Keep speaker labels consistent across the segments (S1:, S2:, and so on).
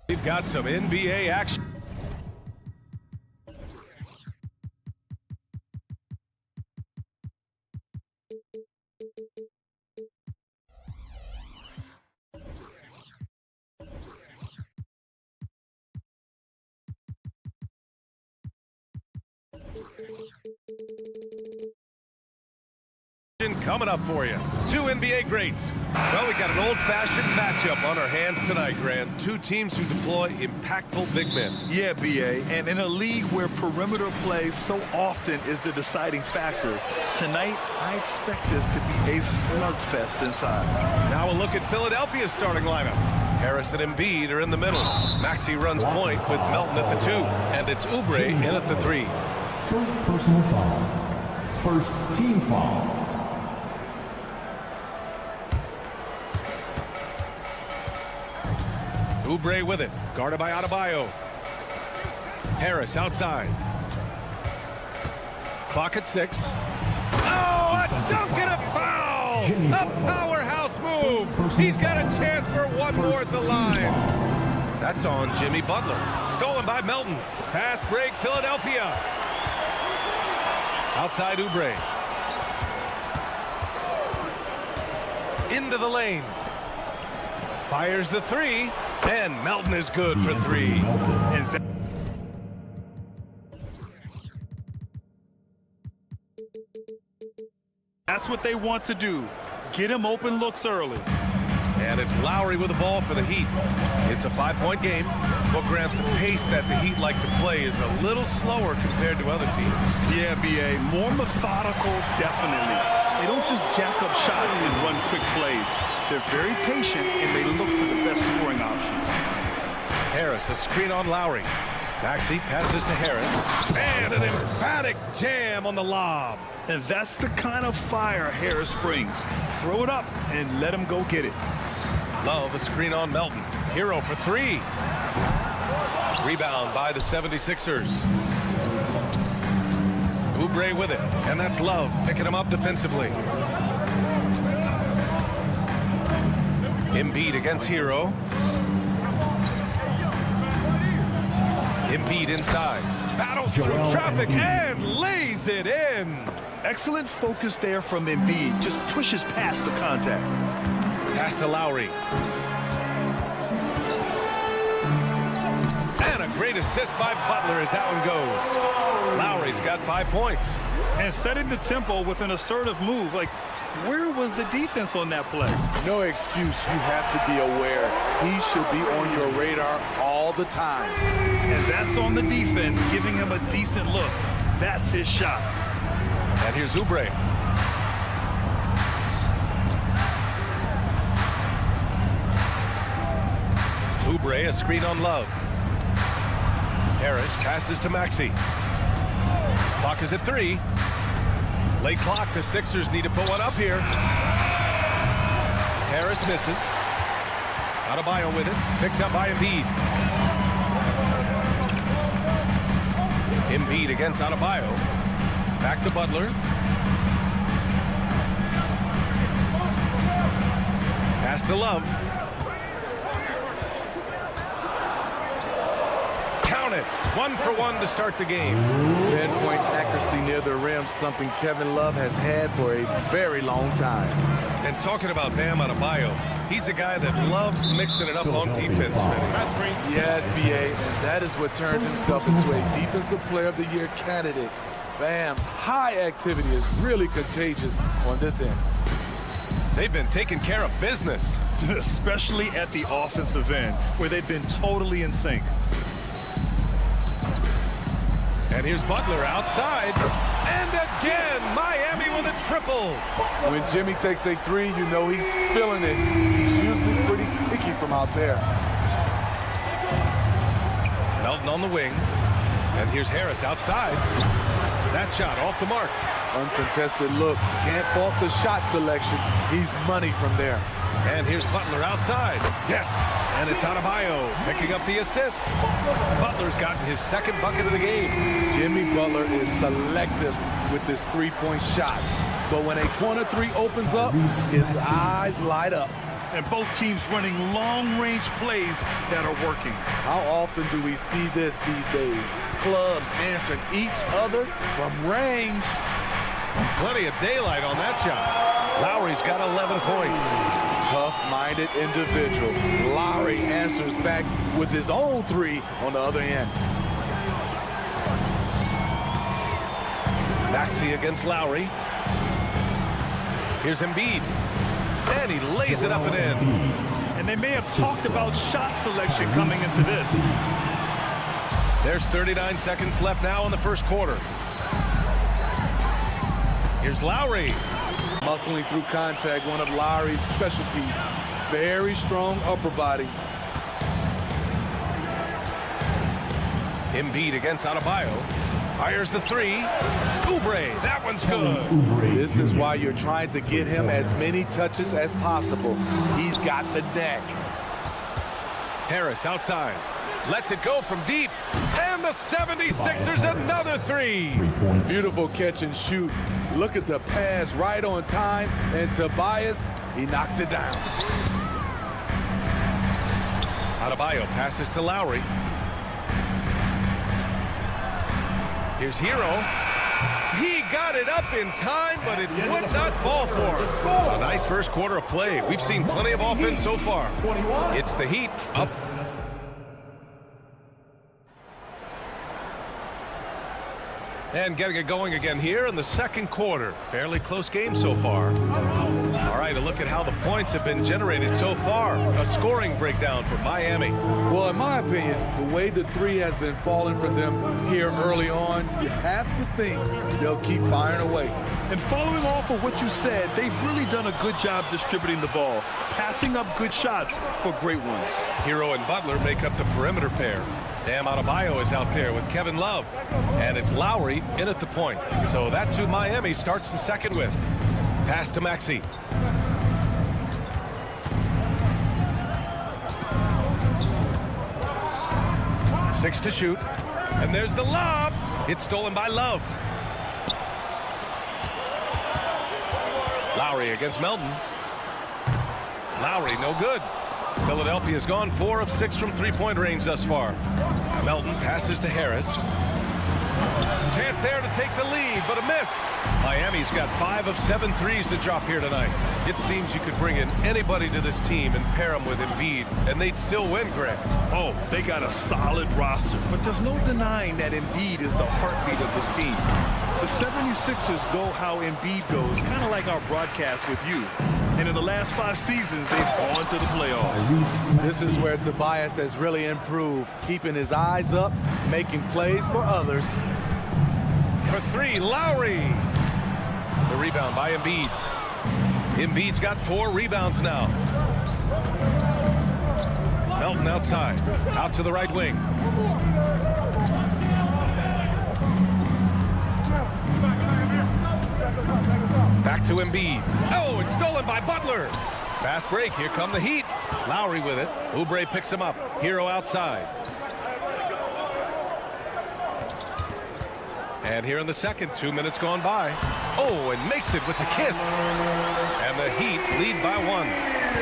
S1: We've got some NBA action. Coming up for you, two NBA greats. Well, we got an old-fashioned matchup on our hands tonight, Grant. Two teams who deploy impactful big men.
S2: Yeah, B.A., and in a league where perimeter play so often is the deciding factor, tonight I expect this to be a slugfest inside.
S1: Now a look at Philadelphia's starting lineup. Harris and Embiid are in the middle. Maxey runs point with Melton at the 2, and it's Oubre in at the 3.
S3: First personal foul. First team foul.
S1: Oubre with it, guarded by Adebayo. Harris outside. Clock at 6. Oh, a dunk and a foul! A powerhouse move! He's got a chance for one more at the line. That's on Jimmy Butler. Stolen by Melton. Fast break, Philadelphia. Outside Oubre. Into the lane. Fires the 3. And Melton is good for 3.
S2: That's what they want to do. Get him open looks early.
S1: And it's Lowry with the ball for the Heat. It's a 5-point game. Well, Grant, the pace that the Heat like to play is a little slower compared to other teams.
S2: Yeah, B.A., more methodical, definitely. They don't just jack up shots and run quick plays. They're very patient, and they look for the best scoring option.
S1: Harris, a screen on Lowry. Maxey passes to Harris. And an emphatic jam on the lob.
S2: And that's the kind of fire Harris brings. Throw it up and let him go get it.
S1: Love, a screen on Melton. Hero for 3. Rebound by the 76ers. Oubre with it. And that's Love picking him up defensively. Embiid against Hero. Embiid inside. Battles through traffic and lays it in.
S2: Excellent focus there from Embiid. Just pushes past the contact.
S1: Pass to Lowry. And a great assist by Butler as that one goes. Lowry's got 5 points.
S2: And setting the tempo with an assertive move. Like, where was the defense on that play?
S4: No excuse. You have to be aware. He should be on your radar all the time.
S2: And that's on the defense, giving him a decent look. That's his shot.
S1: And here's Oubre. Oubre, a screen on Love. Harris passes to Maxey. Clock is at 3. Late clock, the Sixers need to put one up here. Harris misses. Adebayo with it, picked up by Embiid. Embiid against Adebayo. Back to Butler. Pass to Love. Count it. 1 for 1 to start the game.
S4: Pinpoint accuracy near the rim, something Kevin Love has had for a very long time.
S1: And talking about Bam Adebayo, he's a guy that loves mixing it up on defense.
S4: Yes, B.A., and that is what turned himself into a Defensive Player of the Year candidate. Bam's high activity is really contagious on this end.
S1: They've been taking care of business.
S2: Especially at the offensive end, where they've been totally in sync.
S1: And here's Butler outside. And again, Miami with a triple.
S4: When Jimmy takes a 3, you know he's feeling it. He's usually pretty picky from out there.
S1: Melton on the wing. And here's Harris outside. That shot off the mark.
S4: Uncontested look. Can't fault the shot selection. He's money from there.
S1: And here's Butler outside. Yes, and it's Adebayo picking up the assist. Butler's gotten his second bucket of the game.
S4: Jimmy Butler is selective with his three-point shots. But when a corner three opens up, his eyes light up.
S2: And both teams running long-range plays that are working.
S4: How often do we see this these days? Clubs answering each other from range.
S1: Plenty of daylight on that shot. Lowry's got 11 points.
S4: Tough-minded individual. Lowry answers back with his own three on the other end.
S1: Maxey against Lowry. Here's Embiid. And he lays it up and in.
S2: And they may have talked about shot selection coming into this.
S1: There's 39 seconds left now in the first quarter. Here's Lowry.
S4: Muscling through contact, one of Lowry's specialties. Very strong upper body.
S1: Embiid against Adebayo. Fires the three. Oubre, that one's good.
S4: This is why you're trying to get him as many touches as possible. He's got the neck.
S1: Harris outside. Lets it go from deep. And the 76ers another three.
S4: Beautiful catch and shoot. Look at the pass right on time. And Tobias, he knocks it down.
S1: Adebayo passes to Lowry. Here's Hero. He got it up in time, but it would not fall for him. A nice first quarter of play. We've seen plenty of offense so far. It's the Heat up. And getting it going again here in the second quarter. Fairly close game so far. All right, a look at how the points have been generated so far. A scoring breakdown for Miami.
S4: Well, in my opinion, the way the three has been falling for them here early on, you have to think they'll keep firing away.
S2: And following off of what you said, they've really done a good job distributing the ball, passing up good shots for great ones.
S1: Hero and Butler make up the perimeter pair. Bam Adebayo is out there with Kevin Love. And it's Lowry in at the point. So that's who Miami starts the second with. Pass to Maxey. Six to shoot. And there's the lob. It's stolen by Love. Lowry against Melton. Lowry, no good. Philadelphia's gone 4 of 6 from three-point range thus far. Melton passes to Harris. Chance there to take the lead, but a miss. Miami's got 5 of 7 threes to drop here tonight. It seems you could bring in anybody to this team and pair them with Embiid, and they'd still win, Greg.
S2: Oh, they got a solid roster, but there's no denying that Embiid is the heartbeat of this team. The 76ers go how Embiid goes, kind of like our broadcast with you. And in the last 5 seasons, they've gone to the playoffs.
S4: This is where Tobias has really improved, keeping his eyes up, making plays for others.
S1: For three, Lowry. The rebound by Embiid. Embiid's got 4 rebounds now. Melton outside, out to the right wing. Back to Embiid. Oh, it's stolen by Butler. Fast break. Here come the Heat. Lowry with it. Oubre picks him up. Hero outside. And here in the second, 2 minutes gone by. Oh, and makes it with the kiss. And the Heat lead by 1.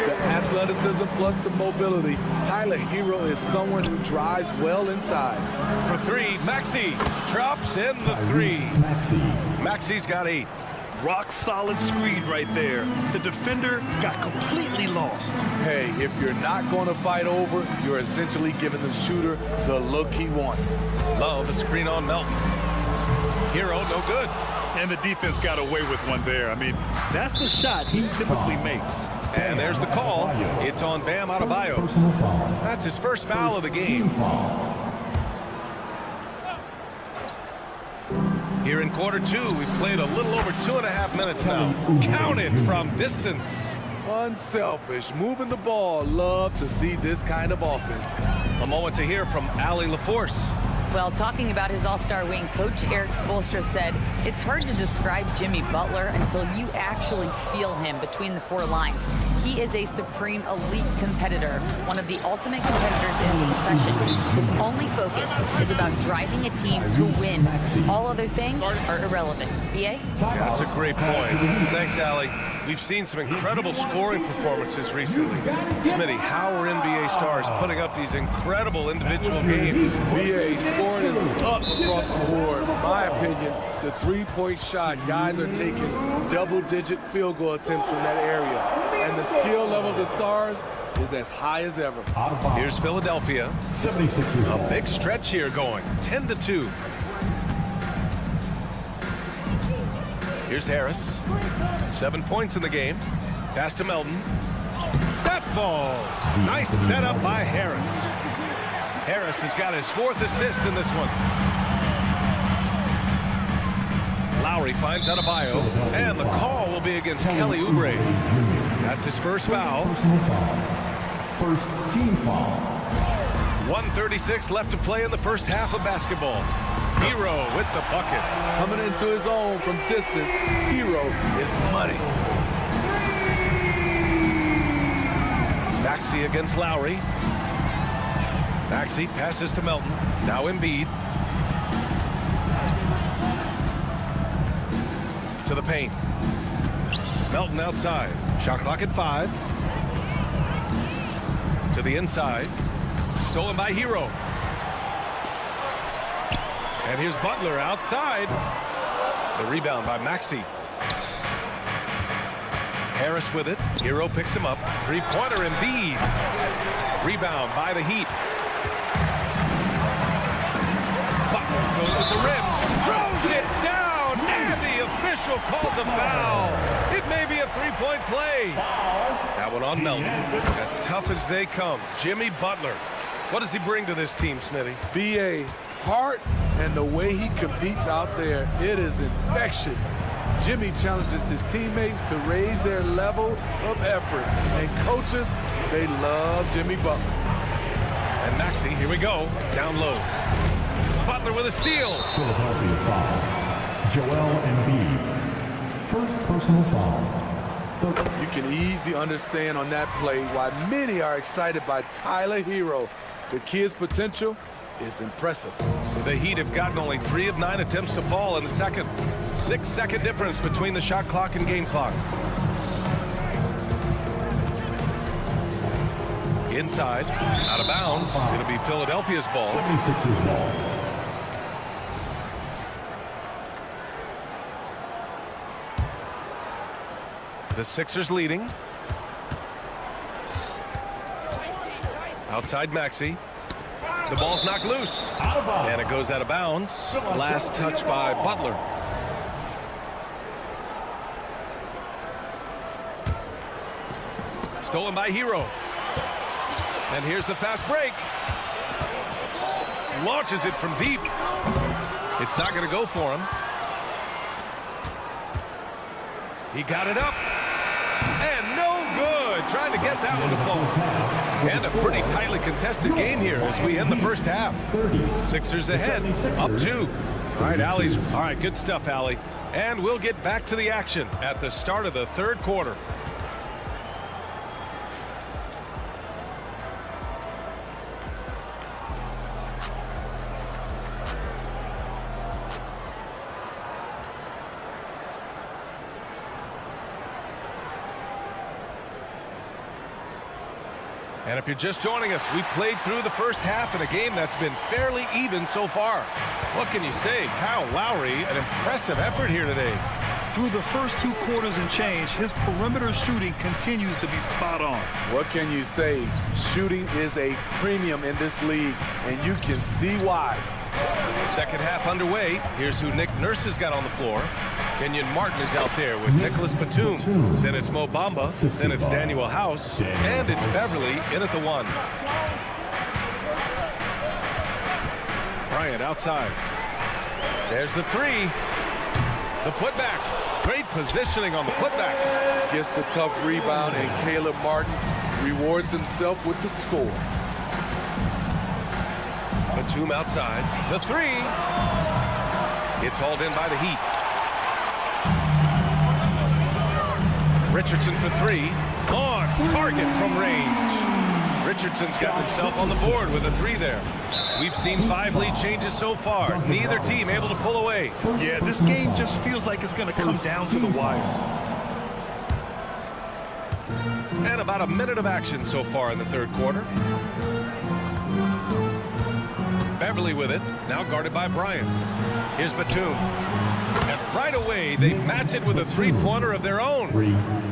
S4: The athleticism plus the mobility. Tyler Hero is someone who drives well inside.
S1: For 3, Maxey drops in the 3. Maxey's got 8.
S2: Rock solid screen right there. The defender got completely lost.
S4: Hey, if you're not going to fight over, you're essentially giving the shooter the look he wants.
S1: Love a screen on Melton. Hero, no good.
S2: And the defense got away with one there. I mean, that's the shot he typically makes.
S1: And there's the call. It's on Bam Adebayo. That's his first foul of the game. Here in quarter 2, we've played a little over 2.5 minutes now. Counted from distance.
S4: Unselfish, moving the ball. Love to see this kind of offense.
S1: A moment to hear from Allie LaForce.
S5: Well, talking about his all-star wing, Coach Eric Spoelstra said, it's hard to describe Jimmy Butler until you actually feel him between the four lines. He is a supreme elite competitor, one of the ultimate competitors in his profession. His only focus is about driving a team to win. All other things are irrelevant. BA?
S1: Yeah, that's a great point. Thanks, Allie. We've seen some incredible scoring performances recently. Smitty, how are NBA stars putting up these incredible individual games?
S4: BA, scoring is up across the board. In my opinion, the three-point shot, guys are taking double-digit field goal attempts from that area. And the skill level of the stars is as high as ever.
S1: Here's Philadelphia.
S3: 76ers.
S1: A big stretch here going, 10-2. Here's Harris. 7 points in the game. Pass to Melton. That falls. Nice setup by Harris. Harris has got his 4th assist in this one. Lowry finds Adebayo, and the call will be against Kelly Oubre. That's his first foul.
S3: Personal foul. First team foul.
S1: 1:36 left to play in the first half of basketball. Hero with the bucket.
S4: Coming into his own from distance, Hero is money.
S1: Maxey against Lowry. Maxey passes to Melton. Now Embiid. To the paint. Melton outside. Shot clock at 5. To the inside. Stolen by Hero. And here's Butler outside. The rebound by Maxey. Harris with it. Hero picks him up. Three-pointer Embiid. Rebound by the Heat. Butler goes at the rim. Throws it down. And the official calls a foul. It may be a three-point play. That one on Melton. As tough as they come. Jimmy Butler. What does he bring to this team, Smitty?
S4: BA, heart and the way he competes out there, it is infectious. Jimmy challenges his teammates to raise their level of effort. And coaches, they love Jimmy Butler.
S1: And Maxey, here we go, down low. Butler with a steal.
S3: Philadelphia foul. Joel Embiid. First personal foul.
S4: You can easily understand on that play why many are excited by Tyler Hero. The kid's potential is impressive.
S1: The Heat have gotten only 3 of 9 attempts to fall in the second. 6-second difference between the shot clock and game clock. Inside, out of bounds. It'll be Philadelphia's ball.
S3: 76ers ball.
S1: The Sixers leading. Outside Maxey. The ball's knocked loose. And it goes out of bounds. Last touch by Butler. Stolen by Hero. And here's the fast break. Launches it from deep. It's not going to go for him. He got it up. And no good. Trying to get that one to fall. And a pretty tightly contested game here as we end the first half. Sixers ahead, up 2. All right, Allie's. All right, good stuff, Allie. And we'll get back to the action at the start of the third quarter. And if you're just joining us, we played through the first half in a game that's been fairly even so far. What can you say? Kyle Lowry, an impressive effort here today.
S2: Through the first 2 quarters and change, his perimeter shooting continues to be spot on.
S4: What can you say? Shooting is a premium in this league, and you can see why.
S1: Second half underway. Here's who Nick Nurse has got on the floor. Kenyon Martin is out there with Nicholas Batum. Then it's Mo Bamba. Then it's Daniel House. And it's Beverly in at the 1. Bryant outside. There's the 3. The putback. Great positioning on the putback.
S4: Gets the tough rebound, and Caleb Martin rewards himself with the score.
S1: Batum outside. The three. It's hauled in by the Heat. Richardson for three. On target from range. Richardson's got himself on the board with a three there. We've seen 5 lead changes so far. Neither team able to pull away.
S2: Yeah, this game just feels like it's going to come down to the wire.
S1: And about a minute of action so far in the third quarter. Beverly with it, now guarded by Bryant. Here's Batum. And right away, they match it with a three-pointer of their own.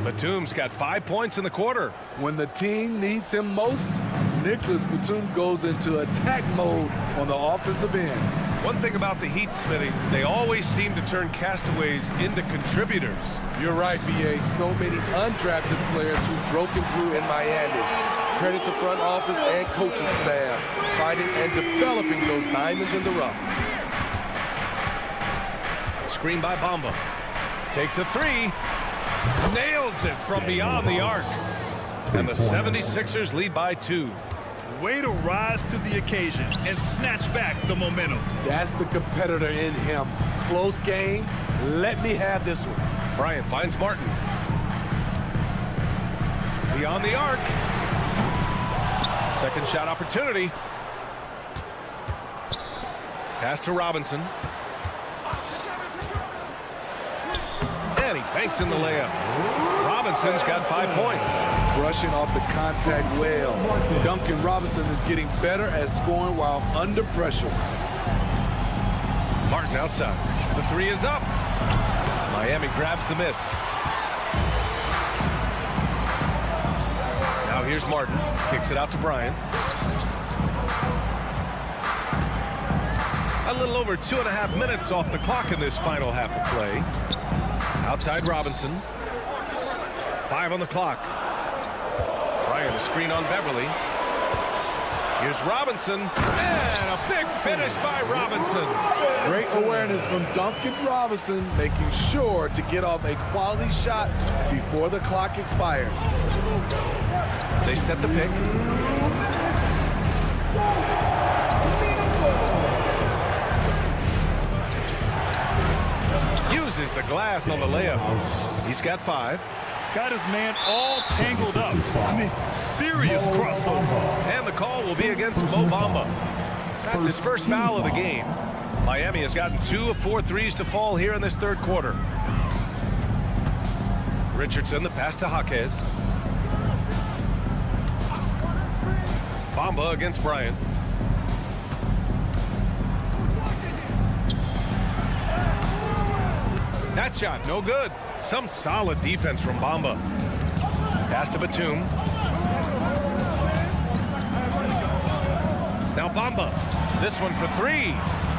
S1: Batum's got 5 points in the quarter.
S4: When the team needs him most, Nicholas Batum goes into attack mode on the offensive end.
S1: One thing about the Heat, Smithy, they always seem to turn castaways into contributors.
S4: You're right, B.A. So many undrafted players who've broken through in Miami. Credit the front office and coaching staff, fighting and developing those diamonds in the rough.
S1: Screen by Bamba. Takes a three. Nails it from beyond the arc. And the 76ers lead by 2.
S2: Way to rise to the occasion and snatch back the momentum.
S4: That's the competitor in him. Close game. Let me have this one.
S1: Bryant finds Martin. Beyond the arc. Second shot opportunity. Pass to Robinson. And he banks in the layup. Robinson's got 5 points.
S4: Brushing off the contact well. Duncan Robinson is getting better at scoring while under pressure.
S1: Martin outside. The three is up. Miami grabs the miss. Now here's Martin. Kicks it out to Bryant. A little over 2.5 minutes off the clock in this final half of play. Outside Robinson. 5 on the clock. Bryant, a screen on Beverly. Here's Robinson. And a big finish by Robinson.
S4: Great awareness from Duncan Robinson, making sure to get off a quality shot before the clock expired.
S1: They set the pick. Uses the glass on the layup. He's got 5.
S2: Got his man all tangled up. I mean, serious crossover.
S1: And the call will be against Mo Bamba. That's his first foul of the game. Miami has gotten 2 of 4 threes to fall here in this third quarter. Richardson, the pass to Jaquez. Bamba against Bryant. That shot, no good. Some solid defense from Bamba. Pass to Batum. Now Bamba. This one for 3.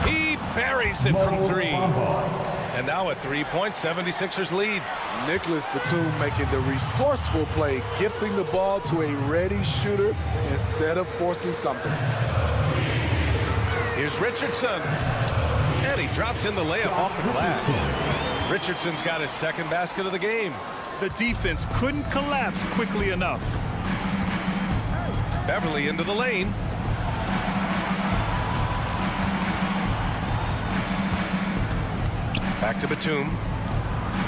S1: He buries it from 3. And now a 3-point 76ers lead.
S4: Nicholas Batum making the resourceful play, gifting the ball to a ready shooter instead of forcing something.
S1: Here's Richardson. And he drops in the layup off the glass. Richardson's got his second basket of the game.
S2: The defense couldn't collapse quickly enough.
S1: Beverly into the lane. Back to Batum.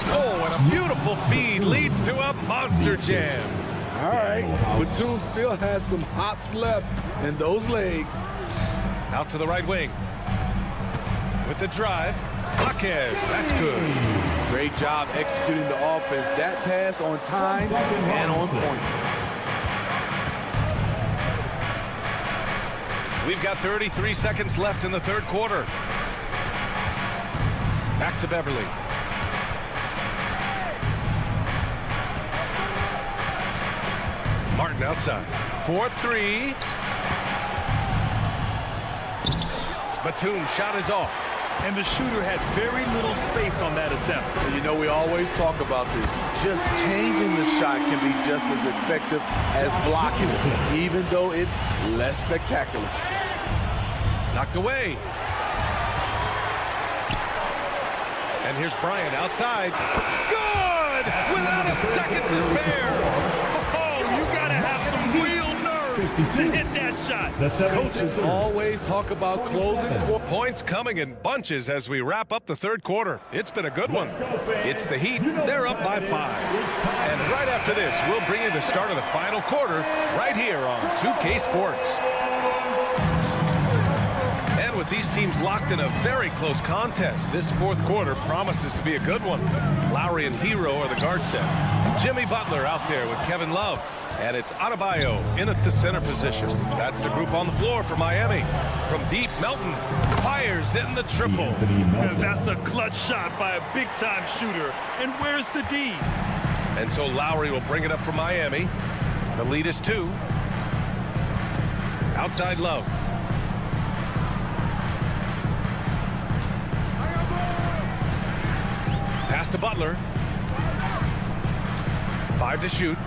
S1: Oh, and a beautiful feed leads to a monster jam.
S4: All right, Batum still has some hops left in those legs.
S1: Out to the right wing. With the drive. Jaquez, that's good.
S4: Great job executing the offense. That pass on time and on point.
S1: We've got 33 seconds left in the third quarter. Back to Beverly. Martin outside. 4-3. Batum shot is off.
S2: And the shooter had very little space on that attempt.
S4: And you know, we always talk about this. Just changing the shot can be just as effective as blocking it, even though it's less spectacular.
S1: Knocked away. And here's Bryant outside. Good! Without a second to spare.
S2: Oh, you gotta have some real nerve to hit that shot.
S4: Coaches always talk about closing.
S1: Points coming in bunches as we wrap up the third quarter. It's been a good one. It's the Heat. They're up by 5. And right after this, we'll bring you the start of the final quarter right here on 2K Sports. And with these teams locked in a very close contest, this fourth quarter promises to be a good one. Lowry and Hero are the guard set. Jimmy Butler out there with Kevin Love. And it's Adebayo in at the center position. That's the group on the floor for Miami. From deep, Melton fires in the triple.
S2: That's a clutch shot by a big-time shooter. And where's the D?
S1: And so Lowry will bring it up for Miami. The lead is 2. Outside Love. Pass to Butler. 5 to shoot.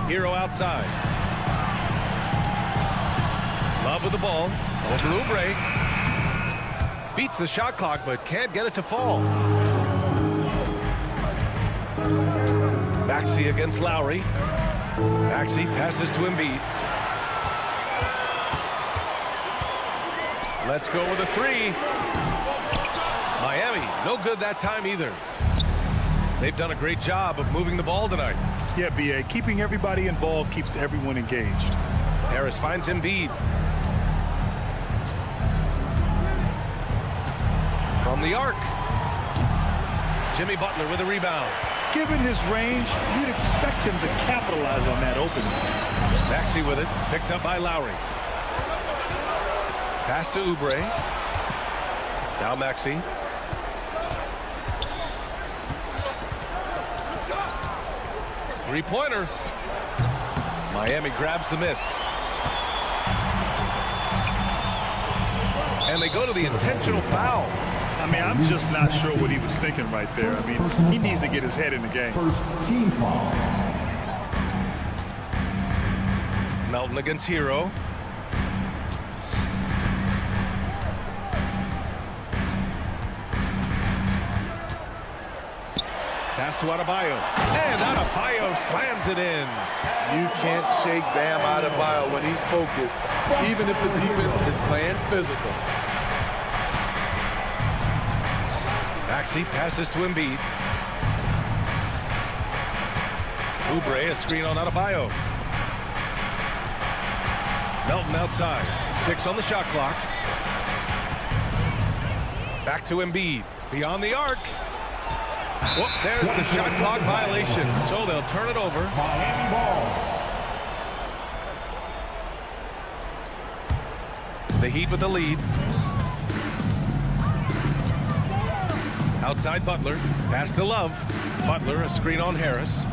S1: Hero outside. Love with the ball. Over Oubre. Beats the shot clock, but can't get it to fall. Maxey against Lowry. Maxey passes to Embiid. Let's go with a 3. Miami, no good that time either. They've done a great job of moving the ball tonight.
S2: Yeah, B.A. Keeping everybody involved keeps everyone engaged.
S1: Harris finds Embiid. From the arc. Jimmy Butler with a rebound.
S2: Given his range, you'd expect him to capitalize on that opening.
S1: Maxey with it. Picked up by Lowry. Pass to Oubre. Now Maxey. Three-pointer. Miami grabs the miss. And they go to the intentional foul.
S2: I mean, I'm just not sure what he was thinking right there. I mean, he needs to get his head in the game.
S3: First team foul.
S1: Melton against Hero. Pass to Adebayo. And Adebayo slams it in.
S4: You can't shake Bam Adebayo when he's focused, even if the defense is playing physical.
S1: Maxey passes to Embiid. Oubre, a screen on Adebayo. Melton outside. 6 on the shot clock. Back to Embiid. Beyond the arc. Whoop, there's the shot clock violation. So they'll turn it over.
S3: Miami ball.
S1: The Heat with the lead. Outside Butler. Pass to Love. Butler, a screen on Harris.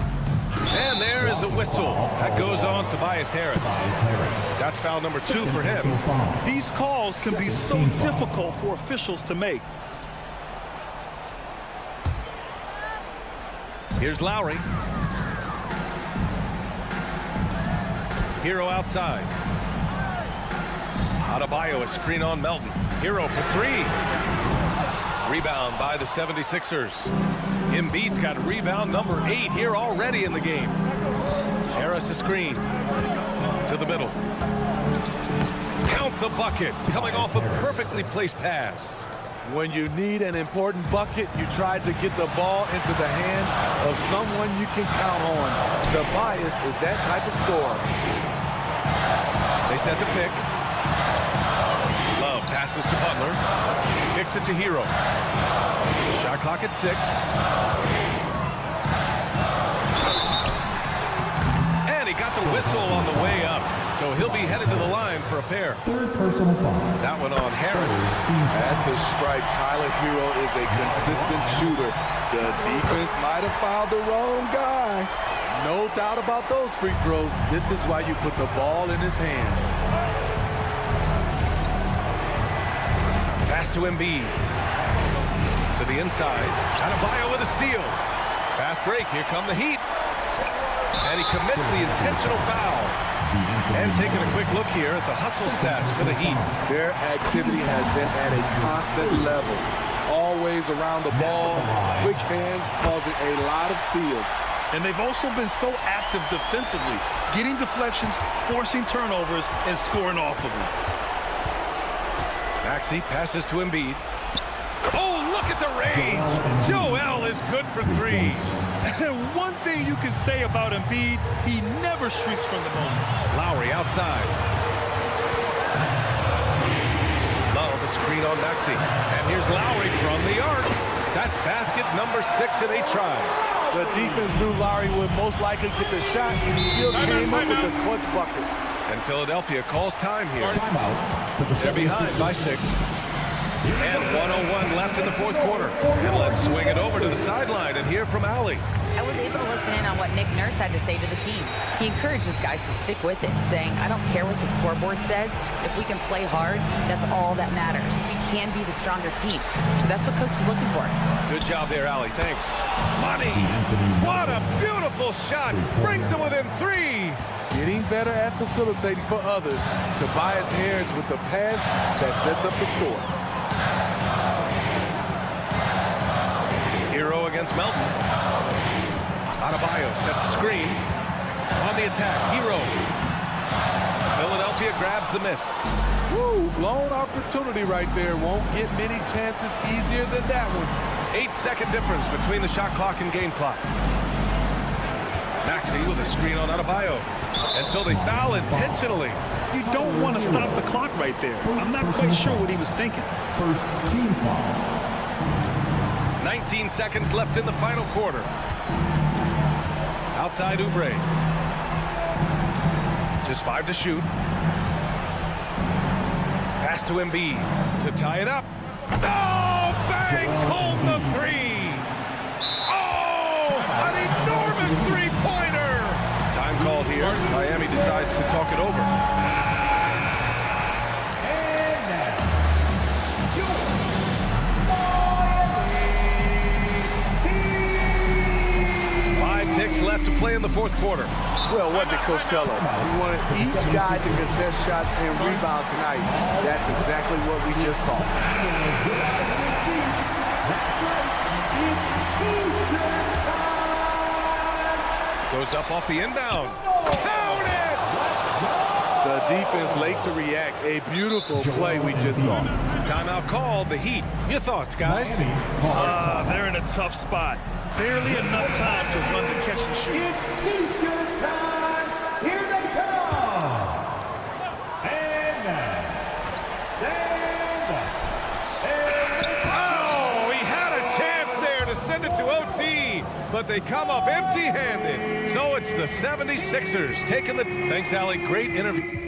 S1: And there is a whistle. That goes on Tobias Harris. That's foul number 2 for him.
S2: These calls can be so difficult for officials to make.
S1: Here's Lowry. Hero outside. Adebayo, a screen on Melton. Hero for 3. Rebound by the 76ers. Embiid's got rebound number 8 here already in the game. Harris a screen. To the middle. Count the bucket. Coming off a perfectly placed pass.
S4: When you need an important bucket, you try to get the ball into the hands of someone you can count on. Tobias is that type of scorer.
S1: They set the pick. Love passes to Butler. Kicks it to Hero. Shot clock at 6. And he got the whistle on the way up. So he'll be headed to the line for a pair.
S3: Third personal foul.
S1: That one on Harris.
S4: At the stripe, Tyler Hero is a consistent shooter. The defense might have fouled the wrong guy. No doubt about those free throws. This is why you put the ball in his hands.
S1: Pass to Embiid. To the inside. Adebayo with a steal. Fast break. Here come the Heat. And he commits the intentional foul. And taking a quick look here at the hustle stats for the Heat.
S4: Their activity has been at a constant level. Always around the ball. Quick hands causing a lot of steals.
S2: And they've also been so active defensively, getting deflections, forcing turnovers, and scoring off of them.
S1: Maxey passes to Embiid. Oh, look at the range. Joel is good for three.
S2: And one thing you can say about Embiid, he never shrinks from the moment.
S1: Lowry outside. Love a screen on Maxey. And here's Lowry from the arc. That's basket number 6 in 8 tries.
S4: The defense knew Lowry would most likely get the shot, and he still came up with the clutch bucket.
S1: And Philadelphia calls time here.
S3: Timeout for the
S1: They're behind by 6. And 1:01 left in the fourth quarter. And let's swing it over to the sideline and hear from Allie.
S5: I was able to listen in on what Nick Nurse had to say to the team. He encourages guys to stick with it, saying, I don't care what the scoreboard says. If we can play hard, that's all that matters. We can be the stronger team. So that's what Coach is looking for.
S1: Good job there, Allie. Thanks. Money. What a beautiful shot. Brings them within 3.
S4: Getting better at facilitating for others. Tobias Harris with the pass that sets up the score.
S1: Hero against Melton. Adebayo sets a screen. On the attack, Hero. Philadelphia grabs the miss.
S4: Woo, blown opportunity right there. Won't get many chances easier than that one.
S1: 8-second difference between the shot clock and game clock. Maxey with a screen on Adebayo. And so they foul intentionally.
S2: You don't want to stop the clock right there. I'm not quite sure what he was thinking.
S3: First team foul.
S1: 19 seconds left in the final quarter. Outside Oubre. Just 5 to shoot. Pass to Embiid to tie it up. Oh, Banks holding the 3. Oh, an enormous three-pointer. Time called here. Miami decides to talk it over. 5 ticks left to play in the fourth quarter.
S4: Well, what did Coach tell us? We wanted each guy to contest shots and rebound tonight. That's exactly what we just saw.
S1: Goes up off the inbound. Count it!
S4: The defense late to react. A beautiful play we just saw.
S1: Timeout called. The Heat. Your thoughts, guys?
S2: They're in a tough spot. Barely enough time to run the catch and shoot.
S3: It's T-shirt time. Here they come. And stand up.
S1: Oh, he had a chance there to send it to OT, but they come up empty-handed. So it's the 76ers taking the... Thanks, Allie. Great interview.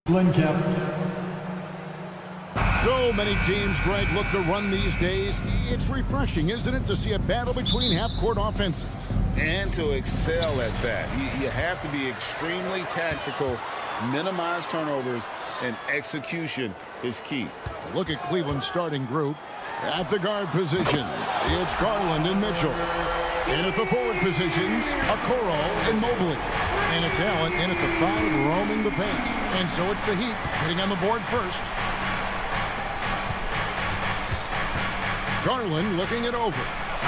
S3: Glenn Cap.
S6: So many teams, Greg, look to run these days. It's refreshing, isn't it, to see a battle between half-court offenses?
S7: And to excel at that. You have to be extremely tactical, minimize turnovers, and execution is key.
S6: Look at Cleveland's starting group. At the guard positions, it's Garland and Mitchell. And at the forward positions, Okoro and Mobley. And it's Allen in at the 5, roaming the paint. And so it's the Heat getting on the board first. Garland looking it over.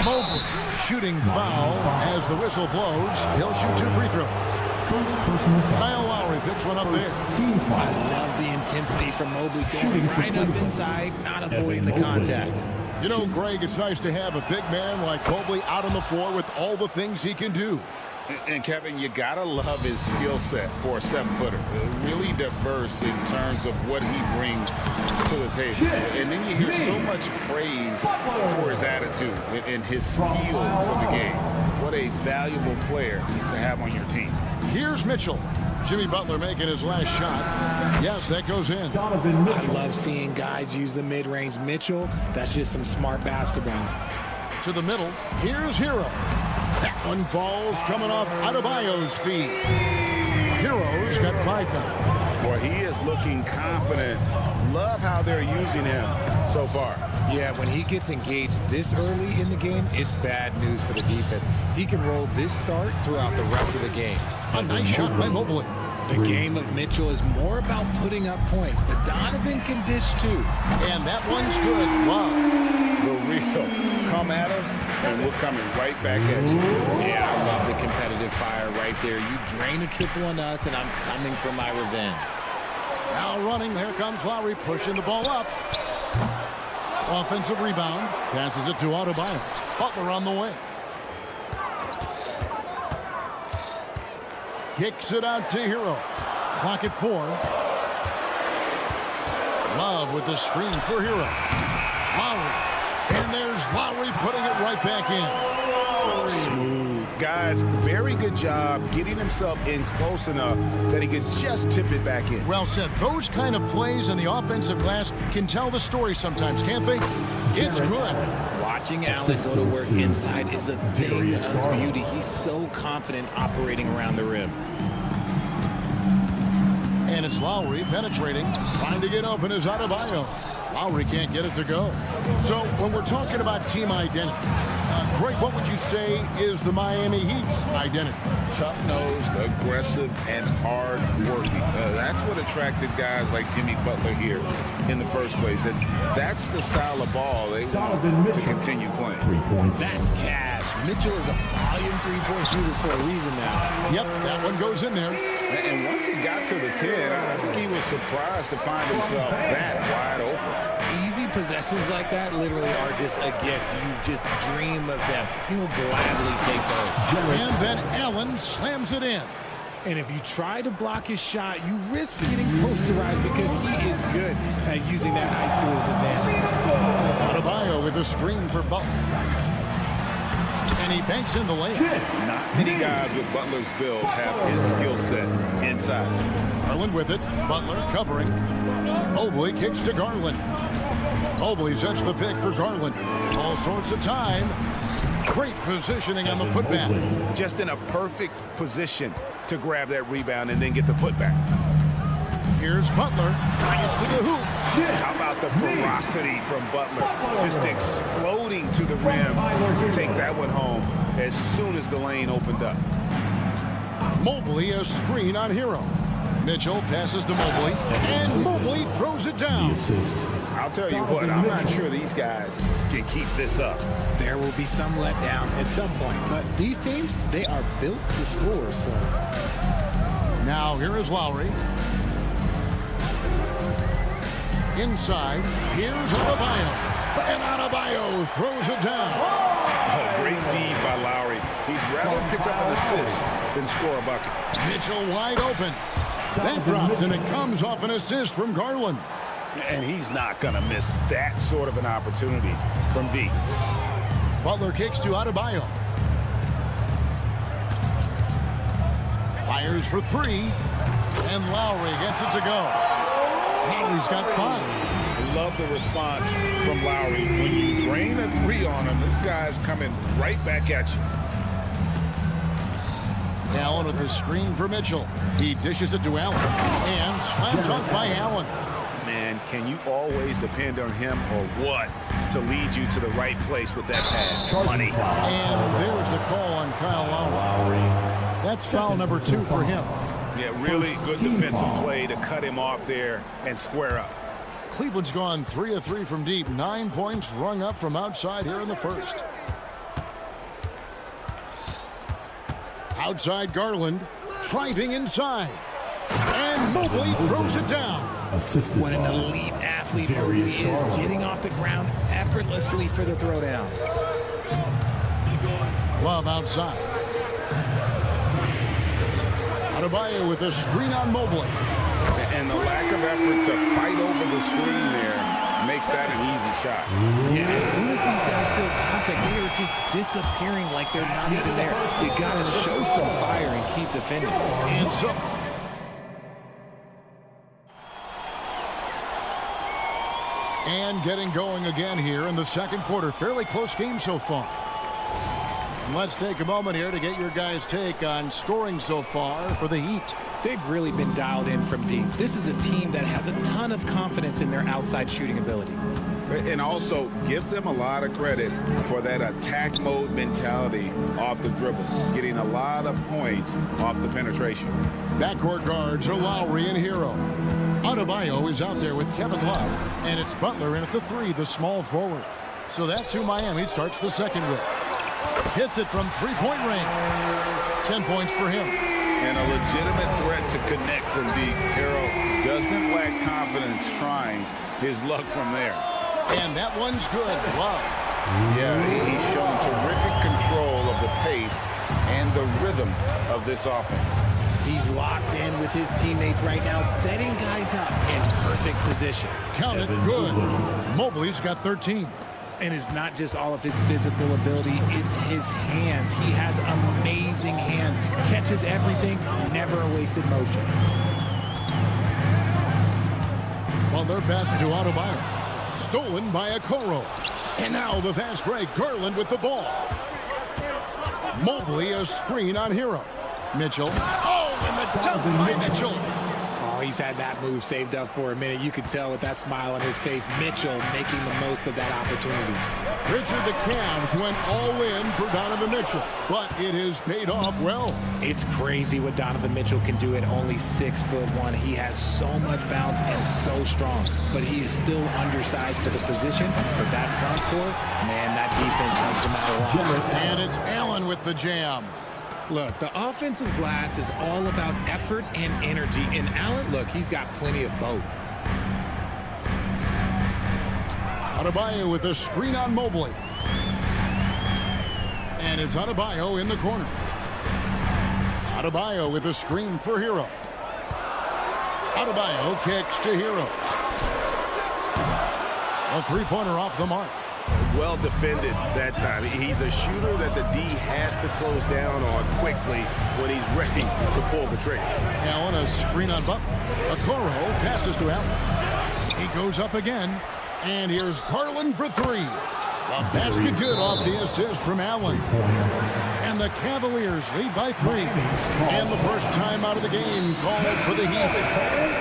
S6: Mobley shooting foul as the whistle blows. He'll shoot 2 free throws. Kyle Lowry picks one up there.
S8: I love the intensity from Mobley going right up inside, not avoiding the contact.
S6: You know, Greg, it's nice to have a big man like Mobley out on the floor with all the things he can do.
S7: And Kevin, you gotta love his skill set for a 7-footer. Really diverse in terms of what he brings to the table. And then you hear so much praise for his attitude and his feel for the game. What a valuable player to have on your team.
S6: Here's Mitchell. Jimmy Butler making his last shot. Yes, that goes in.
S8: I love seeing guys use the mid-range. Mitchell, that's just some smart basketball.
S6: To the middle, here's Hero. That one falls coming off Adebayo's feet. Hero's got 5 now.
S7: Boy, he is looking confident. Love how they're using him so far.
S8: Yeah, when he gets engaged this early in the game, it's bad news for the defense. He can roll this start throughout the rest of the game.
S6: A nice shot by Mobley.
S8: The game of Mitchell is more about putting up points, but Donovan can dish too.
S6: And that one's good. Wow.
S7: The real come at us, and we're coming right back at you.
S8: Yeah, I love the competitive fire right there. You drain a triple on us, and I'm coming for my revenge.
S6: Now running, there comes Lowry pushing the ball up. Offensive rebound, passes it to Adebayo. Butler on the way. Kicks it out to Hero. Clock at 4. Love with the screen for Hero. Lowry. And there's Lowry putting it right back in.
S7: Smooth. Guys, very good job getting himself in close enough that he could just tip it back in.
S6: Well said. Those kind of plays in the offensive glass can tell the story sometimes, can't they? It's good.
S8: Watching Allen go to work inside is a thing of beauty. He's so confident operating around the rim.
S6: And it's Lowry penetrating, trying to get open is Adebayo. Lowry can't get it to go. So when we're talking about team identity, Greg, what would you say is the Miami Heat's identity?
S7: Tough-nosed, aggressive, and hard-working. That's what attracted guys like Jimmy Butler here in the first place. And that's the style of ball they want to continue playing.
S3: 3 points.
S8: That's cash. Mitchell is a volume 3-point shooter for a reason now.
S6: Yep, that one goes in there.
S7: And once he got to the 10, I think he was surprised to find himself that wide open.
S8: Easy possessions like that literally are just a gift. You just dream of them. He'll gladly take those.
S6: And then Allen slams it in.
S8: And if you try to block his shot, you risk getting posterized because he is good at using that height to his advantage.
S6: Adebayo with a screen for Butler. And he banks in the layup.
S7: Not many guys with Butler's build have his skill set inside.
S6: Garland with it. Butler covering. Mobley kicks to Garland. Mobley sets the pick for Garland. All sorts of time. Great positioning on the putback.
S7: Just in a perfect position to grab that rebound and then get the putback.
S6: Here's Butler. Gets to the hoop.
S7: How about the ferocity from Butler? Just exploding to the rim to take that one home as soon as the lane opened up.
S6: Mobley a screen on Hero. Mitchell passes to Mobley. And Mobley throws it down.
S7: I'll tell you what, I'm not sure these guys can keep this up.
S8: There will be some letdown at some point, but these teams, they are built to score. So
S6: now here is Lowry. Inside, here's Adebayo. And Adebayo throws it down.
S7: Oh, great feed by Lowry. He'd rather pick up an assist than score a bucket.
S6: Mitchell wide open. That drops, and it comes off an assist from Garland.
S7: And he's not going to miss that sort of an opportunity from deep.
S6: Butler kicks to Adebayo. Fires for 3. And Lowry gets it to go. Lowry's got 5.
S7: I love the response from Lowry. When you drain a 3 on him, this guy's coming right back at you.
S6: Allen with the screen for Mitchell. He dishes it to Allen. And slam dunk by Allen.
S7: Man, can you always depend on him or what to lead you to the right place with that pass? Money.
S6: And there's the call on Kyle Lowry. That's foul number 2 for him.
S7: Yeah, really good defensive play to cut him off there and square up.
S6: Cleveland's gone 3 of 3 from deep. 9 points rung up from outside here in the first. Outside Garland, driving inside. And Mobley throws it down.
S8: What an elite athlete Mobley is, getting off the ground effortlessly for the throwdown.
S6: Love outside. Adebayo with a screen on Mobley.
S7: And the lack of effort to fight over the screen there makes that an easy shot.
S8: Yeah, as soon as these guys feel contact, they are just disappearing like they're not even there. You got to show some fire and keep defending.
S6: And so... And getting going again here in the second quarter. Fairly close game so far. And let's take a moment here to get your guys' take on scoring so far for the Heat.
S8: They've really been dialed in from deep. This is a team that has a ton of confidence in their outside shooting ability.
S7: And also give them a lot of credit for that attack mode mentality off the dribble, getting a lot of points off the penetration.
S6: Backcourt guards are Lowry and Hero. Adebayo is out there with Kevin Love, and it's Butler in at the 3, the small forward. So that's who Miami starts the second with. Hits it from three-point range. 10 points for him.
S7: And a legitimate threat to connect from deep. Hero doesn't lack confidence trying his luck from there.
S6: And that one's good. Love.
S7: Yeah, he's shown terrific control of the pace and the rhythm of this offense.
S8: He's locked in with his teammates right now, setting guys up in perfect position.
S6: Count it, good. Mobley's got 13.
S8: And it's not just all of his physical ability, it's his hands. He has amazing hands. Catches everything, never a wasted motion.
S6: Well, they're passing to Adebayo. Stolen by Okoro. And now the fast break. Garland with the ball. Mobley a screen on Hero. Mitchell. Oh, and the dunk by Mitchell.
S8: Oh, he's had that move saved up for a minute. You could tell with that smile on his face, Mitchell making the most of that opportunity.
S6: Richard, the Cavs went all in for Donovan Mitchell, but it has paid off well.
S8: It's crazy what Donovan Mitchell can do at only 6'1". He has so much bounce and so strong, but he is still undersized for the position. But that front court, man, that defense helps him out a lot.
S6: And it's Allen with the jam.
S8: Look, the offensive glass is all about effort and energy. And Allen, look, he's got plenty of both.
S6: Adebayo with a screen on Mobley. And it's Adebayo in the corner. Adebayo with a screen for Hero. Adebayo kicks to Hero. A three-pointer off the mark.
S7: Well defended that time. He's a shooter that the D has to close down on quickly when he's ready to pull the trigger.
S6: Allen a screen on Butler. Okoro passes to Allen. He goes up again. And here's Garland for 3. A basket good off the assist from Allen. And the Cavaliers lead by 3. And the first time out of the game called for the Heat.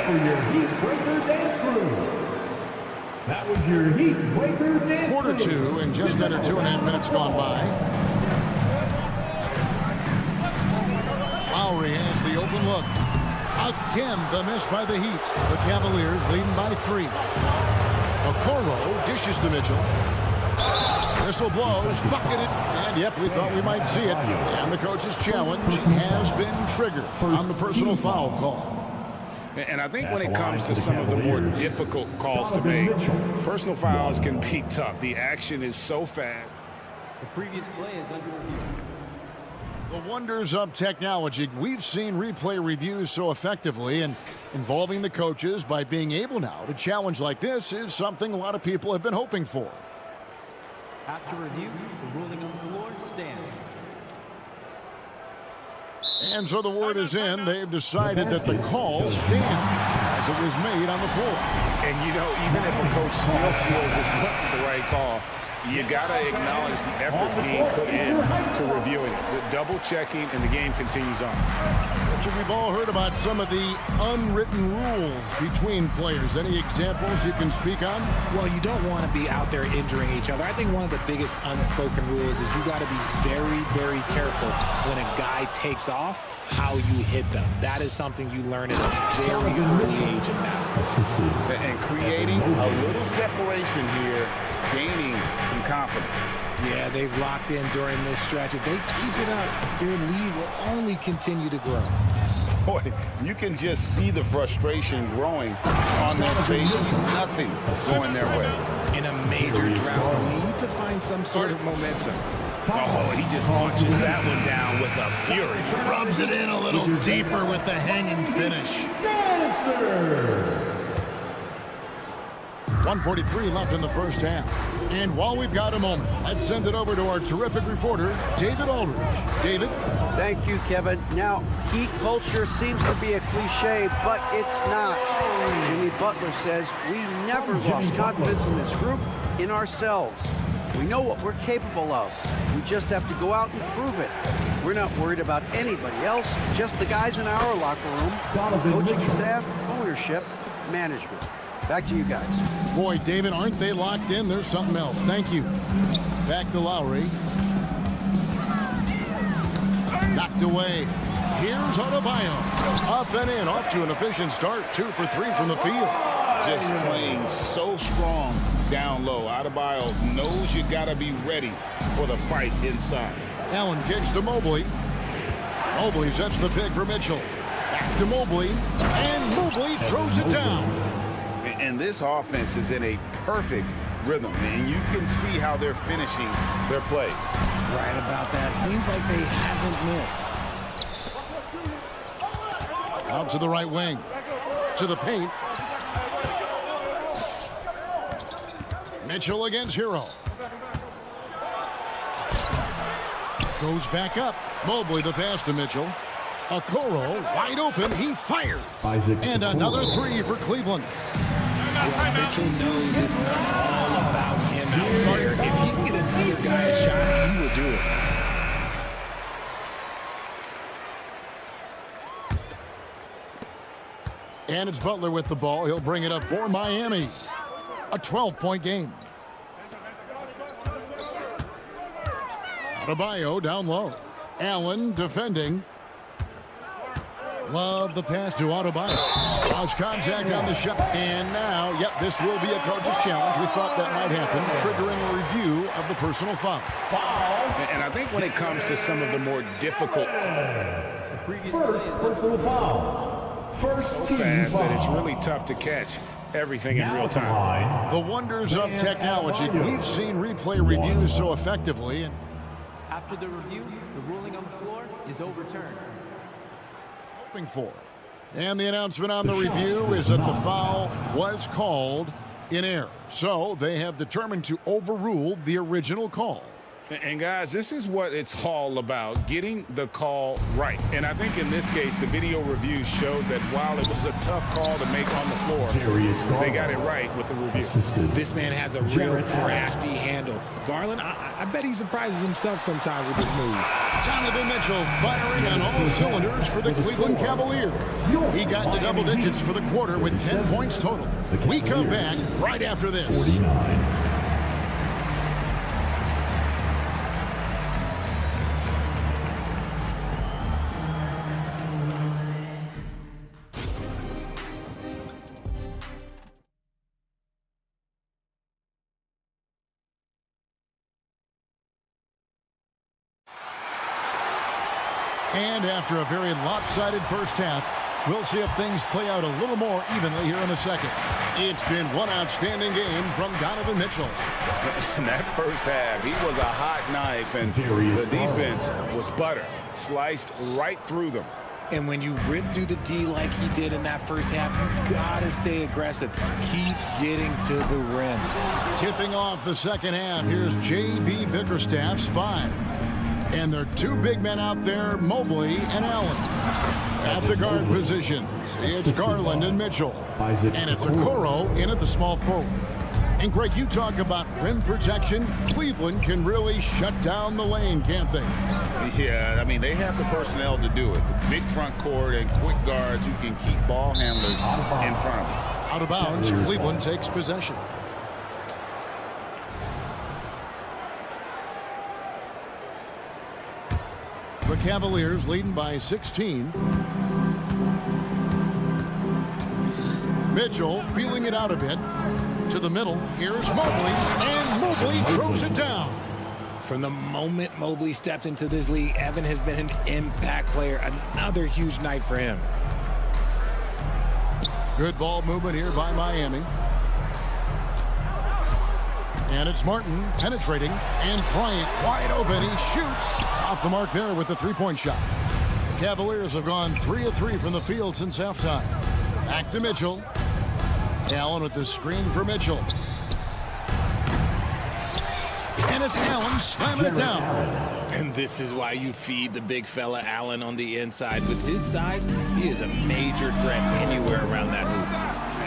S3: For your Heat Breaker Dance Crew. That was your Heat Breaker Dance
S6: Quarter 2 and just under 2.5 minutes gone by. Lowry has the open look. Again, the miss by the Heat. The Cavaliers leading by 3. Okoro dishes to Mitchell. Whistle blows, bucketed, and yep, we thought we might see it. And the coach's challenge has been triggered on the personal foul call.
S7: And I think when it comes to some of the more difficult calls to make, personal fouls can be tough. The action is so fast.
S9: The previous play is under review.
S6: The wonders of technology. We've seen replay reviews so effectively, and involving the coaches by being able now to challenge like this is something a lot of people have been hoping for.
S9: After review, the ruling on the floor stands.
S6: And so the word is in. They've decided that the call stands as it was made on the floor.
S7: And, you know, even if a coach still feels this wasn't the right call, you got to acknowledge the effort being put in to reviewing it. The double-checking, and the game continues on.
S6: Richard, we've all heard about some of the unwritten rules between players. Any examples you can speak on?
S8: Well, you don't want to be out there injuring each other. I think one of the biggest unspoken rules is you got to be very, very careful when a guy takes off, how you hit them. That is something you learn at a very early age in basketball.
S7: And creating a little separation here, gaining some confidence.
S8: Yeah, they've locked in during this stretch. If they keep it up, their lead will only continue to grow.
S7: Boy, you can just see the frustration growing on their faces. Nothing going their way.
S8: In a major drought, we need to find some sort of momentum.
S7: Oh, he just punches that one down with a fury.
S6: Rubs it in a little deeper with the hanging finish. 1:43 left in the first half. And while we've got a moment, let's send it over to our terrific reporter, David Aldridge. David?
S10: Thank you, Kevin. Now, Heat culture seems to be a cliche, but it's not. Jimmy Butler says we never lost confidence in this group, in ourselves. We know what we're capable of. We just have to go out and prove it. We're not worried about anybody else, just the guys in our locker room, coaching staff, ownership, management. Back to you guys.
S6: Boy, David, aren't they locked in? There's something else. Thank you. Back to Lowry. Knocked away. Here's Adebayo. Up and in. Off to an efficient start. 2 for 3 from the field.
S7: Just playing so strong down low. Adebayo knows you got to be ready for the fight inside.
S6: Allen kicks to Mobley. Mobley sets the pick for Mitchell. Back to Mobley. And Mobley throws it down.
S7: And this offense is in a perfect rhythm, and you can see how they're finishing their plays.
S8: Right about that. Seems like they haven't missed.
S6: Out to the right wing. To the paint. Mitchell against Hero. Goes back up. Mobley the pass to Mitchell. Okoro wide open. He fires. And another 3 for Cleveland.
S8: Well, Mitchell knows it's not all about him out there. If he can get another guy a shot, he will do it.
S6: And it's Butler with the ball. He'll bring it up for Miami. A 12-point game. Adebayo down low. Allen defending. Love the pass to Adebayo. Lost contact on the shot. And now, yep, this will be a coach's challenge. We thought that might happen, triggering a review of the personal foul.
S7: And I think when it comes to some of the more difficult
S3: personal foul. First team
S7: fast
S3: foul.
S7: that it's really tough to catch everything in real time.
S6: The wonders of technology. We've seen replay reviews so effectively. And
S9: After the review, the ruling on the floor is overturned.
S6: for. And the announcement on the review is that the foul was called in error. So they have determined to overrule the original call.
S7: And guys, this is what it's all about, getting the call right. And I think in this case, the video review showed that while it was a tough call to make on the floor, they got it right with the review.
S8: This man has a real crafty handle. Garland, I bet he surprises himself sometimes with his moves.
S6: Donovan Mitchell firing on all cylinders for the Cleveland Cavaliers. He got into double digits for the quarter with 10 points total. We come back right after this.
S3: 49.
S6: And after a very lopsided first half, we'll see if things play out a little more evenly here in the second. It's been one outstanding game from Donovan Mitchell.
S7: In that first half, he was a hot knife, and the defense was butter, sliced right through them.
S8: And when you rip through the D like he did in that first half, you gotta stay aggressive. Keep getting to the rim.
S6: Tipping off the second half, here's J.B. Bickerstaff's 5. And there are two big men out there, Mobley and Allen. At the guard positions, it's Garland and Mitchell. And it's Okoro in at the small forward. And Greg, you talk about rim protection. Cleveland can really shut down the lane, can't they?
S7: Yeah, I mean, they have the personnel to do it. Big front court and quick guards who can keep ball handlers in front of them.
S6: Out of bounds, Cleveland takes possession. The Cavaliers leading by 16. Mitchell feeling it out a bit. To the middle, here's Mobley, and Mobley throws it down.
S8: From the moment Mobley stepped into this league, Evan has been an impact player. Another huge night for him.
S6: Good ball movement here by Miami. And it's Martin penetrating, and Bryant wide open. He shoots off the mark there with the three-point shot. The Cavaliers have gone 3 of 3 from the field since halftime. Back to Mitchell. Allen with the screen for Mitchell. And it's Allen slamming it down.
S8: And this is why you feed the big fella Allen on the inside. With his size, he is a major threat anywhere around that hoop.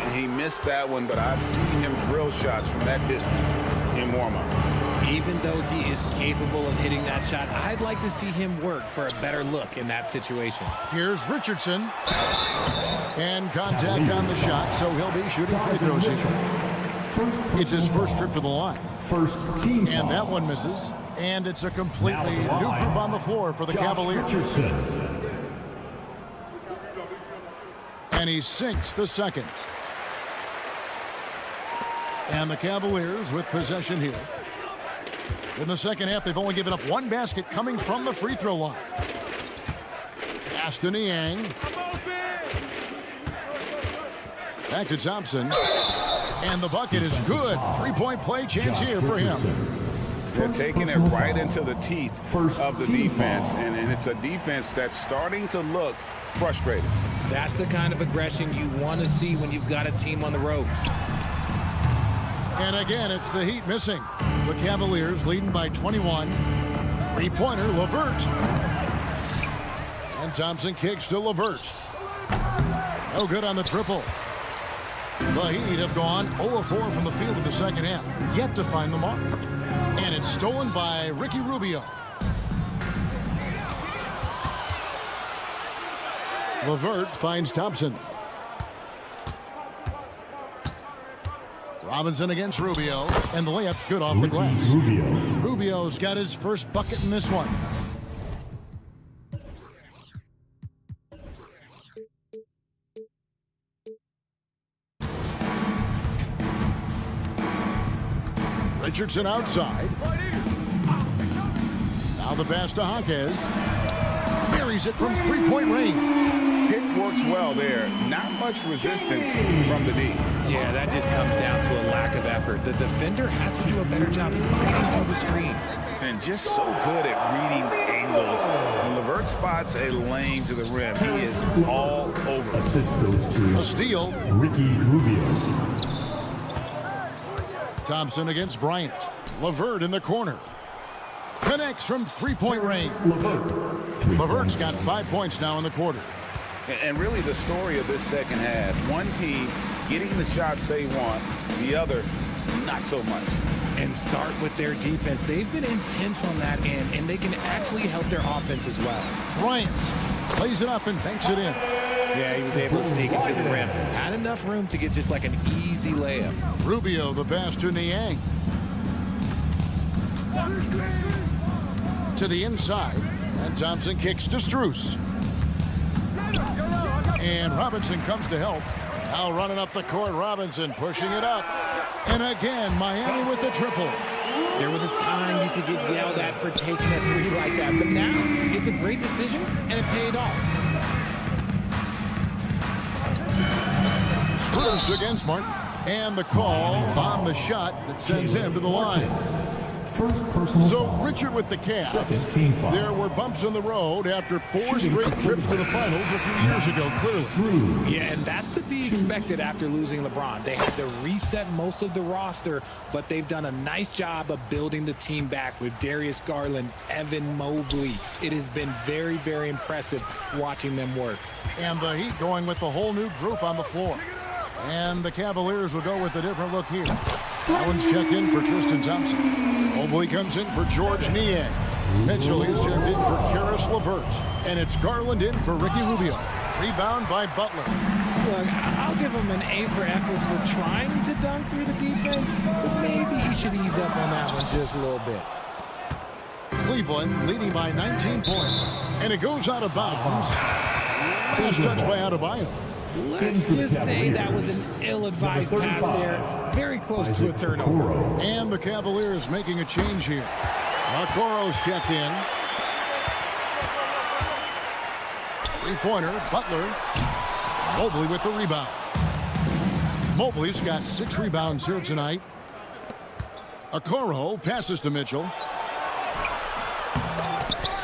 S7: And he missed that one, but I've seen him drill shots from that distance in warm-up.
S8: Even though he is capable of hitting that shot, I'd like to see him work for a better look in that situation.
S6: Here's Richardson. And contact on the shot, so he'll be shooting free throws here. It's his first trip to the line.
S3: First team
S6: and that one misses. And it's a completely new group on the floor for the Cavaliers.
S3: Richardson.
S6: And he sinks the second. And the Cavaliers with possession here. In the second half, they've only given up one basket coming from the free throw line. Pass to Niang. Back to Thompson. And the bucket is good. Three-point play chance here for him.
S7: They're taking it right into the teeth of the defense, and it's a defense that's starting to look frustrated.
S8: That's the kind of aggression you want to see when you've got a team on the ropes.
S6: And again, it's the Heat missing. The Cavaliers leading by 21. Three-pointer, LeVert. And Thompson kicks to LeVert. No good on the triple. The Heat have gone 0-4 from the field in the second half, yet to find the mark. And it's stolen by Ricky Rubio. LeVert finds Thompson. Robinson against Rubio, and the layup's good off the glass. Rubio's got his first bucket in this one. Richardson outside. Now the pass to Hawkes. Buries it from three-point range.
S7: Pick works well there. Not much resistance from the D.
S8: Yeah, that just comes down to a lack of effort. The defender has to do a better job fighting through the screen.
S7: And just so good at reading angles. When LeVert spots a lane to the rim, he is all over.
S3: Assist goes to
S6: A steal.
S3: Ricky Rubio.
S6: Thompson against Bryant. LeVert in the corner. Connects from three-point range. LeVert's got 5 points now in the quarter.
S7: And really the story of this second half, one team getting the shots they want, the other not so much.
S8: And start with their defense. They've been intense on that end, and they can actually help their offense as well.
S6: Bryant plays it up and banks it in.
S8: Yeah, he was able to sneak it to the rim. Had enough room to get just like an easy layup.
S6: Rubio the pass to Niang. To the inside. And Thompson kicks to Strus. And Robinson comes to help. Now running up the court, Robinson pushing it up. And again, Miami with the triple.
S8: There was a time you could get yelled at for taking a three like that, but now it's a great decision, and it paid off.
S6: Strus against Martin. And the call on the shot that sends him to the line.
S3: First personal
S6: So,
S3: foul.
S6: Richard with the Cavs.
S3: Second team foul.
S6: There were bumps in the road after 4
S3: Shooting
S6: straight
S3: for
S6: trips to the finals a few years ago, clearly.
S8: Yeah, and that's to be expected after losing LeBron. They had to reset most of the roster, but they've done a nice job of building the team back with Darius Garland, Evan Mobley. It has been very, very impressive watching them work.
S6: And the Heat going with the whole new group on the floor. And the Cavaliers will go with a different look here. Allen's checked in for Tristan Thompson. Mobley comes in for George Niang. Mitchell is checked in for Karis LeVert. And it's Garland in for Ricky Rubio. Rebound by Butler.
S8: Look, I'll give him an A for effort for trying to dunk through the defense, but maybe he should ease up on that one just a little bit.
S6: Cleveland leading by 19 points. And it goes out of bounds. Last touch by Adebayo.
S8: Let's just say that was an ill-advised pass there. Very close to a turnover.
S6: And the Cavaliers making a change here. Okoro's checked in. Three-pointer, Butler. Mobley with the rebound. Mobley's got 6 rebounds here tonight. Okoro passes to Mitchell.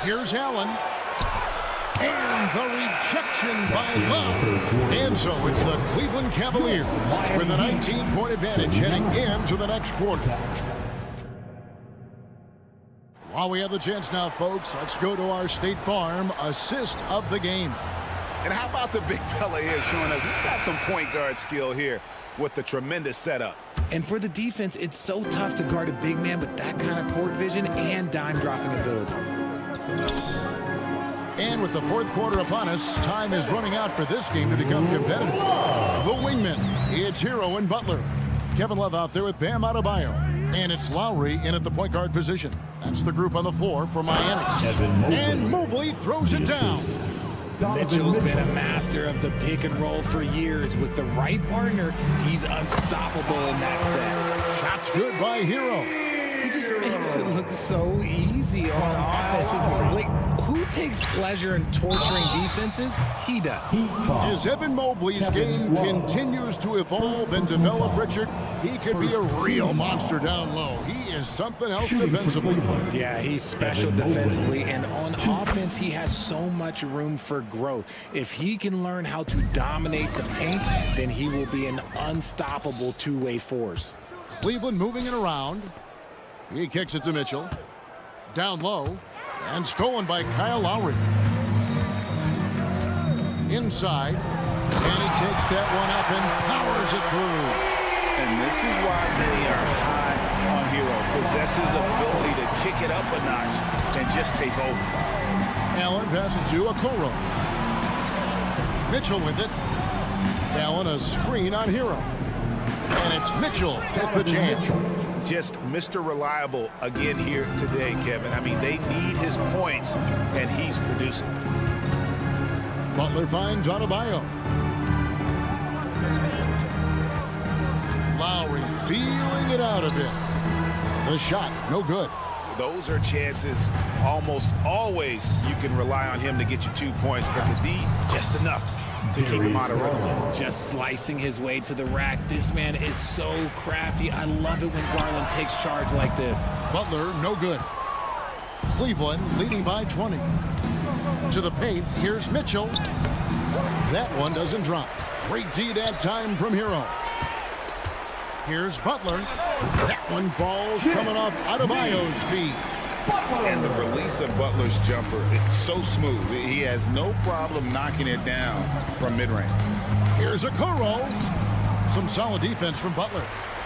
S6: Here's Allen. And the rejection by Love. And so it's the Cleveland Cavaliers with a 19-point advantage heading into the next quarter. While we have the chance now, folks, let's go to our State Farm assist of the game.
S7: And how about the big fella here showing us he's got some point guard skill here with the tremendous setup.
S8: And for the defense, it's so tough to guard a big man with that kind of court vision and dime-dropping ability.
S6: And with the fourth quarter upon us, time is running out for this game to become competitive. The wingmen, it's Hero and Butler. Kevin Love out there with Bam Adebayo. And it's Lowry in at the point guard position. That's the group on the floor for Miami. And Mobley throws it down.
S8: Mitchell's been a master of the pick and roll for years. With the right partner, he's unstoppable in that set.
S6: Shots good by Hero.
S8: He just makes it look so easy on offense. Like, who takes pleasure in torturing defenses? He does.
S6: As Evan Mobley's game continues to evolve and develop, Richard, he could be a real monster down low. He is something else defensively.
S8: Yeah, he's special defensively, and on offense, he has so much room for growth. If he can learn how to dominate the paint, then he will be an unstoppable two-way force.
S6: Cleveland moving it around. He kicks it to Mitchell. Down low. And stolen by Kyle Lowry. Inside. And he takes that one up and powers it through.
S7: And this is why many are high on Hero. Possesses ability to kick it up a notch and just take over.
S6: Allen passes to Okoro. Mitchell with it. Allen a screen on Hero. And it's Mitchell with the jam.
S7: Just Mr. Reliable again here today, Kevin. I mean, they need his points, and he's producing.
S6: Butler finds Adebayo. Lowry feeling it out a bit. The shot, no good.
S7: Those are chances almost always you can rely on him to get you 2 points, but the D, just enough to keep him out of rhythm.
S8: Just slicing his way to the rack. This man is so crafty. I love it when Garland takes charge like this.
S6: Butler, no good. Cleveland leading by 20. To the paint, here's Mitchell. That one doesn't drop. Great D that time from Hero. Here's Butler. That one falls coming off Adebayo's feet.
S7: And the release of Butler's jumper, it's so smooth. He has no problem knocking it down from mid-range.
S6: Here's Okoro. Some solid defense from Butler.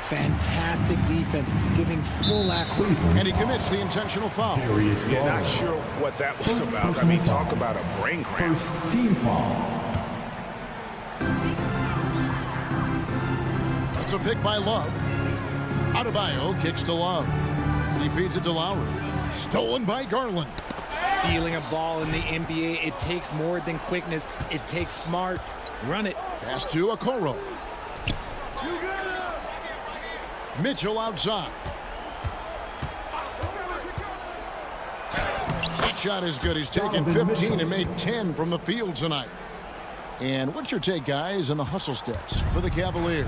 S8: Fantastic defense, giving full effort.
S6: And he commits the intentional foul.
S7: Yeah, not sure what that was about. I mean, talk about a brain cramp.
S3: First team foul.
S6: That's a pick by Love. Adebayo kicks to Love. He feeds it to Lowry. Stolen by Garland.
S8: Stealing a ball in the NBA, it takes more than quickness. It takes smarts. Run it.
S6: Pass to Okoro. Mitchell outside. That shot is good. He's taken 15 and made 10 from the field tonight. And what's your take, guys, on the hustle steps for the Cavaliers?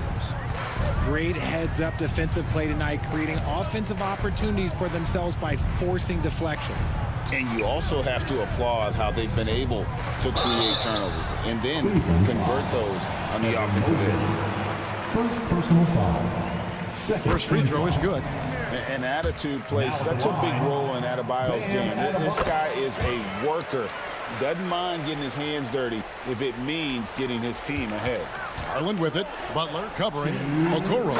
S8: Great heads-up defensive play tonight, creating offensive opportunities for themselves by forcing deflections.
S7: And you also have to applaud how they've been able to create turnovers and then convert those on the offensive end.
S3: First personal foul.
S6: First free throw is good.
S7: And attitude plays such a big role in Adebayo's game. This guy is a worker. Doesn't mind getting his hands dirty if it means getting his team ahead.
S6: Garland with it. Butler covering. Okoro.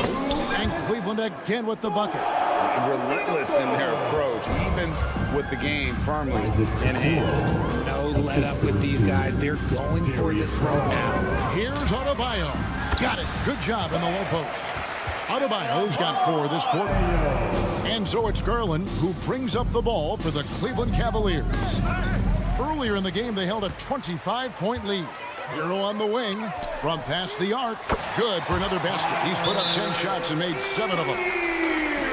S6: And Cleveland again with the bucket.
S7: Relentless in their approach, even with the game firmly in hand.
S8: No let up with these guys. They're going for the throw now.
S6: Here's Adebayo. Got it. Good job in the low post. Adebayo's got 4 this quarter. And so it's Garland who brings up the ball for the Cleveland Cavaliers. Earlier in the game, they held a 25-point lead. Hero on the wing from past the arc. Good for another basket. He's put up 10 shots and made 7 of them.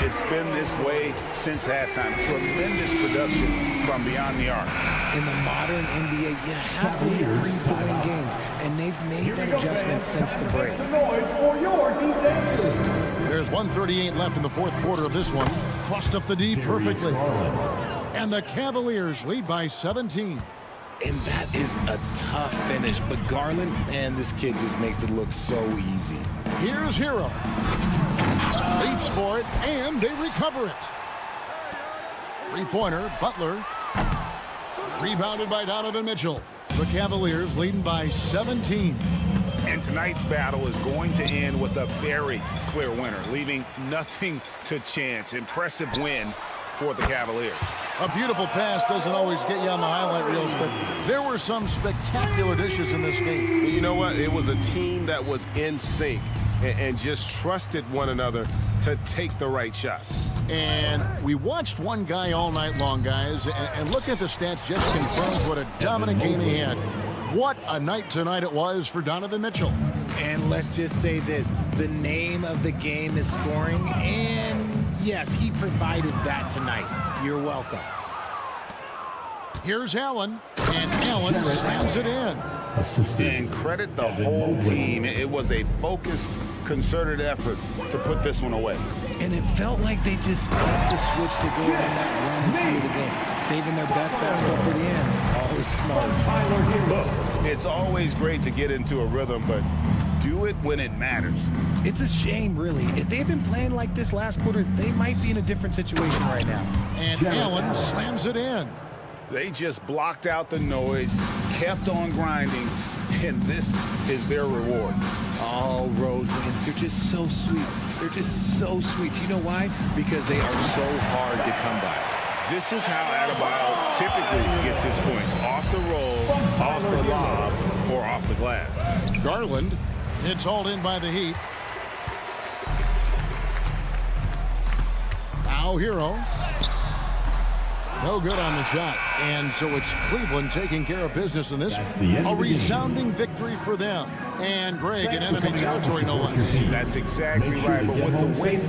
S7: It's been this way since halftime. Tremendous production from beyond the arc.
S8: In the modern NBA, you have to hit threes to win games, and they've made that adjustment since the break.
S6: There's 1:38 left in the fourth quarter of this one. Crossed up the D perfectly. And the Cavaliers lead by 17.
S8: And that is a tough finish. But Garland, man, this kid just makes it look so easy.
S6: Here's Hero. Leaps for it, and they recover it. Three-pointer, Butler. Rebounded by Donovan Mitchell. The Cavaliers leading by 17.
S7: And tonight's battle is going to end with a very clear winner, leaving nothing to chance. Impressive win for the Cavaliers.
S6: A beautiful pass doesn't always get you on the highlight reels, but there were some spectacular dishes in this game.
S1: You know what? It was a team that was in sync and just trusted one another to take the right shots.
S6: And we watched one guy all night long, guys, and looking at the stats just confirms what a dominant game he had. What a night tonight it was for Donovan Mitchell.
S8: And let's just say this, the name of the game is scoring, and yes, he provided that tonight. You're welcome.
S6: Here's Allen, and Allen slams it in.
S7: And credit the whole team. It was a focused, concerted effort to put this one away.
S8: And it felt like they just flipped the switch to go on that run and seal the game, saving their best basket for the end. Always smart.
S7: Look, it's always great to get into a rhythm, but do it when it matters.
S8: It's a shame, really. If they had been playing like this last quarter, they might be in a different situation right now.
S6: And Allen slams it in.
S7: They just blocked out the noise, kept on grinding, and this is their reward.
S8: All road wins. They're just so sweet. They're just so sweet. You know why? Because they are so hard to come by.
S7: This is how Adebayo typically gets his points. Off the roll, off the lob, or off the glass.
S6: Garland, it's hauled in by the Heat. Now Hero. No good on the shot. And so it's Cleveland taking care of business in this one. A resounding victory for them. And Greg in enemy territory, no less.
S7: That's exactly right. But with the weight...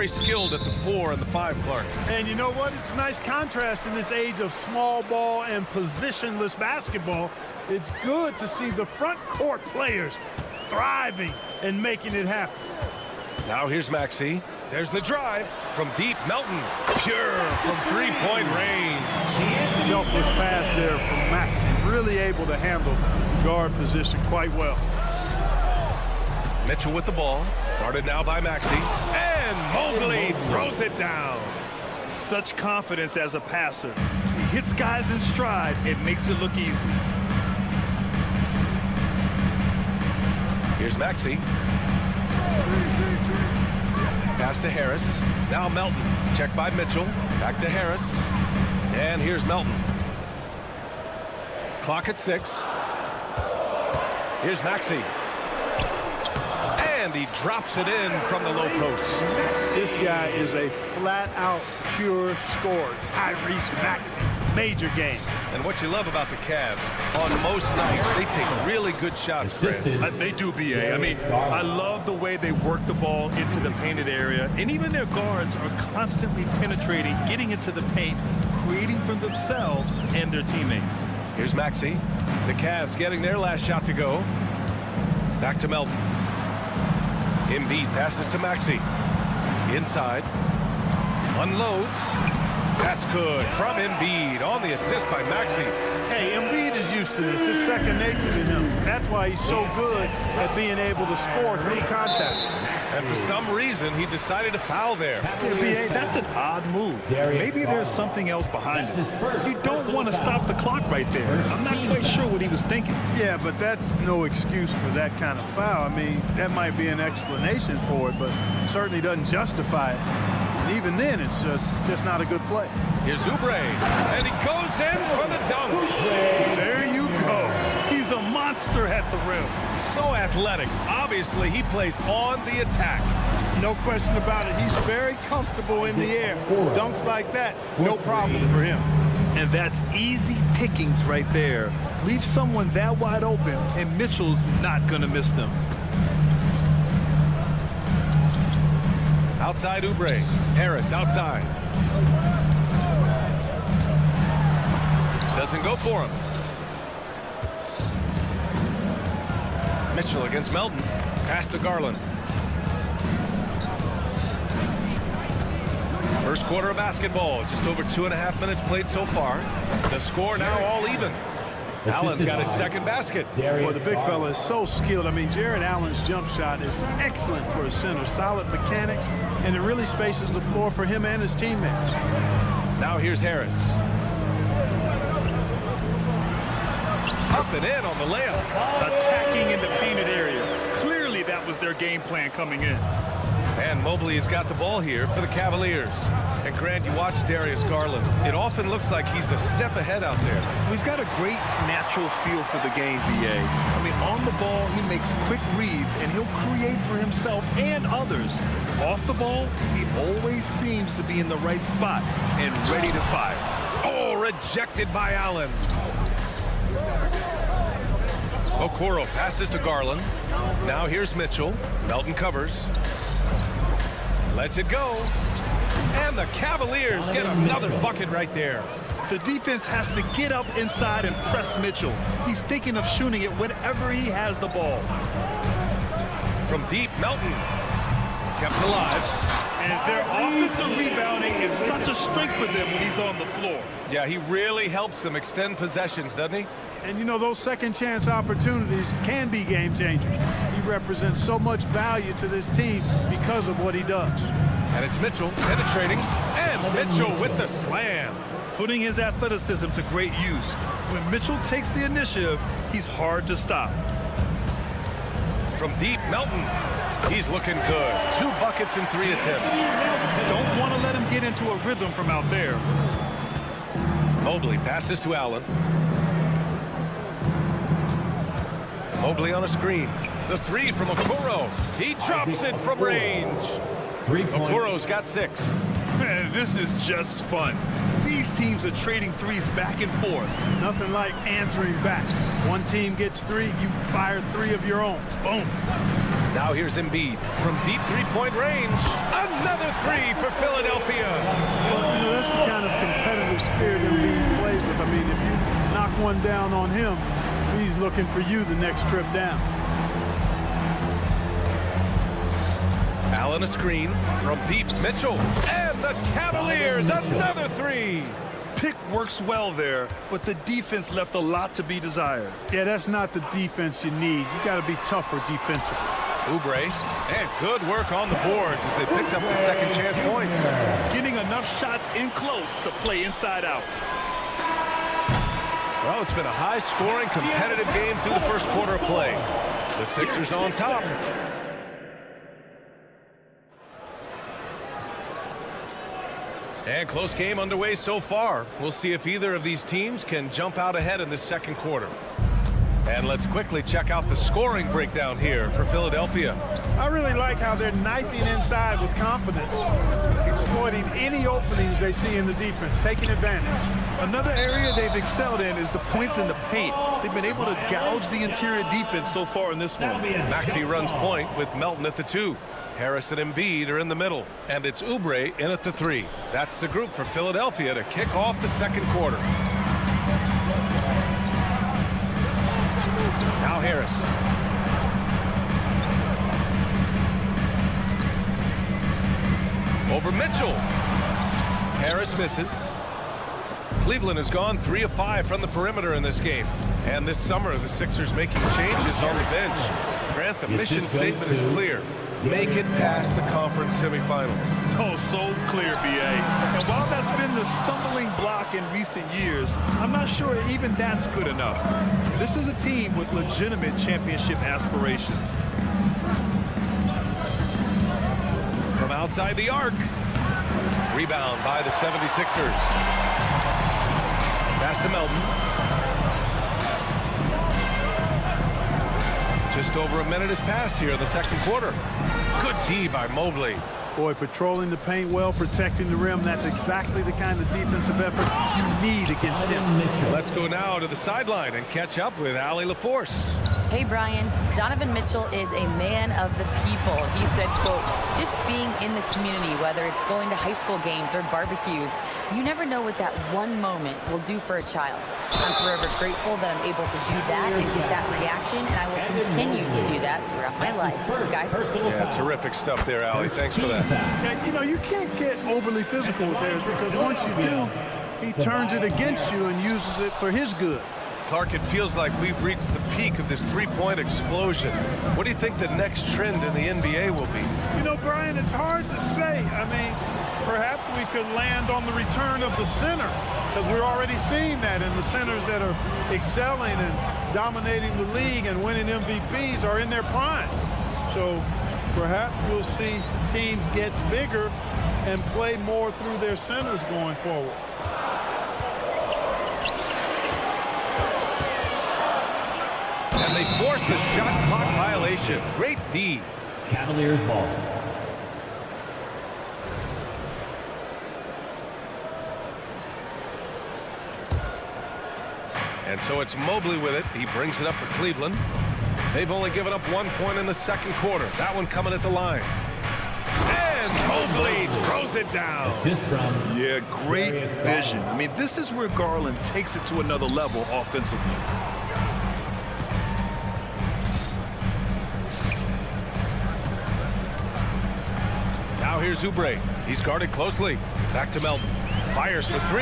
S1: very skilled at the 4 and the 5, Clark.
S11: And you know what? It's a nice contrast in this age of small ball and positionless basketball. It's good to see the front court players thriving and making it happen.
S1: Now here's Maxey. There's the drive from deep. Melton, pure from three-point range.
S11: Selfless pass there from Maxey. Really able to handle the guard position quite well.
S1: Mitchell with the ball. Guarded now by Maxey. And Mobley throws it down.
S2: Such confidence as a passer. He hits guys in stride. It makes it look easy.
S1: Here's Maxey. Pass to Harris. Now Melton. Check by Mitchell. Back to Harris. And here's Melton. Clock at 6. Here's Maxey. And he drops it in from the low post.
S11: This guy is a flat-out pure scorer. Tyrese Maxey. Major game.
S1: And what you love about the Cavs, on most nights, they take really good shots, Grant.
S2: They do, B.A. I mean, I love the way they work the ball into the painted area. And even their guards are constantly penetrating, getting into the paint, creating for themselves and their teammates.
S1: Here's Maxey. The Cavs getting their last shot to go. Back to Melton. Embiid passes to Maxey. Inside. Unloads. That's good from Embiid on the assist by Maxey.
S11: Hey, Embiid is used to this. It's second nature to him. That's why he's so good at being able to score through contact.
S1: And for some reason, he decided to foul there.
S2: B.A., that's an odd move. Maybe there's something else behind it. You don't want to stop the clock right there. I'm not quite sure what he was thinking.
S11: Yeah, but that's no excuse for that kind of foul. I mean, that might be an explanation for it, but certainly doesn't justify it. And even then, it's just not a good play.
S1: Here's Oubre, and he goes in for the dunk.
S2: There you go. He's a monster at the rim.
S1: So athletic. Obviously, he plays on the attack.
S11: No question about it. He's very comfortable in the air. Dunks like that, no problem for him.
S2: And that's easy pickings right there. Leave someone that wide open, and Mitchell's not going to miss them.
S1: Outside Oubre. Harris outside. Doesn't go for him. Mitchell against Melton. Pass to Garland. First quarter of basketball. Just over 2.5 minutes played so far. The score now all even. Allen's got his second basket.
S11: Well, the big fella is so skilled. I mean, Jared Allen's jump shot is excellent for a center. Solid mechanics, and it really spaces the floor for him and his teammates.
S1: Now here's Harris. Up and in on the layup.
S2: Attacking in the painted area. Clearly that was their game plan coming in.
S1: And Mobley has got the ball here for the Cavaliers. And Grant, you watch Darius Garland. It often looks like he's a step ahead out there.
S2: He's got a great natural feel for the game, B.A. I mean, on the ball, he makes quick reads, and he'll create for himself and others. Off the ball, he always seems to be in the right spot and ready to fire.
S1: Oh, rejected by Allen. Okoro passes to Garland. Now here's Mitchell. Melton covers. Lets it go. And the Cavaliers get another bucket right there.
S2: The defense has to get up inside and press Mitchell. He's thinking of shooting it whenever he has the ball.
S1: From deep, Melton. Kept alive.
S2: And their offensive rebounding is such a strength for them when he's on the floor.
S1: Yeah, he really helps them extend possessions, doesn't he?
S11: And, you know, those second chance opportunities can be game changers. He represents so much value to this team because of what he does.
S1: And it's Mitchell penetrating, and Mitchell with the slam.
S2: Putting his athleticism to great use. When Mitchell takes the initiative, he's hard to stop.
S1: From deep, Melton. He's looking good. 2 buckets in 3 attempts.
S2: Don't want to let him get into a rhythm from out there.
S1: Mobley passes to Allen. Mobley on a screen. The 3 from Okoro. He drops it from range. Okoro's got 6.
S2: Man, this is just fun. These teams are trading threes back and forth.
S11: Nothing like answering back. One team gets 3, you fire 3 of your own. Boom.
S1: Now here's Embiid from deep three-point range. Another three for Philadelphia.
S11: Well, you know, that's the kind of competitive spirit Embiid plays with. I mean, if you knock one down on him, he's looking for you the next trip down.
S1: Allen a screen from deep. Mitchell and the Cavaliers, another three.
S2: Pick works well there, but the defense left a lot to be desired.
S11: Yeah, that's not the defense you need. You got to be tougher defensively.
S1: Oubre, and good work on the boards as they picked up the second chance points.
S2: Getting enough shots in close to play inside out.
S1: Well, it's been a high-scoring, competitive game through the first quarter of play. The Sixers on top. And close game underway so far. We'll see if either of these teams can jump out ahead in the second quarter. And let's quickly check out the scoring breakdown here for Philadelphia.
S11: I really like how they're knifing inside with confidence, exploiting any openings they see in the defense, taking advantage.
S2: Another area they've excelled in is the points in the paint. They've been able to gouge the interior defense so far in this one.
S1: Maxey runs point with Melton at the 2. Harris and Embiid are in the middle, and it's Oubre in at the 3. That's the group for Philadelphia to kick off the second quarter. Now Harris. Over Mitchell. Harris misses. Cleveland has gone 3 of 5 from the perimeter in this game. And this summer, the Sixers making changes on the bench. Grant, the mission statement is clear. Make it past the conference semifinals.
S2: Oh, so clear, B.A. And while that's been the stumbling block in recent years, I'm not sure even that's good enough. This is a team with legitimate championship aspirations.
S1: From outside the arc. Rebound by the 76ers. Pass to Melton. Just over a minute has passed here in the second quarter. Good D by Mobley.
S11: Boy, patrolling the paint well, protecting the rim. That's exactly the kind of defensive effort you need against him.
S1: Let's go now to the sideline and catch up with Allie LaForce.
S5: Hey, Brian. Donovan Mitchell is a man of the people. He said, quote, just being in the community, whether it's going to high school games or barbecues, you never know what that one moment will do for a child. I'm forever grateful that I'm able to do that and get that reaction, and I will continue to do that throughout my life. Guys?
S1: Yeah, terrific stuff there, Allie. Thanks for that.
S11: Yeah, you know, you can't get overly physical with Harris because once you do, he turns it against you and uses it for his good.
S1: Clark, it feels like we've reached the peak of this three-point explosion. What do you think the next trend in the NBA will be?
S11: You know, Brian, it's hard to say. I mean, perhaps we could land on the return of the center because we're already seeing that, and the centers that are excelling and dominating the league and winning MVPs are in their prime. So perhaps we'll see teams get bigger and play more through their centers going forward.
S1: And they forced the shot clock violation. Great D.
S3: Cavaliers ball.
S1: And so it's Mobley with it. He brings it up for Cleveland. They've only given up 1 point in the second quarter. That one coming at the line. And Mobley throws it down.
S2: Yeah, great vision. I mean, this is where Garland takes it to another level offensively.
S1: Now here's Oubre. He's guarded closely. Back to Melton. Fires for 3.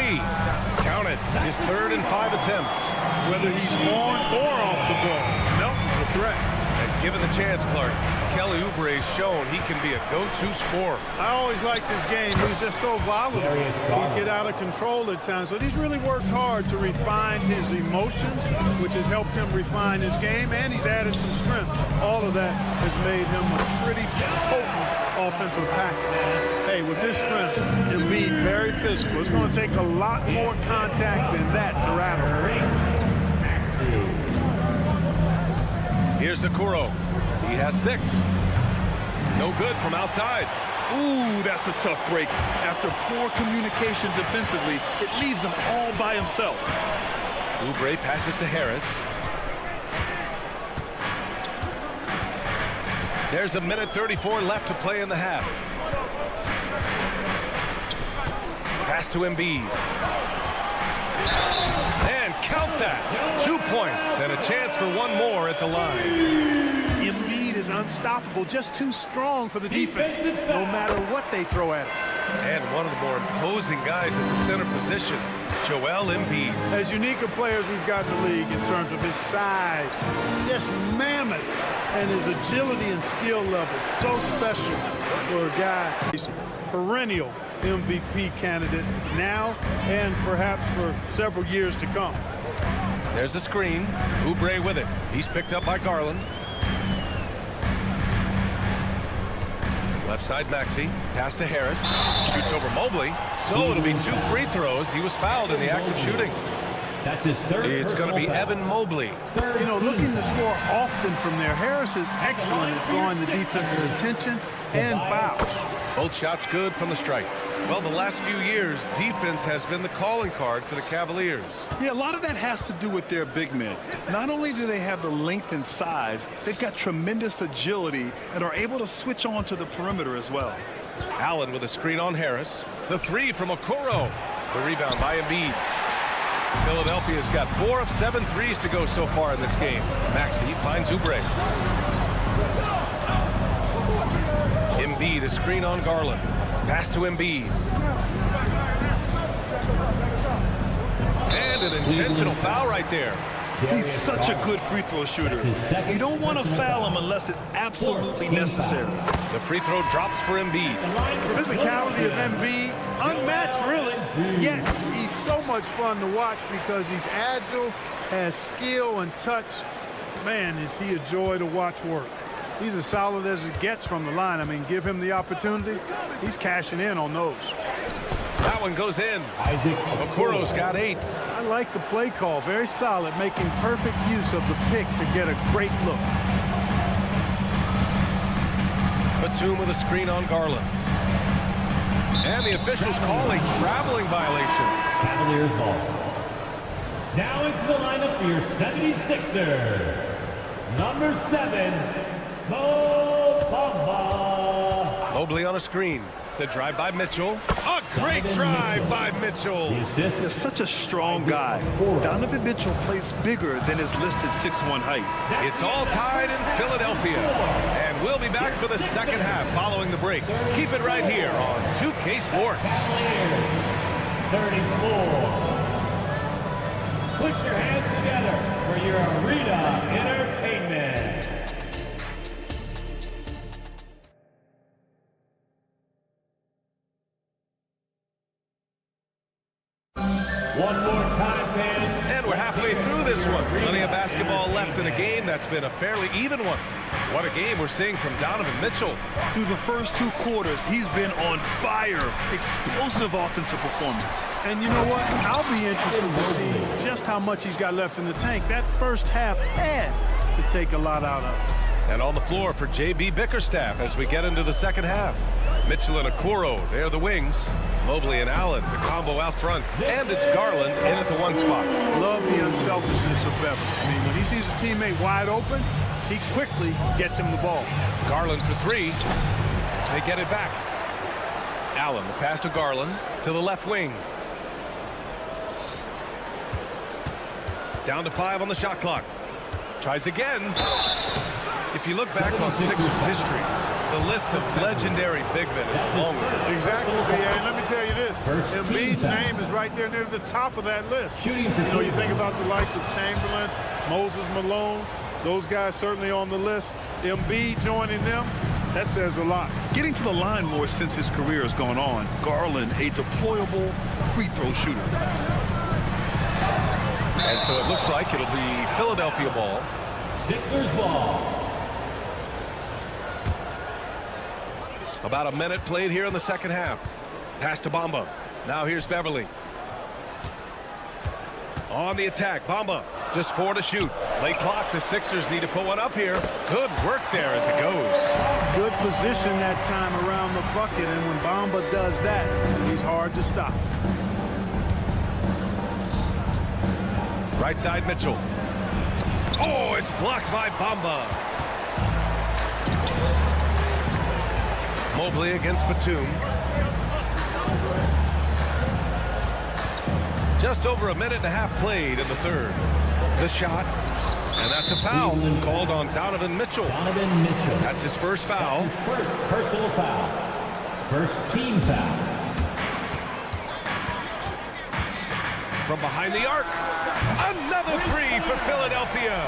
S1: Count it. His 3rd and 5 attempts.
S11: Whether he's on or off the ball, Melton's a threat.
S1: And given the chance, Clark, Kelly Oubre has shown he can be a go-to scorer.
S11: I always liked his game. He was just so volatile. He'd get out of control at times, but he's really worked hard to refine his emotions, which has helped him refine his game, and he's added some strength. All of that has made him a pretty potent offensive package. Hey, with this strength, he'll be very physical. It's going to take a lot more contact than that to rattle.
S1: Here's Okoro. He has 6. No good from outside.
S2: Ooh, that's a tough break. After poor communication defensively, it leaves him all by himself.
S1: Oubre passes to Harris. There's a minute 34 left to play in the half. Pass to Embiid. And count that. 2 points and a chance for one more at the line.
S11: Embiid is unstoppable, just too strong for the defense, no matter what they throw at him.
S1: And one of the more imposing guys at the center position, Joel Embiid.
S11: As unique a players we've got in the league in terms of his size, just mammoth, and his agility and skill level. So special for a guy. He's perennial MVP candidate now and perhaps for several years to come.
S1: There's a screen. Oubre with it. He's picked up by Garland. Left side Maxey. Pass to Harris. Shoots over Mobley. So it'll be 2 free throws. He was fouled in the act of shooting.
S3: That's his third.
S1: It's going to be Evan Mobley.
S11: You know, looking to score often from there. Harris is excellent at drawing the defense's attention and fouls.
S1: Both shots good from the strike. Well, the last few years, defense has been the calling card for the Cavaliers.
S2: Yeah, a lot of that has to do with their big men. Not only do they have the length and size, they've got tremendous agility and are able to switch on to the perimeter as well.
S1: Allen with a screen on Harris. The 3 from Okoro. The rebound by Embiid. Philadelphia's got 4 of 7 threes to go so far in this game. Maxey finds Oubre. Embiid, a screen on Garland. Pass to Embiid. And an intentional foul right there.
S2: He's such a good free throw shooter. You don't want to foul him unless it's absolutely necessary.
S1: The free throw drops for Embiid.
S11: The physicality of Embiid, unmatched really, yet he's so much fun to watch because he's agile, has skill and touch. Man, is he a joy to watch work. He's as solid as it gets from the line. I mean, give him the opportunity. He's cashing in on those.
S1: That one goes in. Okoro's got 8.
S11: I like the play call. Very solid, making perfect use of the pick to get a great look.
S1: Batum with a screen on Garland. And the officials call a traveling violation.
S3: Cavaliers ball. Now into the lineup for your 76er. Number 7, Mo Bamba.
S1: Mobley on a screen. The drive by Mitchell. A great drive by Mitchell.
S2: He's such a strong guy. Donovan Mitchell plays bigger than his listed 6'1" height.
S1: It's all tied in Philadelphia. And we'll be back for the second half following the break. Keep it right here on 2K Sports.
S3: 34. Put your hands together for your arena entertainment. One more time, fans.
S1: And we're halfway through this one. Plenty of basketball left in a game that's been a fairly even one. What a game we're seeing from Donovan Mitchell.
S2: Through the first 2 quarters, he's been on fire. Explosive offensive performance.
S11: And you know what? I'll be interested to see just how much he's got left in the tank. That first half had to take a lot out of it.
S1: And on the floor for J.B. Bickerstaff as we get into the second half. Mitchell and Okoro, they're the wings. Mobley and Allen, the combo out front. And it's Garland in at the 1 spot.
S11: Love the unselfishness of Beverly. I mean, when he sees a teammate wide open, he quickly gets him the ball.
S1: Garland for 3. They get it back. Allen, the pass to Garland, to the left wing. Down to 5 on the shot clock. Tries again. If you look back on Sixers history, the list of legendary big men is longer.
S11: Exactly, and let me tell you this. Embiid's name is right there near the top of that list. You know, you think about the likes of Chamberlain, Moses Malone, those guys certainly on the list. Embiid joining them, that says a lot.
S2: Getting to the line more since his career has gone on. Garland, a deployable free throw shooter.
S1: And so it looks like it'll be Philadelphia ball.
S3: Sixers ball.
S1: About a minute played here in the second half. Pass to Bamba. Now here's Beverly. On the attack, Bamba. Just 4 to shoot. Late clock, the Sixers need to put one up here. Good work there as it goes.
S11: Good position that time around the bucket, and when Bamba does that, he's hard to stop.
S1: Right side, Mitchell. Oh, it's blocked by Bamba. Mobley against Batum. Just over a minute and a half played in the third. The shot, and that's a foul called on Donovan Mitchell.
S3: Donovan Mitchell.
S1: That's his first foul.
S3: That's his first personal foul. First team foul.
S1: From behind the arc. Another three for Philadelphia.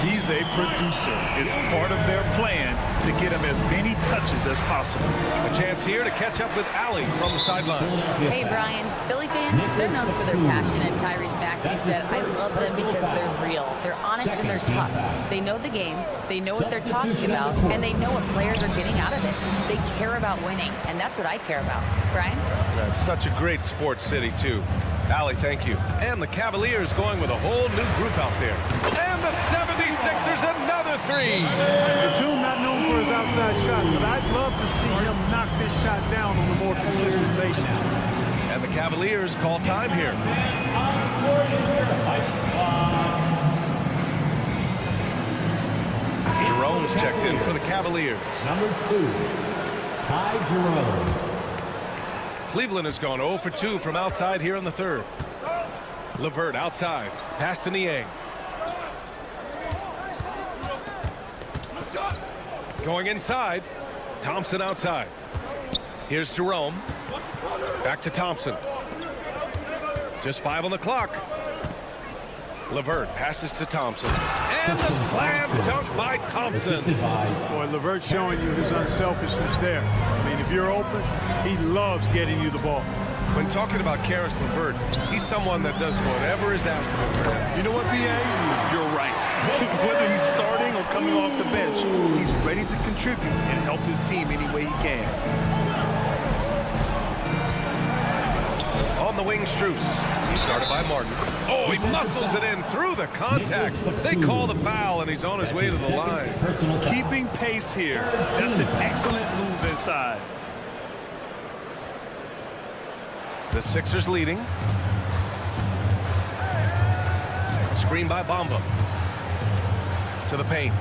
S2: He's a producer. It's part of their plan to get him as many touches as possible.
S1: A chance here to catch up with Allie from the sideline.
S5: Hey, Brian. Philly fans, they're known for their passion, and Tyrese Maxey said, I love them because they're real. They're honest and they're tough. They know the game, they know what they're talking about, and they know what players are getting out of it. They care about winning, and that's what I care about. Brian?
S1: That's such a great sports city, too. Allie, thank you. And the Cavaliers going with a whole new group out there. And the 76ers, another three.
S11: Batum not known for his outside shot, but I'd love to see him knock this shot down on a more consistent basis.
S1: And the Cavaliers call time here. Jerome's checked in for the Cavaliers.
S3: Number 2, Ty Jerome.
S1: Cleveland has gone 0 for 2 from outside here in the third. LeVert outside. Pass to Niang. Going inside. Thompson outside. Here's Jerome. Back to Thompson. Just 5 on the clock. LeVert passes to Thompson. And the slam dunk by Thompson.
S11: Boy, LeVert showing you his unselfishness there. I mean, if you're open, he loves getting you the ball.
S1: When talking about Karis LeVert, he's someone that does whatever is asked of him.
S2: You know what, B.A.? You're right. Whether he's starting or coming off the bench, he's ready to contribute and help his team any way he can.
S1: On the wing, Strus. He's guarded by Martin. Oh, he muscles it in through the contact. They call the foul, and he's on his way to the line.
S2: Keeping pace here. That's an excellent move inside.
S1: The Sixers leading. Screen by Bamba. To the paint.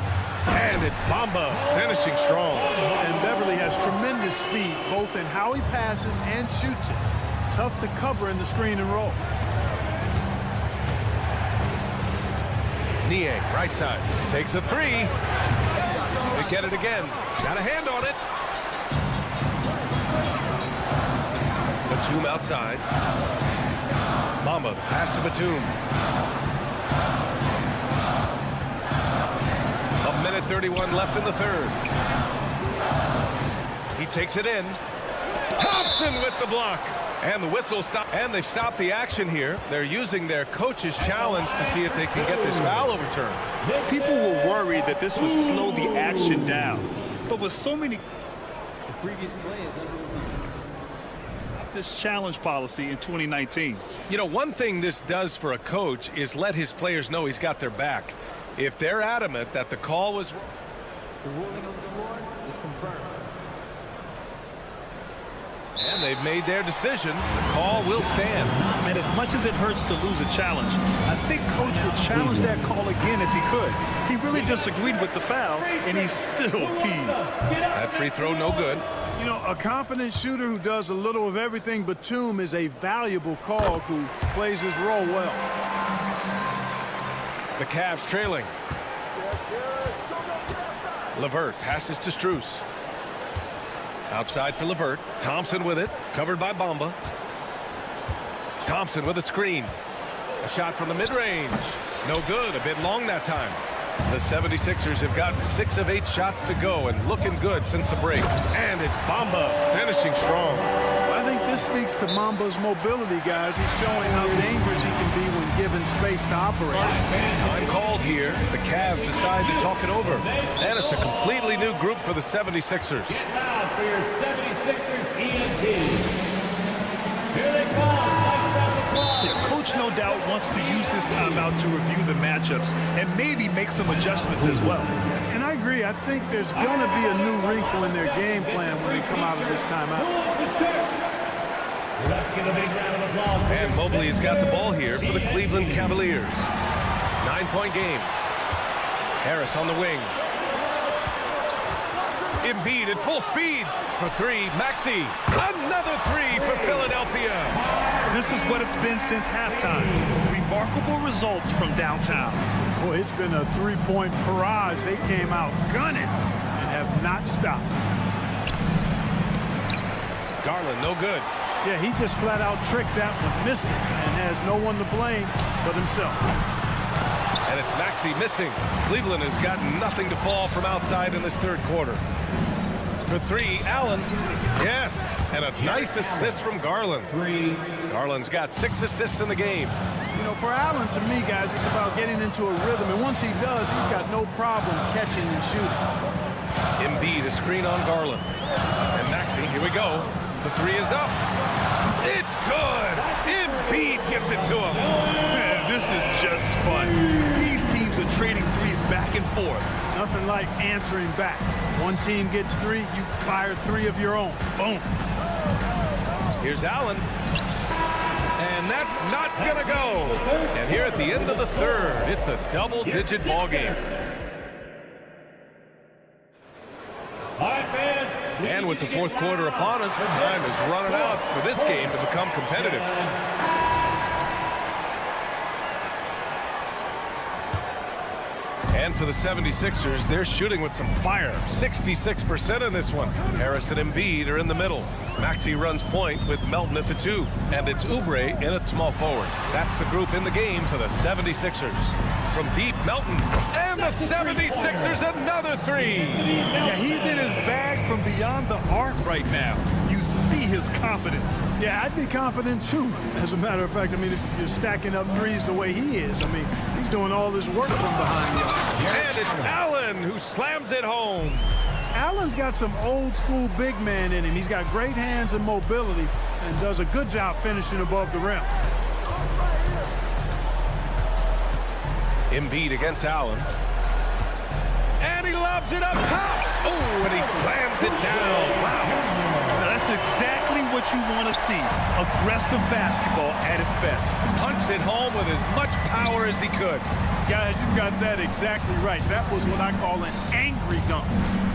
S1: And it's Bamba finishing strong.
S11: And Beverly has tremendous speed, both in how he passes and shoots it. Tough to cover in the screen and roll.
S1: Niang, right side. Takes a three. They get it again. Got a hand on it. Batum outside. Bamba, pass to Batum. A minute 31 left in the third. He takes it in. Thompson with the block. And the whistle stop. And they've stopped the action here. They're using their coach's challenge to see if they can get this foul overturned.
S2: People were worried that this would slow the action down. But with so many...
S9: The previous play is under review.
S2: This challenge policy in 2019.
S1: You know, one thing this does for a coach is let his players know he's got their back. If they're adamant that the call was...
S9: The ruling on the floor is confirmed.
S1: And they've made their decision. The call will stand.
S2: And as much as it hurts to lose a challenge, I think Coach would challenge that call again if he could. He really disagreed with the foul, and he's still peeved.
S1: That free throw no good.
S11: You know, a confident shooter who does a little of everything. Batum is a valuable cog who plays his role well.
S1: The Cavs trailing. LeVert passes to Strus. Outside for LeVert. Thompson with it. Covered by Bamba. Thompson with a screen. A shot from the mid-range. No good. A bit long that time. The 76ers have gotten 6 of 8 shots to go and looking good since the break. And it's Bamba finishing strong.
S11: I think this speaks to Mamba's mobility, guys. He's showing how dangerous he can be when given space to operate.
S1: Time called here. The Cavs decide to talk it over. And it's a completely new group for the 76ers.
S3: Now for your 76ers EMT. Here they come.
S2: Yeah, Coach no doubt wants to use this timeout to review the matchups and maybe make some adjustments as well.
S11: And I agree. I think there's going to be a new wrinkle in their game plan when they come out of this timeout.
S3: Let's give a big round of applause.
S1: And Mobley has got the ball here for the Cleveland Cavaliers. 9-point game. Harris on the wing. Embiid at full speed for three. Maxey, another three for Philadelphia.
S2: This is what it's been since halftime. Remarkable results from downtown.
S11: Boy, it's been a three-point barrage. They came out gunning and have not stopped.
S1: Garland, no good.
S11: Yeah, he just flat out tricked that one, missed it, and has no one to blame but himself.
S1: And it's Maxey missing. Cleveland has got nothing to fall from outside in this third quarter. For three, Allen. Yes, and a nice assist from Garland. Garland's got 6 assists in the game.
S11: You know, for Allen, to me, guys, it's about getting into a rhythm, and once he does, he's got no problem catching and shooting.
S1: Embiid, a screen on Garland. And Maxey, here we go. The three is up. It's good. Embiid gives it to him.
S2: Man, this is just fun. These teams are trading threes back and forth.
S11: Nothing like answering back. One team gets 3, you fire 3 of your own. Boom.
S1: Here's Allen. And that's not going to go. And here at the end of the third, it's a double-digit ball game. And with the fourth quarter upon us, time is running out for this game to become competitive. And for the 76ers, they're shooting with some fire. 66% in this one. Harris and Embiid are in the middle. Maxey runs point with Melton at the 2. And it's Oubre in at small forward. That's the group in the game for the 76ers. From deep, Melton. And the 76ers another 3.
S2: Yeah, he's in his bag from beyond the arc right now. You see his confidence.
S11: Yeah, I'd be confident too. As a matter of fact, I mean, if you're stacking up threes the way he is, I mean, he's doing all this work from behind you.
S1: And it's Allen who slams it home.
S11: Allen's got some old school big man in him. He's got great hands and mobility and does a good job finishing above the rim.
S1: Embiid against Allen. And he lobs it up top. Oh, and he slams it down. Wow.
S2: That's exactly what you want to see. Aggressive basketball at its best.
S1: Punched it home with as much power as he could.
S11: Guys, you've got that exactly right. That was what I call an angry dunk.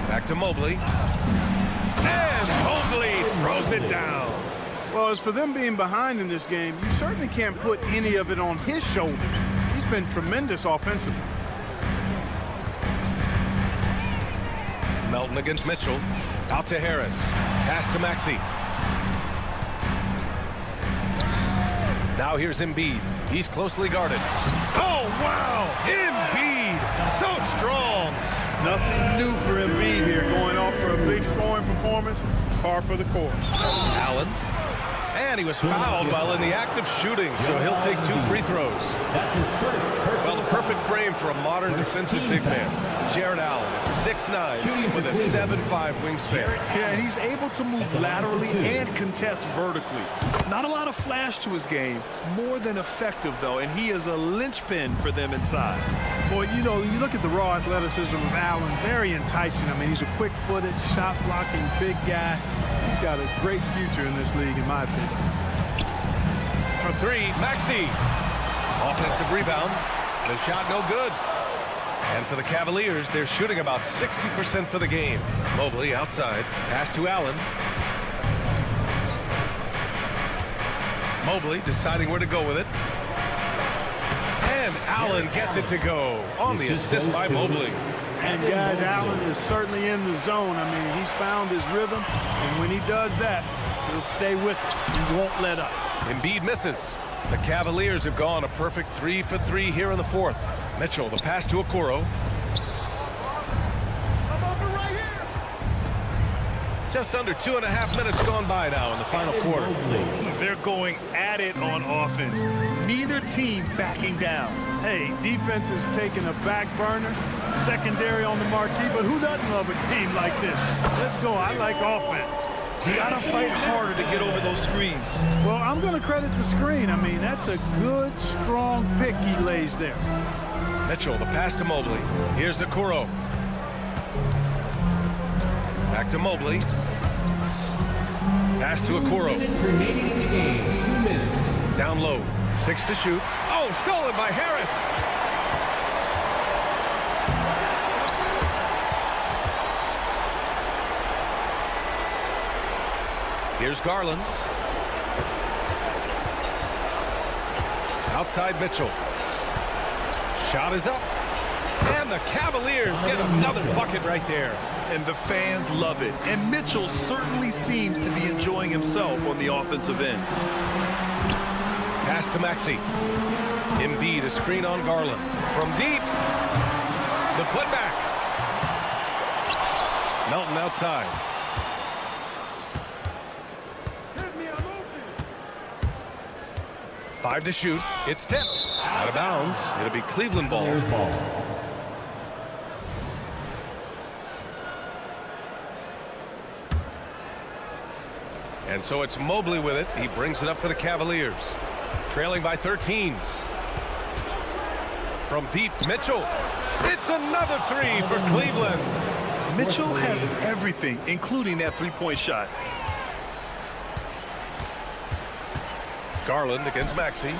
S1: Back to Mobley. And Mobley throws it down.
S11: Well, as for them being behind in this game, you certainly can't put any of it on his shoulders. He's been tremendous offensively.
S1: Melton against Mitchell. Out to Harris. Pass to Maxey. Now here's Embiid. He's closely guarded. Oh, wow! Embiid! So strong!
S11: Nothing new for Embiid here, going off for a big scoring performance. Par for the course.
S1: Allen. And he was fouled while in the act of shooting, so he'll take 2 free throws. Well, the perfect frame for a modern defensive big man. Jared Allen, 6'9", with a 7'5" wingspan.
S2: Yeah, and he's able to move laterally and contest vertically. Not a lot of flash to his game, more than effective, though, and he is a linchpin for them inside.
S11: Boy, you know, you look at the raw athleticism of Allen, very enticing. I mean, he's a quick-footed, shot-blocking big guy. He's got a great future in this league, in my opinion.
S1: For 3, Maxey. Offensive rebound. The shot no good. And for the Cavaliers, they're shooting about 60% for the game. Mobley outside. Pass to Allen. Mobley deciding where to go with it. And Allen gets it to go on the assist by Mobley.
S11: And guys, Allen is certainly in the zone. I mean, he's found his rhythm, and when he does that, he'll stay with it. He won't let up.
S1: Embiid misses. The Cavaliers have gone a perfect 3 for 3 here in the fourth. Mitchell, the pass to Okoro. Just under 2.5 minutes gone by now in the final quarter.
S2: They're going at it on offense. Neither team backing down.
S11: Hey, defense is taking a back burner, secondary on the marquee, but who doesn't love a game like this? Let's go. I like offense.
S2: You gotta fight harder to get over those screens.
S11: Well, I'm going to credit the screen. I mean, that's a good, strong pick he lays there.
S1: Mitchell, the pass to Mobley. Here's Okoro. Back to Mobley. Pass to Okoro. Down low. 6 to shoot. Oh, stolen by Harris. Here's Garland. Outside Mitchell. Shot is up. And the Cavaliers get another bucket right there.
S2: And the fans love it. And Mitchell certainly seems to be enjoying himself on the offensive end.
S1: Pass to Maxey. Embiid, a screen on Garland. From deep. The putback. Melton outside. Five to shoot. It's tipped. Out of bounds. It'll be Cleveland ball. And so it's Mobley with it. He brings it up for the Cavaliers. Trailing by 13. From deep, Mitchell. It's another three for Cleveland.
S2: Mitchell has everything, including that three-point shot.
S1: Garland against Maxey.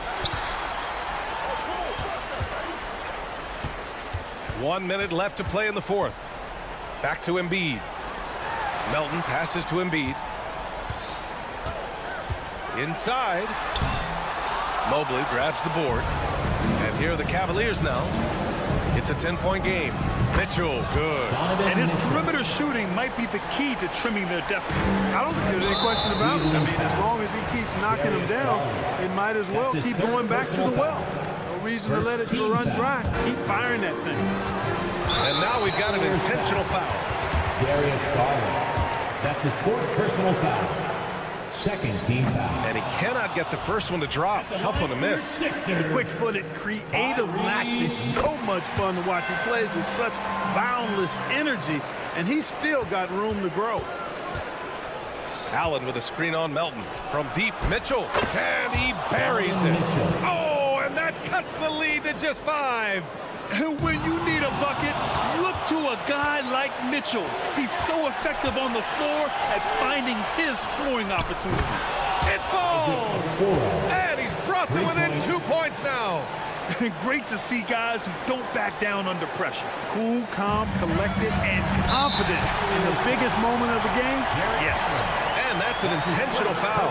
S1: 1 minute left to play in the fourth. Back to Embiid. Melton passes to Embiid. Inside. Mobley grabs the board. And here are the Cavaliers now. It's a 10-point game. Mitchell, good.
S2: And his perimeter shooting might be the key to trimming their deficit.
S11: I don't think there's any question about it. I mean, as long as he keeps knocking them down, it might as well keep going back to the well. No reason to let it run dry. Keep firing that thing.
S1: And now we've got an intentional foul.
S3: Darius Garland. That's his fourth personal foul. Second team foul.
S1: And he cannot get the first one to drop. Tough one to miss.
S11: The quick-footed, creative Maxey. So much fun to watch. He plays with such boundless energy, and he's still got room to grow.
S1: Allen with a screen on Melton. From deep, Mitchell. And he buries it. Oh, and that cuts the lead to just 5.
S2: And when you need a bucket, look to a guy like Mitchell. He's so effective on the floor at finding his scoring opportunities.
S1: It falls! And he's brought them within 2 points now.
S2: Great to see guys who don't back down under pressure.
S11: Cool, calm, collected, and confident in the biggest moment of the game.
S2: Yes.
S1: And that's an intentional foul.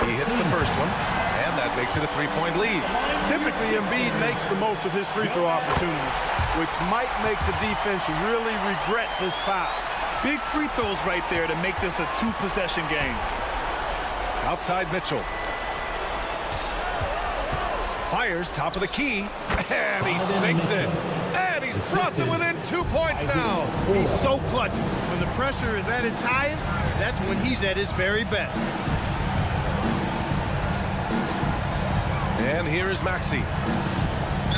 S1: He hits the first one, and that makes it a 3-point lead.
S11: Typically, Embiid makes the most of his free throw opportunities, which might make the defense really regret this foul.
S2: Big free throws right there to make this a 2-possession game.
S1: Outside Mitchell. Fires top of the key, and he sinks it. And he's brought them within 2 points now.
S11: He's so clutch. When the pressure is at its highest, that's when he's at his very best.
S1: And here is Maxey.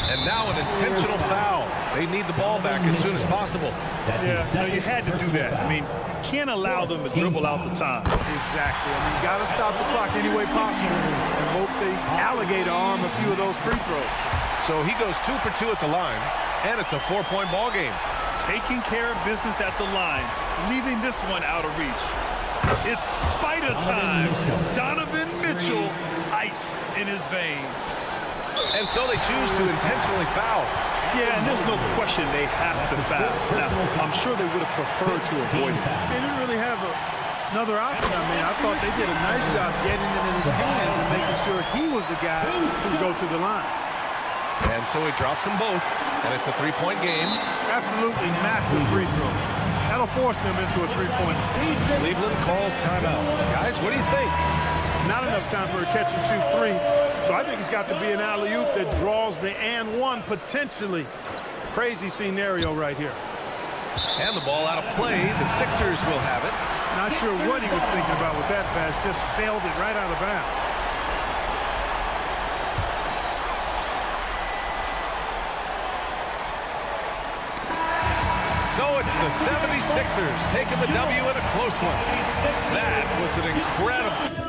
S1: And now an intentional foul. They need the ball back as soon as possible.
S2: Yeah, no, you had to do that. I mean, can't allow them to dribble out the time.
S11: Exactly. I mean, you got to stop the clock any way possible and hope they alligator arm a few of those free throws.
S1: So he goes 2 for 2 at the line, and it's a 4-point ball game.
S2: Taking care of business at the line, leaving this one out of reach. It's Spider time. Donovan Mitchell, ice in his veins.
S1: And so they choose to intentionally foul.
S2: Yeah, and there's no question they have to foul. Now, I'm sure they would have preferred to avoid it.
S11: They didn't really have another option. I mean, I thought they did a nice job getting it in his hands and making sure he was the guy who could go to the line.
S1: And so he drops them both, and it's a 3-point game.
S11: Absolutely massive free throw. That'll force them into a 3-point.
S1: Cleveland calls timeout. Guys, what do you think?
S11: Not enough time for a catch-and-shoot 3. So I think it's got to be an alley-oop that draws the and one potentially. Crazy scenario right here.
S1: And the ball out of play. The Sixers will have it.
S11: Not sure what he was thinking about with that pass. Just sailed it right out of bounds.
S1: So it's the 76ers taking the W in a close one. That was an incredible...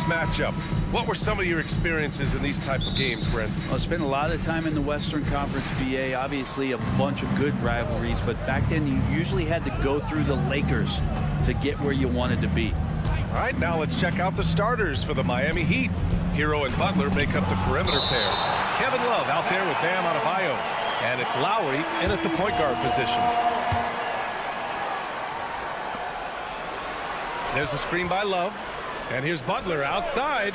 S1: matchup. What were some of your experiences in these type of games, Brent?
S12: I spent a lot of time in the Western Conference, BA. Obviously, a bunch of good rivalries, but back then you usually had to go through the Lakers to get where you wanted to be.
S1: All right, now let's check out the starters for the Miami Heat. Hero and Butler make up the perimeter pair. Kevin Love out there with Bam Adebayo. And it's Lowry in at the point guard position. There's a screen by Love. And here's Butler outside.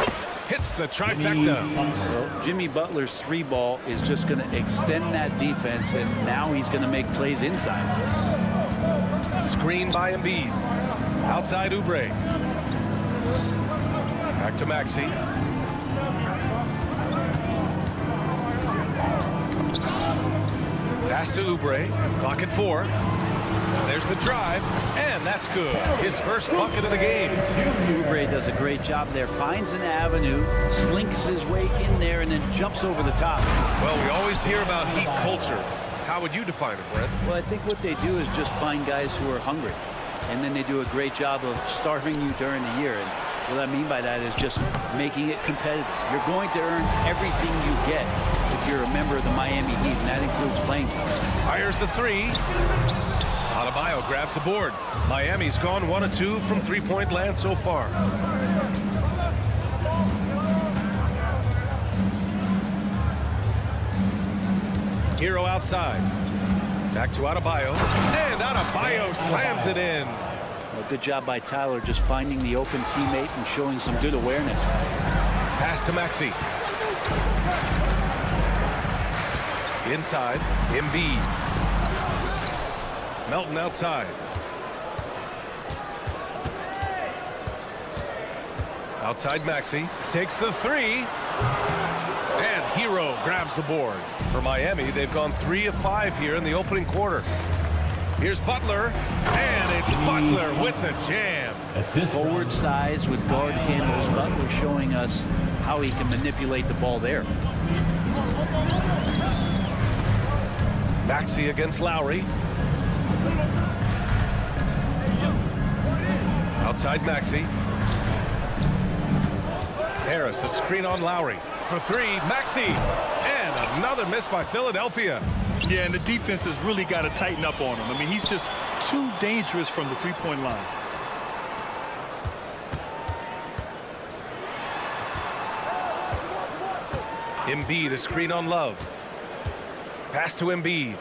S1: Hits the trifecta.
S12: Well, Jimmy Butler's three ball is just going to extend that defense, and now he's going to make plays inside.
S1: Screen by Embiid. Outside Oubre. Back to Maxey. Pass to Oubre. Clock at 4. There's the drive, and that's good. His first bucket of the game.
S12: Oubre does a great job there. Finds an avenue, slinks his way in there, and then jumps over the top.
S1: Well, we always hear about Heat culture. How would you define it, Brent?
S12: Well, I think what they do is just find guys who are hungry, and then they do a great job of starving you during the year. And what I mean by that is just making it competitive. You're going to earn everything you get if you're a member of the Miami Heat, and that includes playing time.
S1: Fires the three. Adebayo grabs the board. Miami's gone 1 of 2 from three-point land so far. Hero outside. Back to Adebayo. And Adebayo slams it in.
S12: Well, good job by Tyler just finding the open teammate and showing some good awareness.
S1: Pass to Maxey. Inside, Embiid. Melton outside. Outside Maxey. Takes the three. And Hero grabs the board. For Miami, they've gone 3 of 5 here in the opening quarter. Here's Butler, and it's Butler with the jam.
S12: Forward size with guard handles. Butler showing us how he can manipulate the ball there.
S1: Maxey against Lowry. Outside Maxey. Harris, a screen on Lowry. For 3, Maxey. And another miss by Philadelphia.
S2: Yeah, and the defense has really got to tighten up on him. I mean, he's just too dangerous from the three-point line.
S1: Embiid, a screen on Love. Pass to Embiid.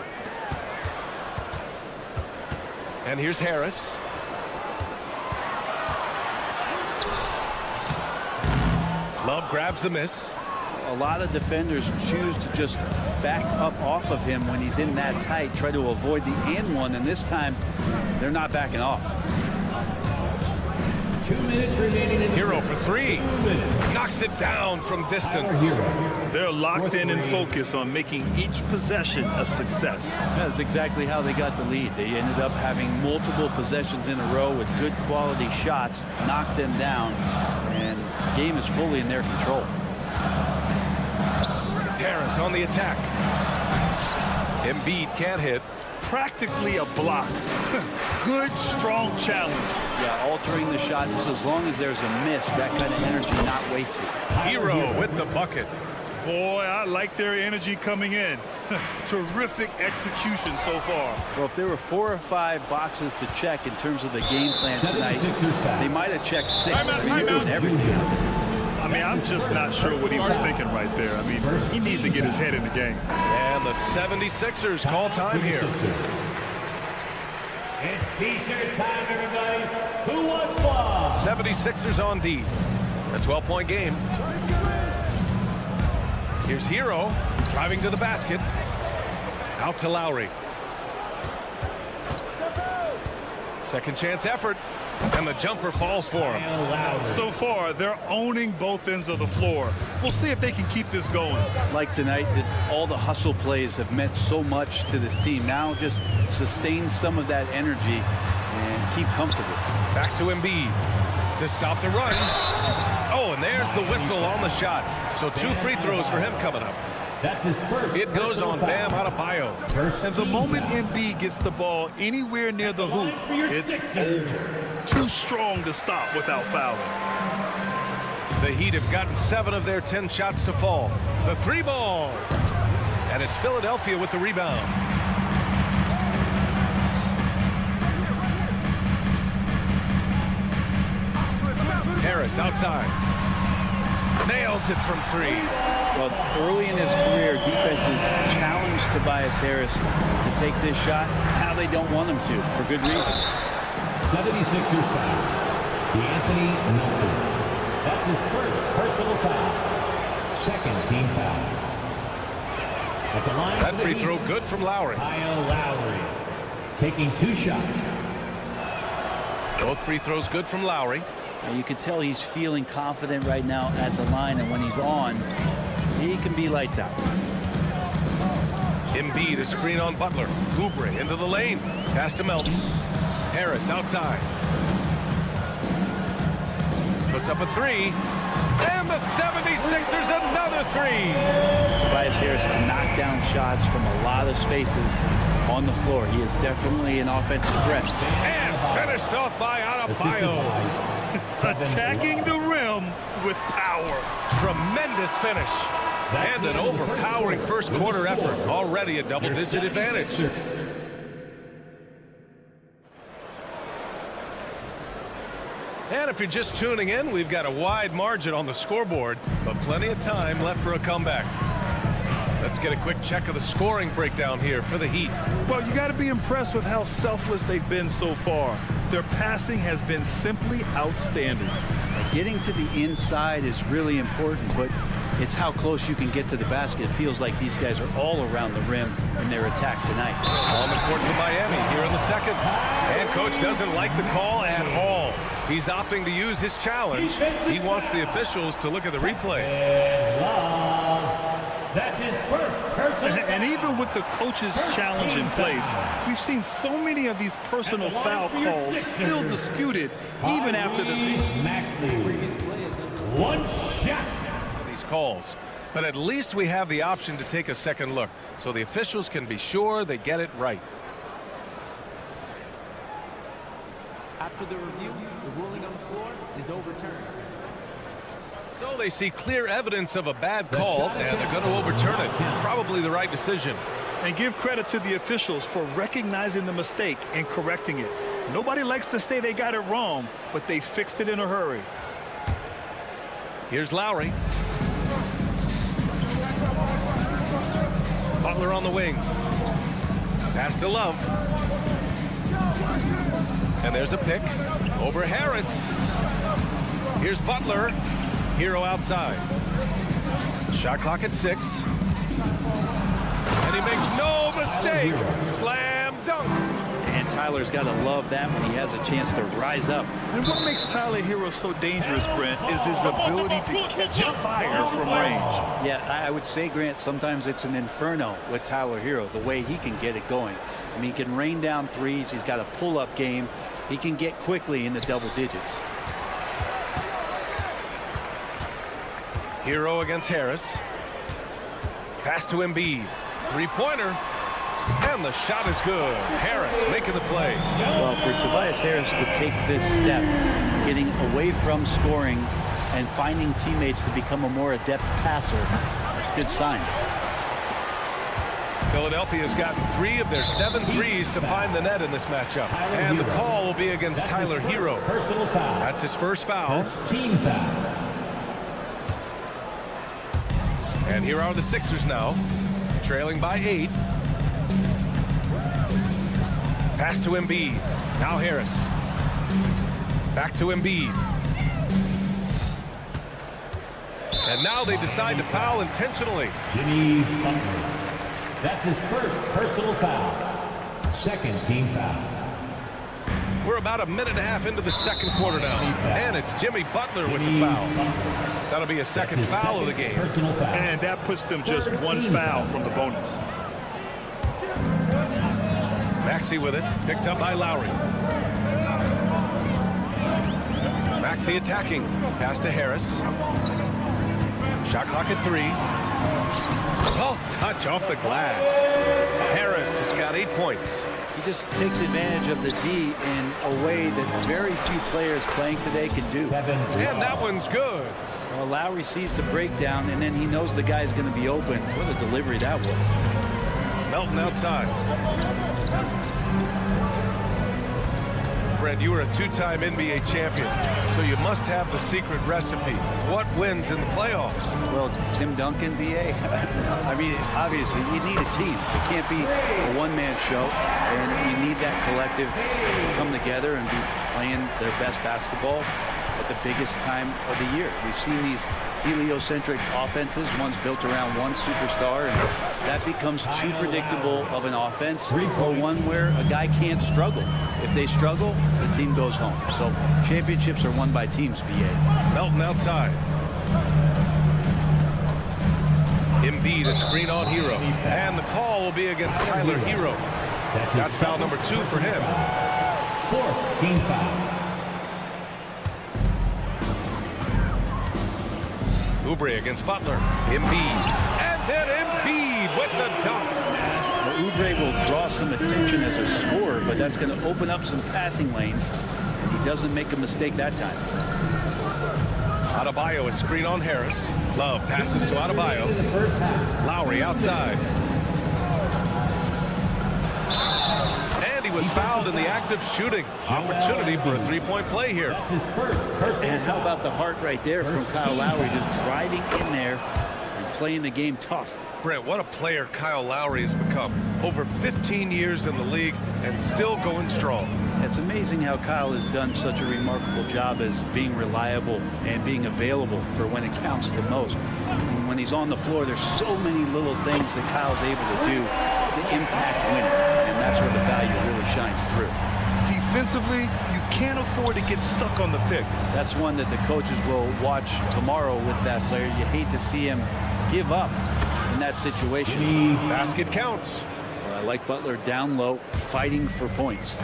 S1: And here's Harris. Love grabs the miss.
S12: A lot of defenders choose to just back up off of him when he's in that tight, try to avoid the and one, and this time they're not backing off.
S3: 2 minutes remaining.
S1: Hero for 3. Knocks it down from distance.
S2: They're locked in and focused on making each possession a success.
S12: That's exactly how they got the lead. They ended up having multiple possessions in a row with good quality shots, knocked them down, and the game is fully in their control.
S1: Harris on the attack. Embiid can't hit.
S2: Practically a block. Good, strong challenge.
S12: Yeah, altering the shot just as long as there's a miss, that kind of energy not wasted.
S1: Hero with the bucket.
S2: Boy, I like their energy coming in. Terrific execution so far.
S12: Well, if there were 4 or 5 boxes to check in terms of the game plan tonight, they might have checked 6. They're doing everything out there.
S2: I mean, I'm just not sure what he was thinking right there. I mean, he needs to get his head in the game.
S1: And the 76ers call time here.
S3: It's T-shirt time, everybody. Who wants one?
S1: 76ers on D. A 12-point game. Here's Hero driving to the basket. Out to Lowry. Second chance effort. And the jumper falls for him.
S2: So far, they're owning both ends of the floor. We'll see if they can keep this going.
S12: Like tonight, that all the hustle plays have meant so much to this team. Now just sustain some of that energy and keep comfortable.
S1: Back to Embiid to stop the run. Oh, and there's the whistle on the shot. So 2 free throws for him coming up.
S3: That's his first.
S1: It goes on Bam Adebayo.
S2: And the moment Embiid gets the ball anywhere near the hoop, it's over. Too strong to stop without fouling.
S1: The Heat have gotten 7 of their 10 shots to fall. The 3-ball. And it's Philadelphia with the rebound. Harris outside. Nails it from 3.
S12: Well, early in his career, defenses challenged Tobias Harris to take this shot. Now they don't want him to, for good reason.
S3: 76ers foul. D'Anthony Melton. That's his first personal foul. Second team foul. At the line
S1: that free throw good from Lowry.
S3: Kyle Lowry taking 2 shots.
S1: Both free throws good from Lowry.
S12: And you can tell he's feeling confident right now at the line, and when he's on, he can be lights out.
S1: Embiid, a screen on Butler. Oubre into the lane. Pass to Melton. Harris outside. Puts up a 3. And the 76ers another 3.
S12: Tobias Harris can knock down shots from a lot of spaces on the floor. He is definitely an offensive threat.
S1: And finished off by Adebayo.
S2: Attacking the rim with power.
S1: Tremendous finish. And an overpowering first quarter effort. Already a double-digit advantage. And if you're just tuning in, we've got a wide margin on the scoreboard, but plenty of time left for a comeback. Let's get a quick check of the scoring breakdown here for the Heat.
S2: Well, you got to be impressed with how selfless they've been so far. Their passing has been simply outstanding.
S12: Getting to the inside is really important, but it's how close you can get to the basket. It feels like these guys are all around the rim in their attack tonight.
S1: Ball in court for Miami here in the second. And coach doesn't like the call at all. He's opting to use his challenge. He wants the officials to look at the replay.
S2: And even with the coach's challenge in place, we've seen so many of these personal foul calls still disputed even after the
S3: One shot.
S1: These calls. But at least we have the option to take a second look, so the officials can be sure they get it right.
S9: After the review, the ruling on the floor is overturned.
S1: So they see clear evidence of a bad call, and they're going to overturn it. Probably the right decision.
S2: And give credit to the officials for recognizing the mistake and correcting it. Nobody likes to say they got it wrong, but they fixed it in a hurry.
S1: Here's Lowry. Butler on the wing. Pass to Love. And there's a pick over Harris. Here's Butler. Hero outside. Shot clock at 6. And he makes no mistake. Slam dunk.
S12: And Tyler's got to love that when he has a chance to rise up.
S2: And what makes Tyler Hero so dangerous, Brent, is his ability to catch fire from range.
S12: Yeah, I would say, Grant, sometimes it's an inferno with Tyler Hero, the way he can get it going. I mean, he can rain down threes. He's got a pull-up game. He can get quickly in the double digits.
S1: Hero against Harris. Pass to Embiid. Three-pointer. And the shot is good. Harris making the play.
S12: Well, for Tobias Harris to take this step, getting away from scoring and finding teammates to become a more adept passer, it's good signs.
S1: Philadelphia's gotten 3 of their 7 threes to find the net in this matchup. And the call will be against Tyler Hero.
S3: Personal foul.
S1: That's his first foul.
S3: First team foul.
S1: And here are the Sixers now, trailing by 8. Pass to Embiid. Now Harris. Back to Embiid. And now they decide to foul intentionally.
S3: Jimmy Butler. That's his first personal foul. Second team foul.
S1: We're about a minute and a half into the second quarter now. And it's Jimmy Butler with the foul. That'll be a second foul of the game.
S2: And that puts them just 1 foul from the bonus.
S1: Maxey with it, picked up by Lowry. Maxey attacking, pass to Harris. Shot clock at 3. Soft touch off the glass. Harris has got 8 points.
S12: He just takes advantage of the D in a way that very few players playing today can do.
S1: And that one's good.
S12: Well, Lowry sees the breakdown, and then he knows the guy's going to be open. What a delivery that was.
S1: Melton outside. Brent, you were a 2-time NBA champion, so you must have the secret recipe. What wins in the playoffs?
S12: Well, Tim Duncan, BA. I mean, obviously, you need a team. It can't be a one-man show, and you need that collective to come together and be playing their best basketball at the biggest time of the year. We've seen these heliocentric offenses, one's built around one superstar, and that becomes too predictable of an offense, or one where a guy can't struggle. If they struggle, the team goes home. So championships are won by teams, BA.
S1: Melton outside. Embiid, a screen on Hero. And the call will be against Tyler Hero. That's foul number 2 for him.
S3: Fourth team foul.
S1: Oubre against Butler. Embiid. And then Embiid with the dunk.
S12: Well, Oubre will draw some attention as a scorer, but that's going to open up some passing lanes. And he doesn't make a mistake that time.
S1: Adebayo, a screen on Harris. Love passes to Adebayo. Lowry outside. And he was fouled in the act of shooting. Opportunity for a three-point play here.
S12: And how about the heart right there from Kyle Lowry, just driving in there and playing the game tough.
S1: Brent, what a player Kyle Lowry has become. Over 15 years in the league and still going strong.
S12: It's amazing how Kyle has done such a remarkable job as being reliable and being available for when it counts the most. And when he's on the floor, there's so many little things that Kyle's able to do to impact winning, and that's where the value really shines through.
S2: Defensively, you can't afford to get stuck on the pick.
S12: That's one that the coaches will watch tomorrow with that player. You hate to see him give up in that situation.
S1: Basket counts.
S12: I like Butler down low, fighting for points.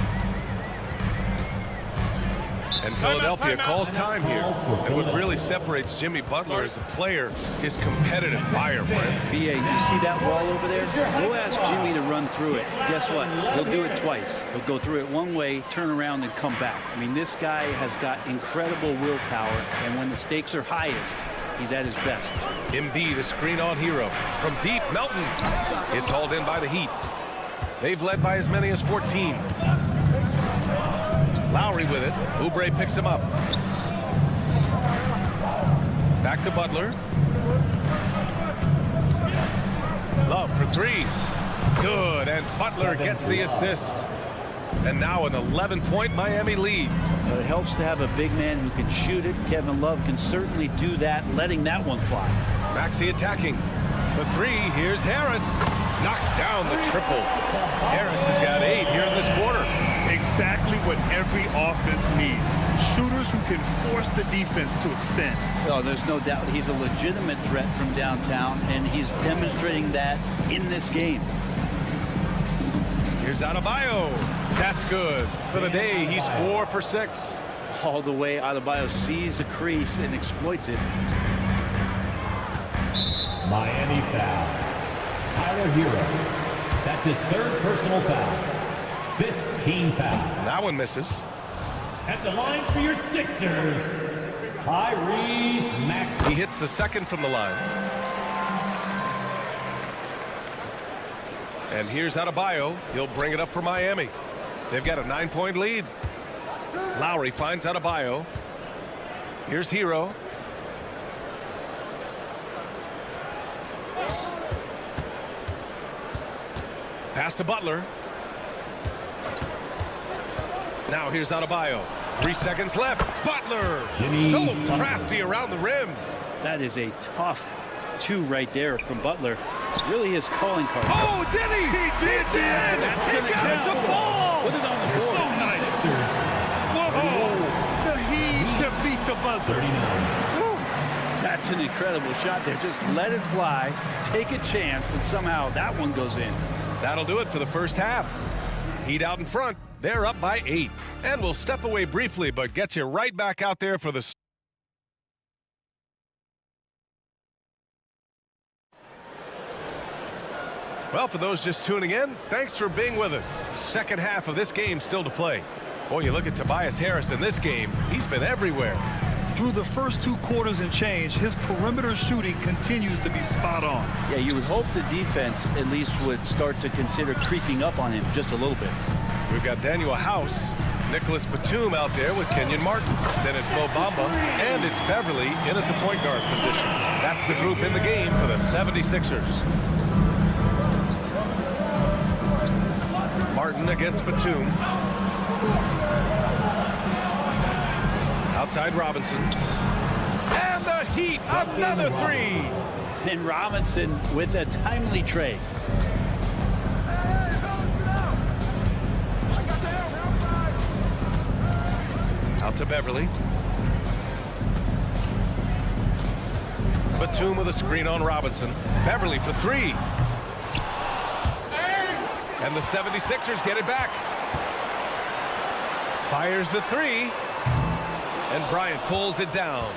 S1: And Philadelphia calls time here. And what really separates Jimmy Butler as a player is competitive fire, Brent.
S12: B.A., you see that wall over there? Go ask Jimmy to run through it. Guess what? He'll do it twice. He'll go through it one way, turn around, and come back. I mean, this guy has got incredible willpower, and when the stakes are highest, he's at his best.
S1: Embiid, a screen on Hero. From deep, Melton. It's hauled in by the Heat. They've led by as many as 14. Lowry with it. Oubre picks him up. Back to Butler. Love for three. Good, and Butler gets the assist. And now an 11-point Miami lead.
S12: It helps to have a big man who can shoot it. Kevin Love can certainly do that, letting that one fly.
S1: Maxey attacking. For three, here's Harris. Knocks down the triple. Harris has got 8 here in this quarter.
S2: Exactly what every offense needs. Shooters who can force the defense to extend.
S12: Oh, there's no doubt he's a legitimate threat from downtown, and he's demonstrating that in this game.
S1: Here's Adebayo. That's good. For the day, he's 4 for 6.
S12: All the way, Adebayo sees a crease and exploits it.
S3: Miami foul. Tyler Hero. That's his 3rd personal foul. 15 foul.
S1: That one misses.
S3: At the line for your Sixers, Tyrese Maxey.
S1: He hits the 2nd from the line. And here's Adebayo. He'll bring it up for Miami. They've got a 9-point lead. Lowry finds Adebayo. Here's Hero. Pass to Butler. Now here's Adebayo. 3 seconds left. Butler. So crafty around the rim.
S12: That is a tough 2 right there from Butler. Really his calling card.
S1: Oh, did he? He did.
S12: That's
S1: he got it to fall.
S12: Put it on the board.
S2: So nice. Whoa. The Heat to beat the buzzer.
S12: That's an incredible shot there. Just let it fly, take a chance, and somehow that one goes in.
S1: That'll do it for the first half. Heat out in front. They're up by 8. And we'll step away briefly, but get you right back out there for the... Well, for those just tuning in, thanks for being with us. Second half of this game still to play. Boy, you look at Tobias Harris in this game. He's been everywhere.
S2: Through the first 2 quarters and change, his perimeter shooting continues to be spot on.
S12: Yeah, you would hope the defense at least would start to consider creeping up on him just a little bit.
S1: We've got Daniel House, Nicholas Batum out there with Kenyon Martin. Then it's Mo Bamba, and it's Beverly in at the point guard position. That's the group in the game for the 76ers. Martin against Batum. Outside Robinson. And the Heat, another 3.
S12: And Robinson with a timely trade.
S1: Out to Beverly. Batum with a screen on Robinson. Beverly for 3. And the 76ers get it back. Fires the 3. And Bryant pulls it down.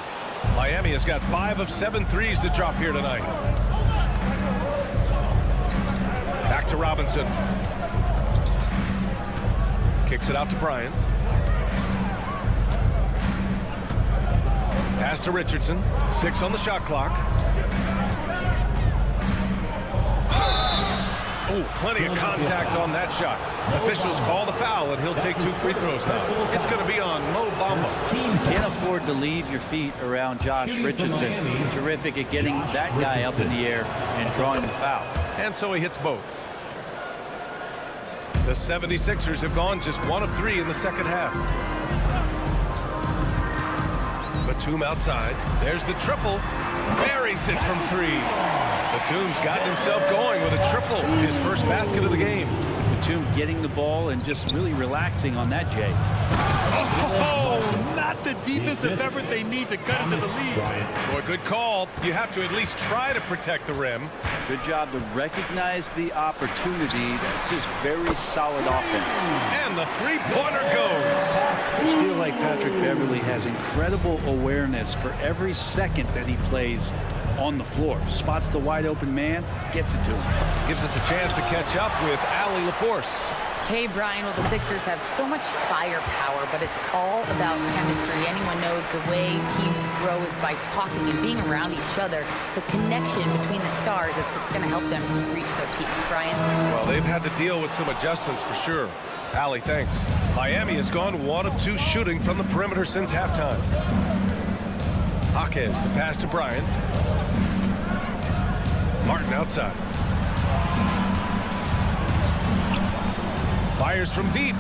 S1: Miami has got 5 of 7 threes to drop here tonight. Back to Robinson. Kicks it out to Bryant. Pass to Richardson. 6 on the shot clock. Oh, plenty of contact on that shot. Officials call the foul, and he'll take 2 free throws now. It's going to be on Mo Bamba.
S12: Can't afford to leave your feet around Josh Richardson. Terrific at getting that guy up in the air and drawing the foul.
S1: And so he hits both. The 76ers have gone just 1 of 3 in the second half. Batum outside. There's the triple. Buries it from 3. Batum's gotten himself going with a triple, his first basket of the game.
S12: Batum getting the ball and just really relaxing on that, Jay.
S2: Oh, not the defensive effort they need to cut into the lead.
S1: Boy, good call. You have to at least try to protect the rim.
S12: Good job to recognize the opportunity. That's just very solid offense.
S1: And the three-pointer goes.
S12: I just feel like Patrick Beverley has incredible awareness for every second that he plays on the floor. Spots the wide open man, gets it to him.
S1: Gives us a chance to catch up with Allie LaForce.
S5: Hey, Brian, well, the Sixers have so much firepower, but it's all about chemistry. Anyone knows the way teams grow is by talking and being around each other. The connection between the stars is what's going to help them reach their peak. Brian?
S1: Well, they've had to deal with some adjustments for sure. Allie, thanks. Miami has gone 1 of 2 shooting from the perimeter since halftime. Jaquez, the pass to Bryant. Martin outside. Fires from deep.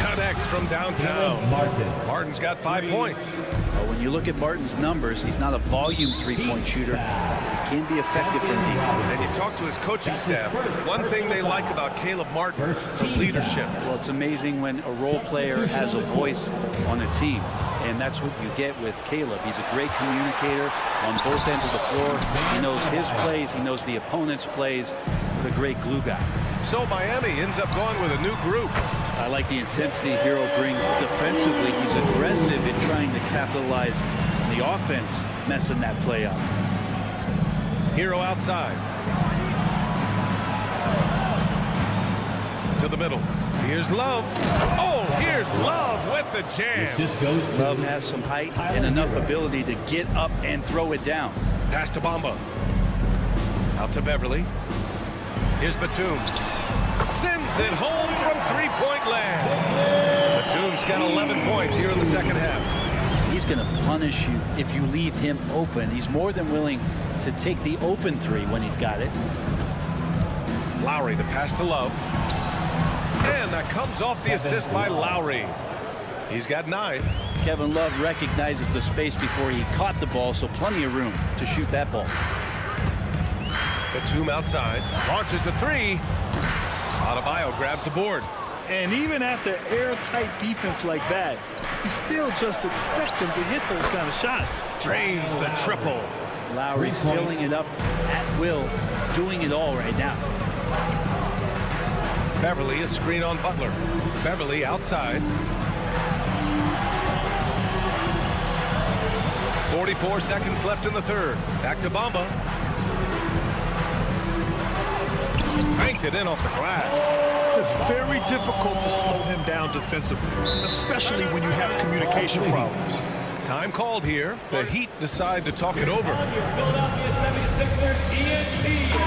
S1: Connects from downtown. Martin's got 5 points.
S12: Well, when you look at Martin's numbers, he's not a volume three-point shooter. He can be effective from deep.
S1: And you talk to his coaching staff. One thing they like about Caleb Martin is leadership.
S12: Well, it's amazing when a role player has a voice on a team. And that's what you get with Caleb. He's a great communicator on both ends of the floor. He knows his plays. He knows the opponent's plays. What a great glue guy.
S1: So Miami ends up going with a new group.
S12: I like the intensity Hero brings defensively. He's aggressive in trying to capitalize on the offense, messing that play up.
S1: Hero outside. To the middle. Here's Love. Oh, here's Love with the jam.
S12: Love has some height and enough ability to get up and throw it down.
S1: Pass to Bamba. Out to Beverly. Here's Batum. Sends it home from three-point land. Batum's got 11 points here in the second half.
S12: He's going to punish you if you leave him open. He's more than willing to take the open three when he's got it.
S1: Lowry, the pass to Love. And that comes off the assist by Lowry. He's got 9.
S12: Kevin Love recognizes the space before he caught the ball, so plenty of room to shoot that ball.
S1: Batum outside, launches a 3. Adebayo grabs the board.
S2: And even after airtight defense like that, you still just expect him to hit those kind of shots.
S1: Drains the triple.
S12: Lowry filling it up at will, doing it all right now.
S1: Beverly, a screen on Butler. Beverly outside. 44 seconds left in the third. Back to Bamba. Banked it in off the glass.
S2: It's very difficult to slow him down defensively, especially when you have communication problems.
S1: Time called here. The Heat decide to talk it over.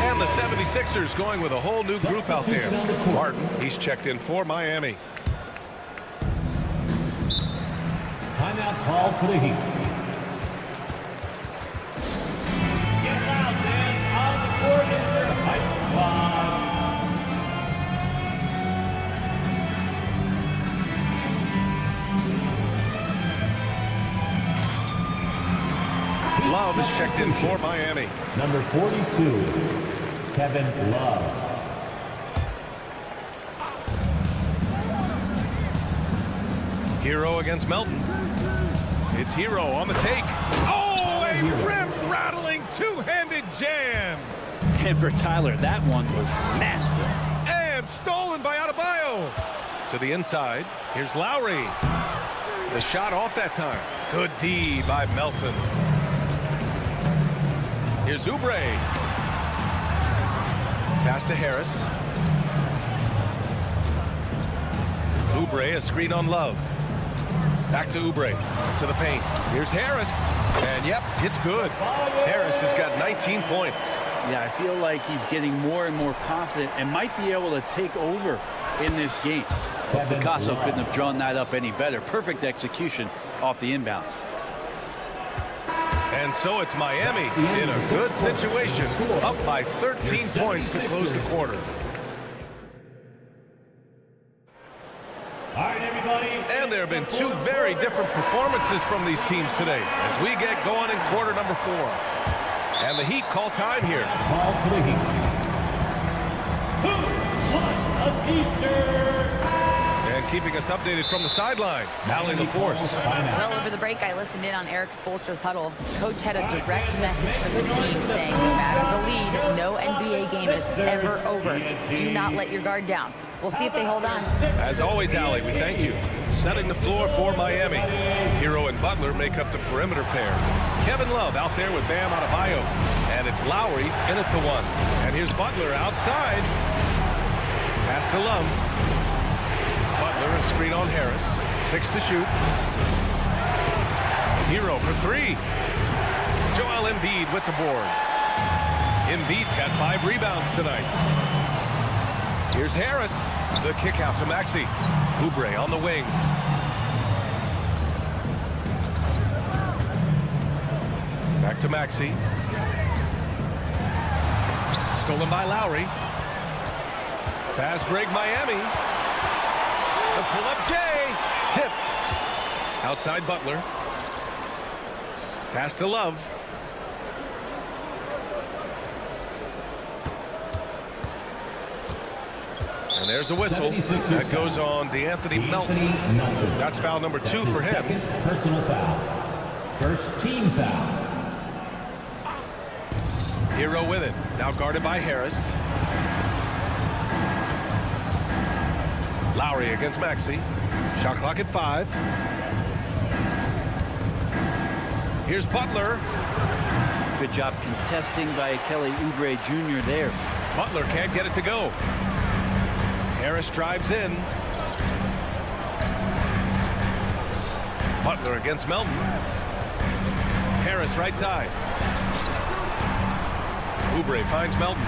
S1: And the 76ers going with a whole new group out there. Martin, he's checked in for Miami.
S3: Timeout call for the Heat. Get out, man. On the court is their pipeline.
S1: Love is checked in for Miami.
S3: Number 42, Kevin Love.
S1: Hero against Melton. It's Hero on the take. Oh, a rim-rattling two-handed jam.
S12: And for Tyler, that one was nasty.
S1: And stolen by Adebayo. To the inside. Here's Lowry. The shot off that time. Good D by Melton. Here's Oubre. Pass to Harris. Oubre, a screen on Love. Back to Oubre. To the paint. Here's Harris. And yep, it's good. Harris has got 19 points.
S12: Yeah, I feel like he's getting more and more confident and might be able to take over in this game. But Picasso couldn't have drawn that up any better. Perfect execution off the inbounds.
S1: And so it's Miami in a good situation, up by 13 points to close the quarter.
S3: All right, everybody.
S1: And there have been 2 very different performances from these teams today as we get going in quarter number 4. And the Heat call time here.
S3: Call for the Heat. Who won
S1: And keeping us updated from the sideline, Allie LaForce.
S5: Well, over the break, I listened in on Eric Spoelstra's huddle. Coach had a direct message from the team saying, no matter the lead, no NBA game is ever over. Do not let your guard down. We'll see if they hold on.
S1: As always, Allie, we thank you. Setting the floor for Miami. Hero and Butler make up the perimeter pair. Kevin Love out there with Bam Adebayo. And it's Lowry in at the 1. And here's Butler outside. Pass to Love. Butler, a screen on Harris. 6 to shoot. Hero for 3. Joel Embiid with the board. Embiid's got 5 rebounds tonight. Here's Harris. The kick out to Maxey. Oubre on the wing. Back to Maxey. Stolen by Lowry. Fast break Miami. The pull-up J. Tipped. Outside Butler. Pass to Love. And there's a whistle that goes on DeAnthony Melton. That's foul number 2 for him.
S3: Personal foul. First team foul.
S1: Hero with it. Now guarded by Harris. Lowry against Maxey. Shot clock at 5. Here's Butler.
S12: Good job contesting by Kelly Oubre Jr. there.
S1: Butler can't get it to go. Harris drives in. Butler against Melton. Harris right side. Oubre finds Melton.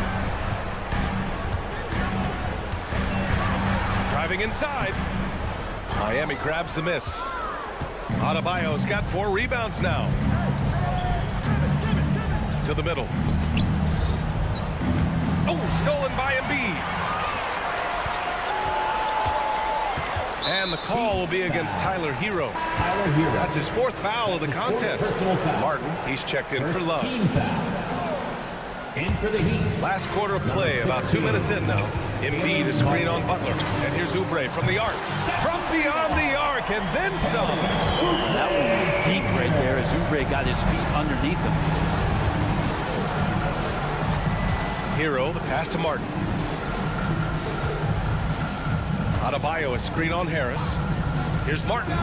S1: Driving inside. Miami grabs the miss. Adebayo's got 4 rebounds now. To the middle. Oh, stolen by Embiid. And the call will be against Tyler Hero. That's his 4th foul of the contest. Martin, he's checked in for Love.
S3: In for the Heat.
S1: Last quarter of play, about 2 minutes in now. Embiid is screen on Butler. And here's Oubre from the arc. From beyond the arc, and then some.
S12: That one was deep right there as Oubre got his feet underneath him.
S1: Hero, the pass to Martin. Adebayo, a screen on Harris. Here's Martin.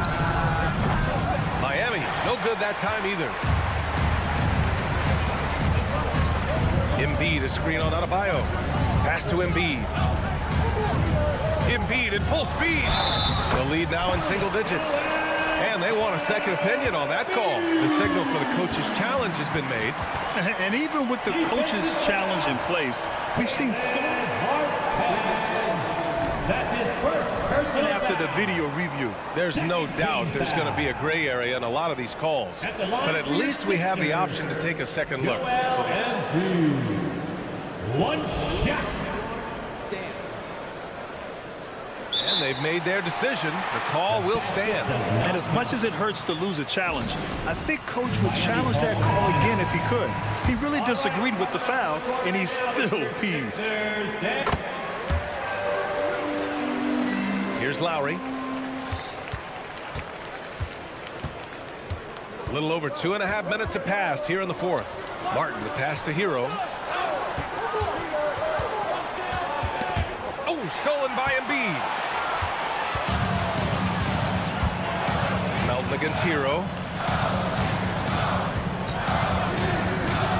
S1: Miami, no good that time either. Embiid, a screen on Adebayo. Pass to Embiid. Embiid at full speed. The lead now in single digits. And they want a second opinion on that call. The signal for the coach's challenge has been made.
S2: And even with the coach's challenge in place, we've seen so
S3: That's his first personal
S2: after the video review.
S1: There's no doubt there's going to be a gray area in a lot of these calls. But at least we have the option to take a second look.
S3: One shot.
S1: And they've made their decision. The call will stand.
S2: And as much as it hurts to lose a challenge, I think Coach would challenge that call again if he could. He really disagreed with the foul, and he's still peeved.
S1: Here's Lowry. A little over 2.5 minutes have passed here in the 4th. Martin, the pass to Hero. Oh, stolen by Embiid. Melton against Hero.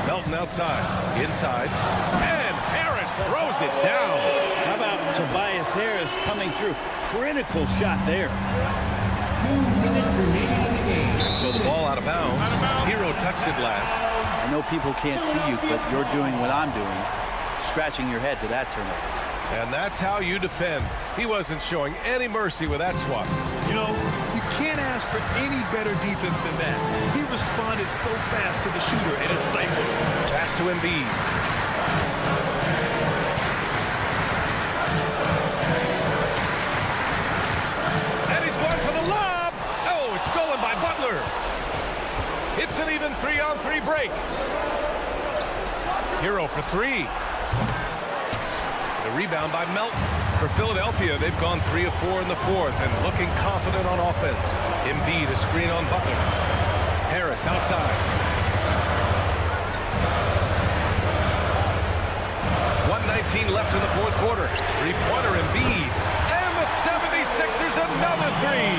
S1: Melton outside. Inside. And Harris throws it down.
S12: How about Tobias Harris coming through? Critical shot there.
S3: 2 minutes remaining in the game.
S1: So the ball out of bounds. Hero touched it last.
S12: I know people can't see you, but you're doing what I'm doing. Scratching your head to that turnover.
S1: And that's how you defend. He wasn't showing any mercy with that swat.
S2: You know, you can't ask for any better defense than that. He responded so fast to the shooter, and it stifled him.
S1: Pass to Embiid. And he's going for the lob. Oh, it's stolen by Butler. It's an even 3-on-3 break. Hero for 3. The rebound by Melton. For Philadelphia, they've gone 3 of 4 in the fourth and looking confident on offense. Embiid a screen on Butler. Harris outside. 1:19 left in the fourth quarter. Three-pointer Embiid. And the 76ers another three.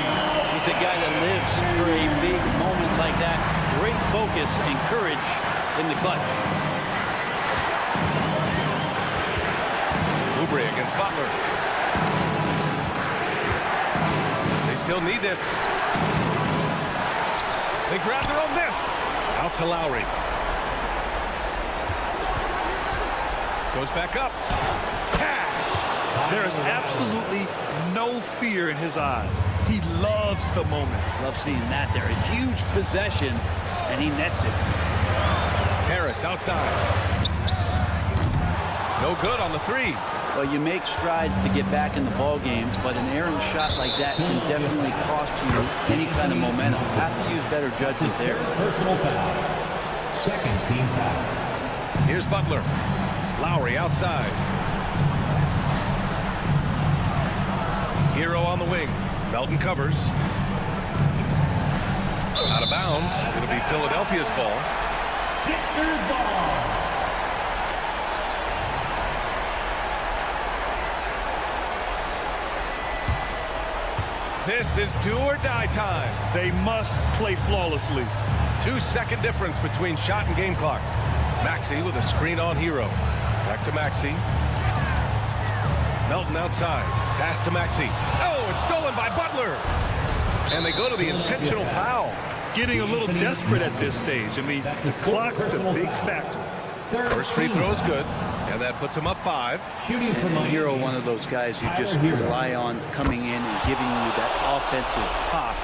S12: He's a guy that lives for a big moment like that. Great focus and courage in the clutch.
S1: Oubre against Butler. They still need this. They grab their own miss. Out to Lowry. Goes back up. Cash.
S2: There is absolutely no fear in his eyes. He loves the moment.
S12: Love seeing that there. A huge possession, and he nets it.
S1: Harris outside. No good on the three.
S12: Well, you make strides to get back in the ball game, but an errant shot like that can definitely cost you any kind of momentum. Have to use better judgment there.
S3: Personal foul. Second team foul.
S1: Here's Butler. Lowry outside. Hero on the wing. Melton covers. Out of bounds. It'll be Philadelphia's ball.
S3: Sixers ball.
S1: This is do or die time.
S2: They must play flawlessly.
S1: 2-second difference between shot and game clock. Maxey with a screen on Hero. Back to Maxey. Melton outside. Pass to Maxey. Oh, it's stolen by Butler. And they go to the intentional foul.
S2: Getting a little desperate at this stage. I mean, the clock's the big factor.
S1: First free throw is good. And that puts him up 5.
S3: Shooting from the
S12: Hero, one of those guys you just rely on coming in and giving you that offensive pop.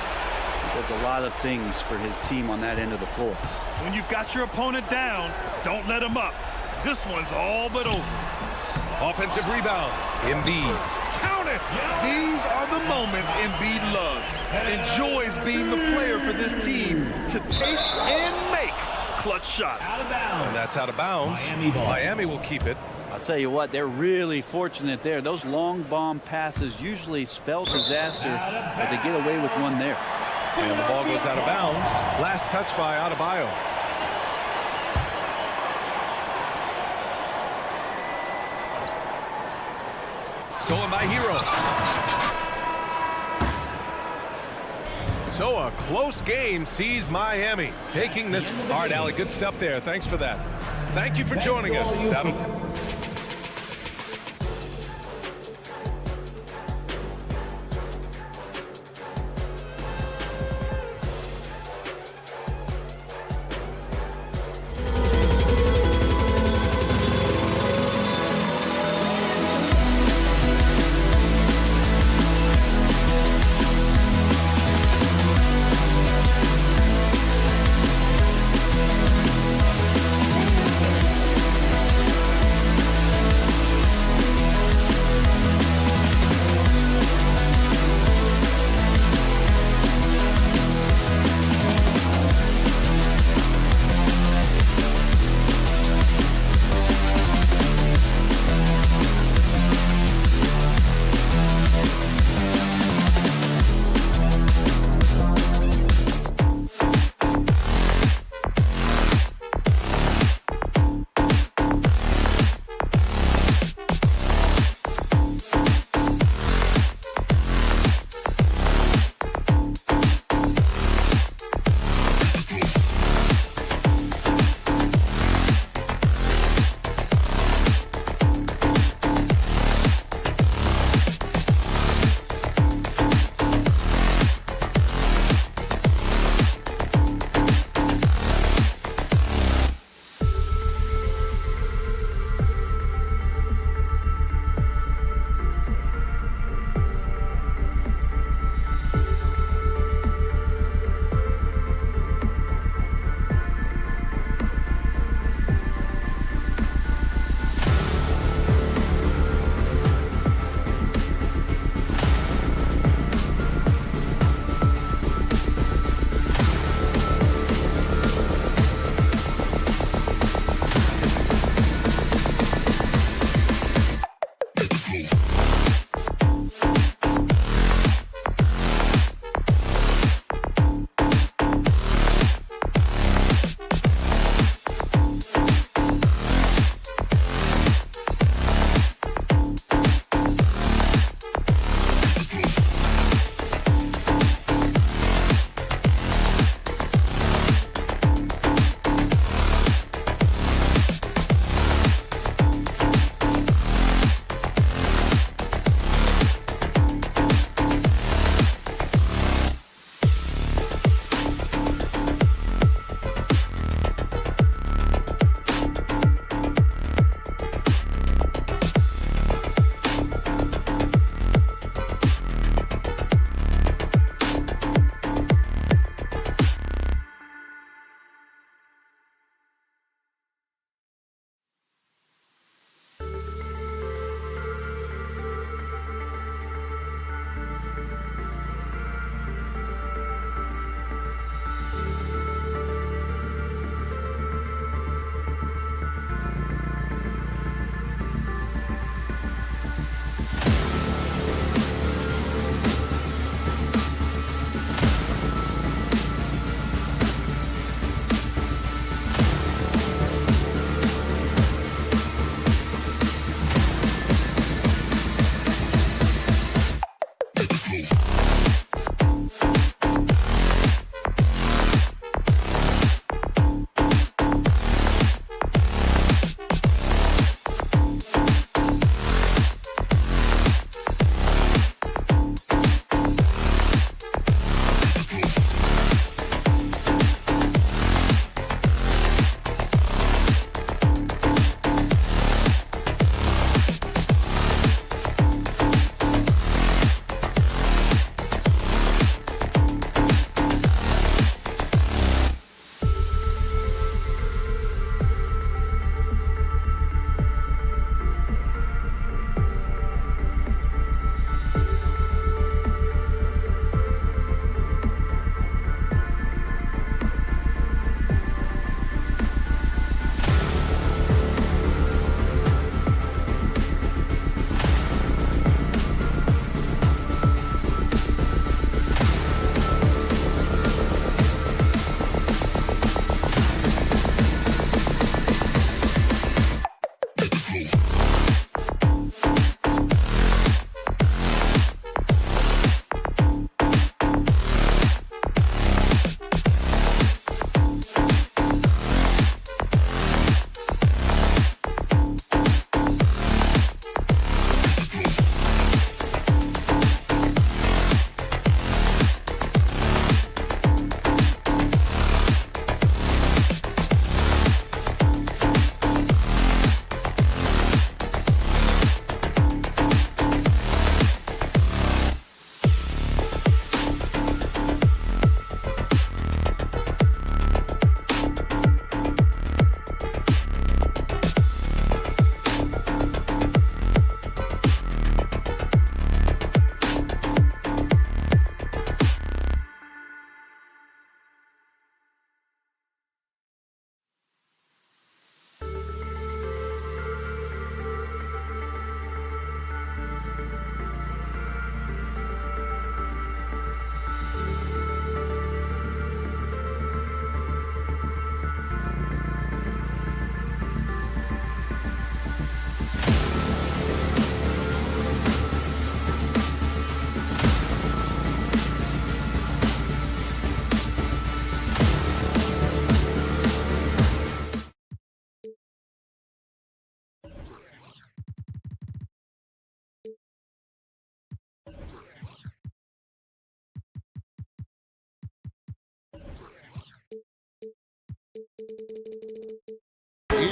S12: He does a lot of things for his team on that end of the floor.
S2: When you've got your opponent down, don't let him up. This one's all but over.
S1: Offensive rebound. Embiid. Count it!
S2: These are the moments Embiid loves. Enjoys being the player for this team to take and make clutch shots.
S1: And that's out of bounds. Miami will keep it.
S12: I'll tell you what, they're really fortunate there. Those long bomb passes usually spell disaster, but they get away with one there.
S1: And the ball goes out of bounds. Last touch by Adebayo. Stolen by Hero. So a close game sees Miami taking this. All right, Allie, good stuff there. Thanks for that. Thank you for joining us.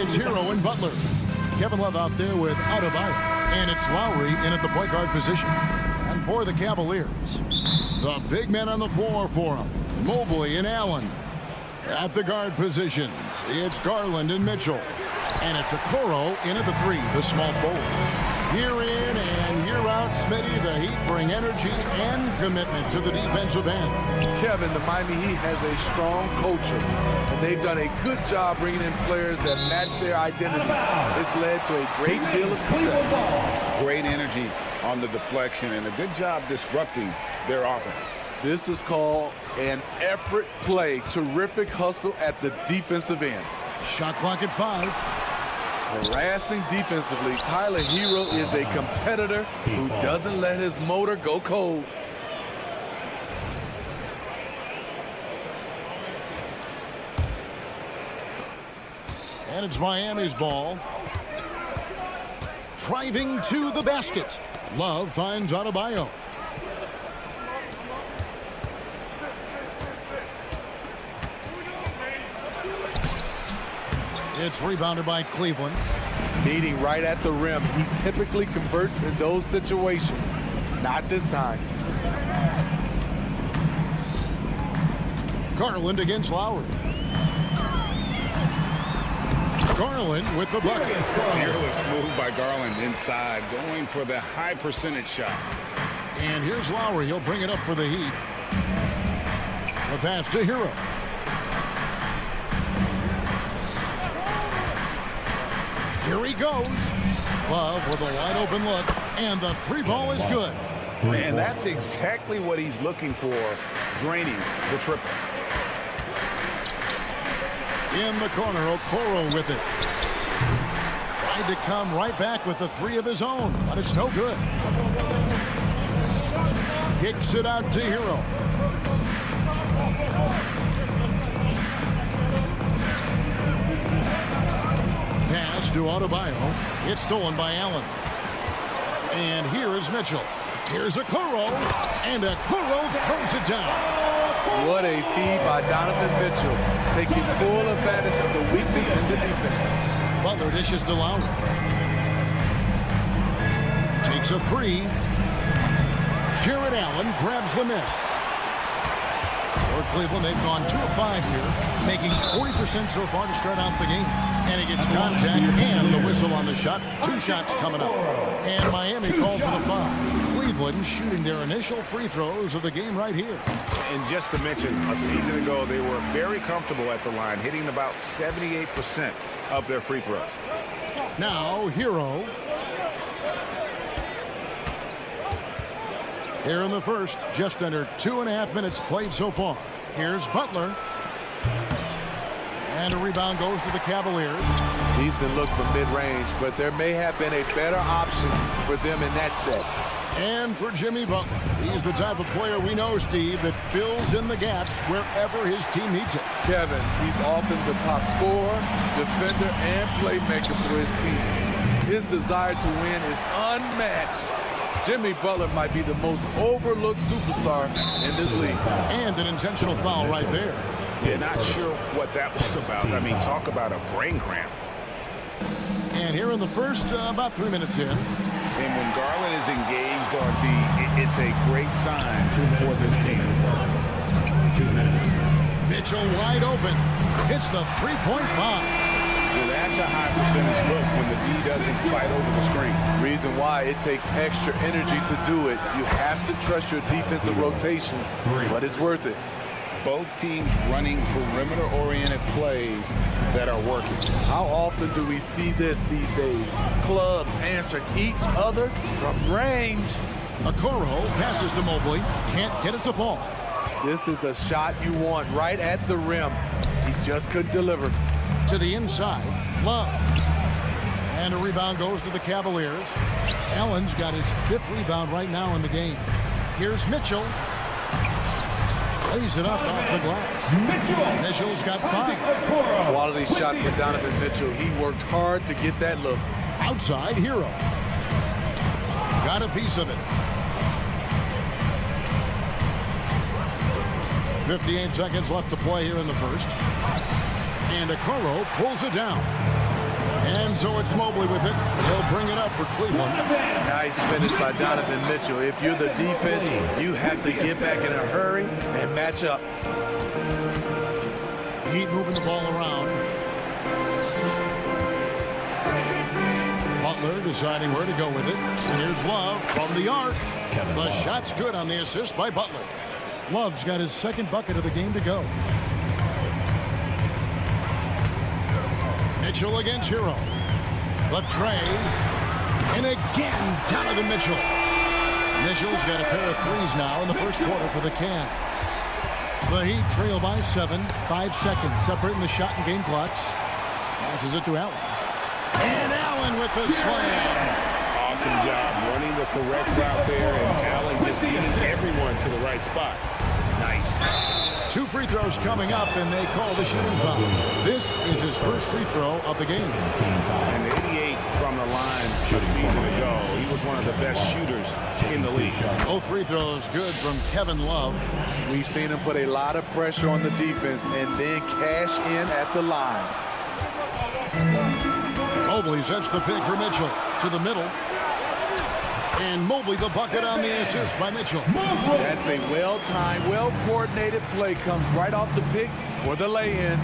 S6: It's Hero and Butler. Kevin Love out there with Adebayo. And it's Lowry in at the point guard position. And for the Cavaliers, the big men on the floor for them, Mobley and Allen. At the guard positions, it's Garland and Mitchell. And it's Okoro in at the 3, the small forward. Year in and year out, Smitty, the Heat bring energy and commitment to the defensive end.
S4: Kevin, the Miami Heat has a strong culture, and they've done a good job bringing in players that match their identity. It's led to a great deal of success.
S7: Great energy on the deflection and a good job disrupting their offense.
S4: This is called an effort play. Terrific hustle at the defensive end.
S6: Shot clock at 5.
S4: Harassing defensively, Tyler Hero is a competitor who doesn't let his motor go cold.
S6: And it's Miami's ball. Driving to the basket. Love finds Adebayo. It's rebounded by Cleveland.
S4: Meeting right at the rim. He typically converts in those situations. Not this time.
S6: Garland against Lowry. Garland with the bucket.
S7: Fearless move by Garland inside, going for the high percentage shot.
S6: And here's Lowry. He'll bring it up for the Heat. The pass to Hero. Here he goes. Love with a wide open look. And the 3 ball is good.
S7: And that's exactly what he's looking for, draining the triple.
S6: In the corner, Okoro with it. Tried to come right back with the 3 of his own, but it's no good. Kicks it out to Hero. Pass to Adebayo. It's stolen by Allen. And here is Mitchell. Here's Okoro. And Okoro throws it down.
S4: What a feed by Donovan Mitchell, taking full advantage of the weakness in the defense.
S6: Butler dishes to Lowry. Takes a 3. Jared Allen grabs the miss. For Cleveland, they've gone 2 of 5 here, making 40% so far to start out the game. And he gets contact and the whistle on the shot. 2 shots coming up. And Miami called for the foul. Cleveland shooting their initial free throws of the game right here.
S7: And just to mention, a season ago, they were very comfortable at the line, hitting about 78% of their free throws.
S6: Now, Hero. Here in the first, just under 2.5 minutes played so far. Here's Butler. And a rebound goes to the Cavaliers.
S4: Decent look from mid-range, but there may have been a better option for them in that set.
S6: And for Jimmy Butler, he's the type of player we know, Steve, that fills in the gaps wherever his team needs it.
S4: Kevin, he's often the top scorer, defender, and playmaker for his team. His desire to win is unmatched. Jimmy Butler might be the most overlooked superstar in this league.
S6: And an intentional foul right there.
S7: Yeah, not sure what that was about. I mean, talk about a brain cramp.
S6: And here in the first, about 3 minutes in.
S7: And when Garland is engaged on D, it's a great sign for this team.
S3: 2 minutes.
S6: Mitchell wide open. Hits the 3-point bomb.
S7: Well, that's a high percentage look when the D doesn't fight over the screen.
S4: Reason why it takes extra energy to do it. You have to trust your defensive rotations, but it's worth it.
S7: Both teams running perimeter-oriented plays that are working.
S4: How often do we see this these days? Clubs answering each other from range.
S6: Okoro passes to Mobley. Can't get it to fall.
S4: This is the shot you want right at the rim. He just couldn't deliver.
S6: To the inside, Love. And a rebound goes to the Cavaliers. Allen's got his 5th rebound right now in the game. Here's Mitchell. Lays it up off the glass. Mitchell's got 5.
S4: Quality shot for Donovan Mitchell. He worked hard to get that look.
S6: Outside, Hero. Got a piece of it. 58 seconds left to play here in the first. And Okoro pulls it down. And so it's Mobley with it. He'll bring it up for Cleveland.
S4: Nice finish by Donovan Mitchell. If you're the defense, you have to get back in a hurry and match up.
S6: Heat moving the ball around. Butler deciding where to go with it. And here's Love from the arc. The shot's good on the assist by Butler. Love's got his second bucket of the game to go. Mitchell against Hero. The tray. And again, Donovan Mitchell. Mitchell's got a pair of threes now in the first quarter for the Cavs. The Heat trail by 7. 5 seconds separating the shot and game clocks. Passes it to Allen. And Allen with the slam.
S7: Awesome job running the correct route there, and Allen just getting everyone to the right spot. Nice.
S6: 2 free throws coming up, and they call the shooting foul. This is his first free throw of the game.
S7: And 88 from the line a season ago. He was one of the best shooters in the league.
S6: Both free throws good from Kevin Love.
S4: We've seen him put a lot of pressure on the defense and then cash in at the line.
S6: Mobley sets the pick for Mitchell to the middle. And Mobley the bucket on the assist by Mitchell.
S4: That's a well-timed, well-coordinated play. Comes right off the pick for the lay-in.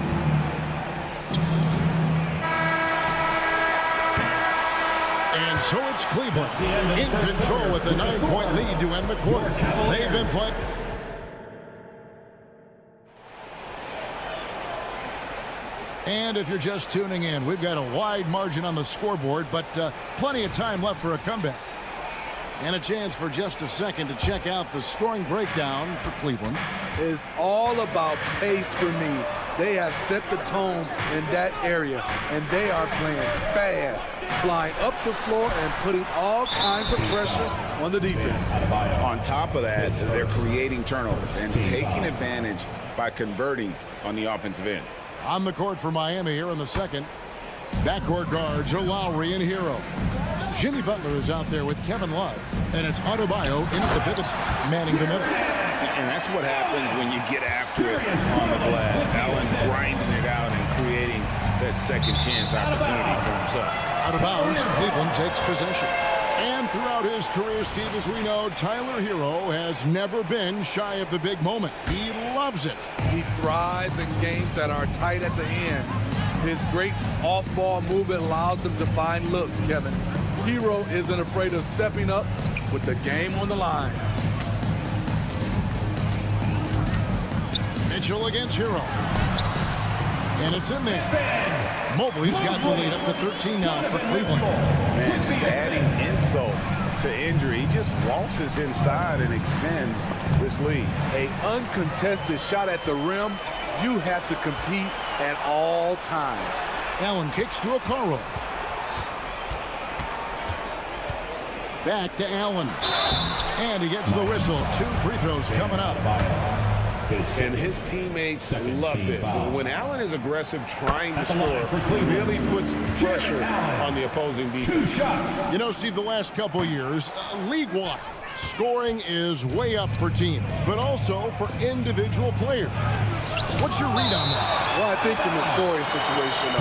S6: And so it's Cleveland in control with a 9-point lead to end the quarter. They've been playing. And if you're just tuning in, we've got a wide margin on the scoreboard, but plenty of time left for a comeback. And a chance for just a second to check out the scoring breakdown for Cleveland.
S4: It's all about pace for me. They have set the tone in that area, and they are playing fast, flying up the floor and putting all kinds of pressure on the defense.
S7: On top of that, they're creating turnovers and taking advantage by converting on the offensive end.
S6: On the court for Miami here in the second. Backcourt guards are Lowry and Hero. Jimmy Butler is out there with Kevin Love. And it's Adebayo in at the pivot spot, manning the middle.
S7: And that's what happens when you get after it on the glass. Allen grinding it out and creating that second chance opportunity for himself.
S6: Out of bounds, Cleveland takes possession. And throughout his career, Steve, as we know, Tyler Hero has never been shy of the big moment. He loves it.
S4: He thrives in games that are tight at the end. His great off-ball movement allows him to find looks, Kevin. Hero isn't afraid of stepping up with the game on the line.
S6: Mitchell against Hero. And it's in there. Mobley's got the lead up to 13 now for Cleveland.
S7: Man, just adding insult to injury. He just waltzes inside and extends this lead.
S4: An uncontested shot at the rim, you have to compete at all times.
S6: Allen kicks to Okoro. Back to Allen. And he gets the whistle. 2 free throws coming up.
S7: And his teammates love this. When Allen is aggressive trying to score, he really puts pressure on the opposing defense.
S6: You know, Steve, the last couple years, league-wide, scoring is way up for teams, but also for individual players. What's your read on that?
S4: Well, I think from the scoring situation,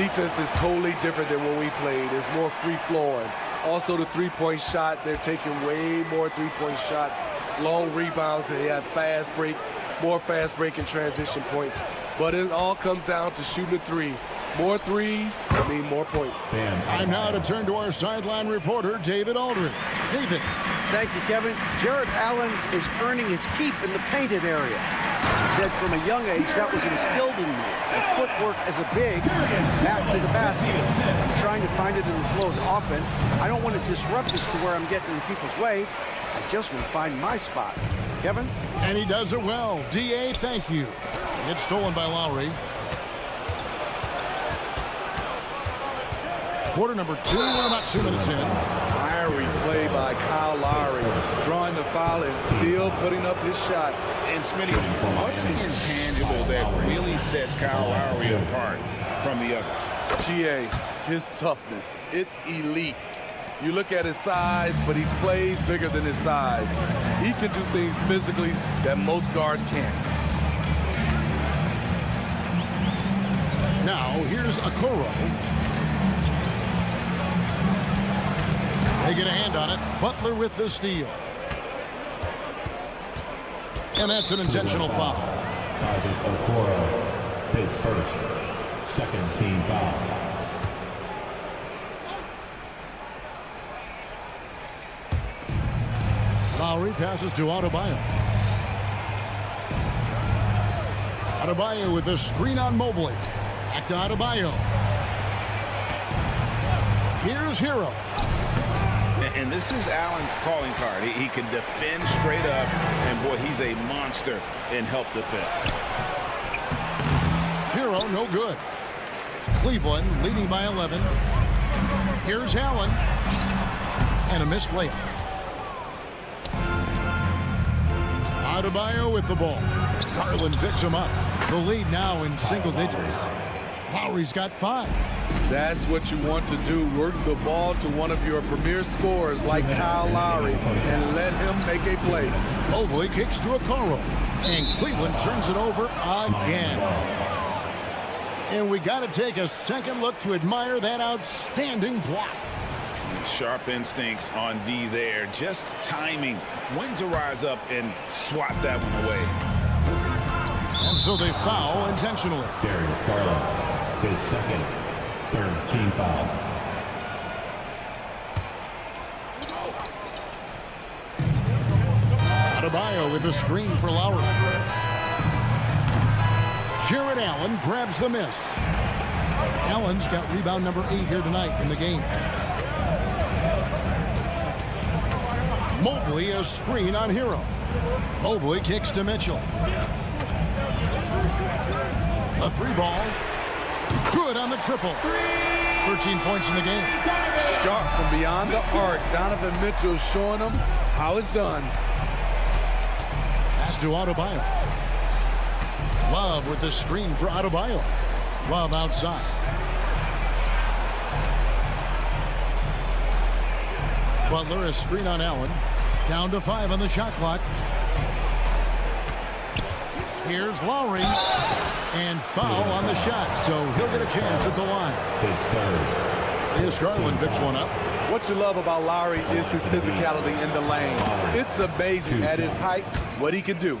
S4: defense is totally different than when we played. It's more free-flowing. Also, the three-point shot, they're taking way more three-point shots, long rebounds, and they have fast break, more fast break and transition points. But it all comes down to shooting a three. More threes, mean more points.
S6: Time now to turn to our sideline reporter, David Aldridge. David.
S10: Thank you, Kevin. Jared Allen is earning his keep in the painted area. He said from a young age that was instilled in me. The footwork as a big, back to the basket. I'm trying to find it in the flow of the offense. I don't want to disrupt this to where I'm getting in people's way. I just want to find my spot. Kevin?
S6: And he does it well. D.A., thank you. It's stolen by Lowry. Quarter number 2, we're about 2 minutes in.
S4: Fiery play by Kyle Lowry, drawing the foul and still putting up his shot.
S7: And Smitty, what's the intangible that really sets Kyle Lowry apart from the others?
S4: GA, his toughness. It's elite. You look at his size, but he plays bigger than his size. He can do things physically that most guards can't.
S6: Now, here's Okoro. They get a hand on it. Butler with the steal. And that's an intentional foul.
S3: Okoro, his first, second team foul.
S6: Lowry passes to Adebayo. Adebayo with the screen on Mobley. Back to Adebayo. Here's Hero.
S7: And this is Allen's calling card. He can defend straight up, and boy, he's a monster in help defense.
S6: Hero, no good. Cleveland leading by 11. Here's Allen. And a missed layup. Adebayo with the ball. Garland picks him up. The lead now in single digits. Lowry's got 5.
S4: That's what you want to do. Work the ball to one of your premier scorers like Kyle Lowry and let him make a play.
S6: Mobley kicks to Okoro. And Cleveland turns it over again. And we got to take a second look to admire that outstanding block.
S7: Sharp instincts on D there. Just timing when to rise up and swat that one away.
S6: And so they foul intentionally.
S3: Darius Garland, his second, third team foul.
S6: Adebayo with the screen for Lowry. Jared Allen grabs the miss. Allen's got rebound number 8 here tonight in the game. Mobley a screen on Hero. Mobley kicks to Mitchell. A 3 ball. Good on the triple. 13 points in the game.
S4: Sharp from beyond the arc. Donovan Mitchell showing him how it's done.
S6: Pass to Adebayo. Love with the screen for Adebayo. Love outside. Butler a screen on Allen. Down to 5 on the shot clock. Here's Lowry. And foul on the shot, so he'll get a chance at the line.
S3: His third.
S6: Here's Garland picks one up.
S4: What you love about Lowry is his physicality in the lane. It's amazing at his height what he can do.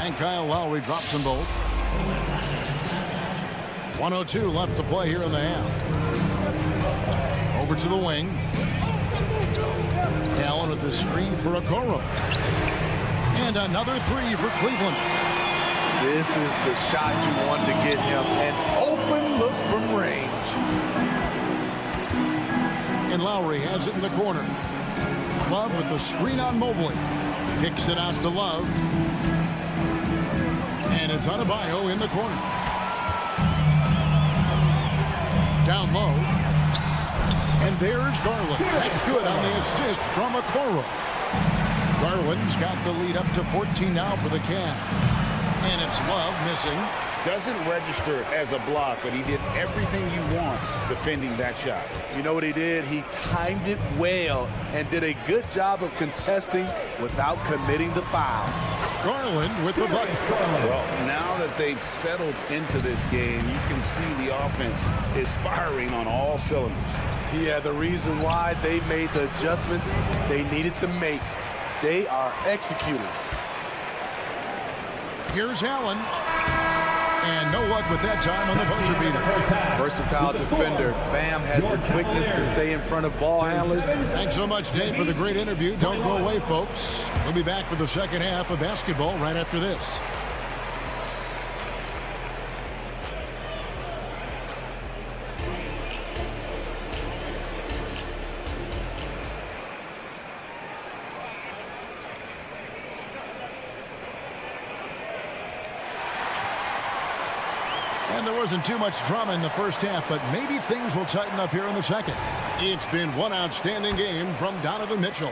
S6: And Kyle Lowry drops them both. 1:02 left to play here in the half. Over to the wing. Allen with the screen for Okoro. And another 3 for Cleveland.
S4: This is the shot you want to get him. An open look from range.
S6: And Lowry has it in the corner. Love with the screen on Mobley. Kicks it out to Love. And it's Adebayo in the corner. Down low. And there's Garland. That's good on the assist from Okoro. Garland's got the lead up to 14 now for the Cavs. And it's Love missing.
S7: Doesn't register as a block, but he did everything you want defending that shot.
S4: You know what he did? He timed it well and did a good job of contesting without committing the foul.
S6: Garland with the bucket.
S7: Well, now that they've settled into this game, you can see the offense is firing on all cylinders.
S4: Yeah, the reason why they made the adjustments they needed to make. They are executing.
S6: Here's Allen. And no luck with that time on the buzzer beater.
S4: Versatile defender. Bam has the quickness to stay in front of ball handlers.
S6: Thanks so much, Dave, for the great interview. Don't go away, folks. We'll be back for the second half of basketball right after this. And there wasn't too much drama in the first half, but maybe things will tighten up here in the second. It's been one outstanding game from Donovan Mitchell.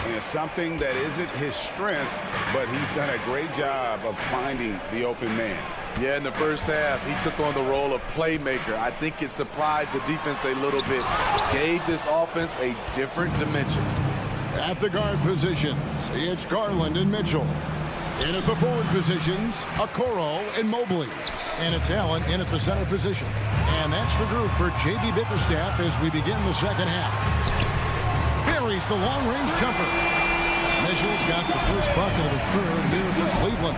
S7: And something that isn't his strength, but he's done a great job of finding the open man.
S4: Yeah, in the first half, he took on the role of playmaker. I think it surprised the defense a little bit. Gave this offense a different dimension.
S6: At the guard positions, it's Garland and Mitchell. In at the forward positions, Okoro and Mobley. And it's Allen in at the center position. And that's the group for J.B. Bickerstaff as we begin the second half. Buries the long-range jumper. Mitchell's got the first bucket of the third here for Cleveland.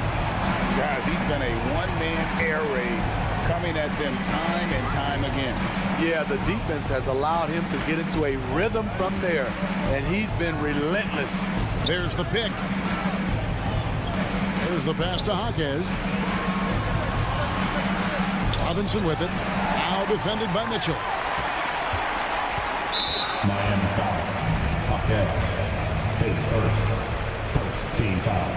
S7: Guys, he's been a one-man air raid coming at them time and time again.
S4: Yeah, the defense has allowed him to get into a rhythm from there, and he's been relentless.
S6: There's the pick. There's the pass to Jaquez. Robinson with it. Now defended by Mitchell.
S3: Miami foul. Jaquez. Face first. First team foul.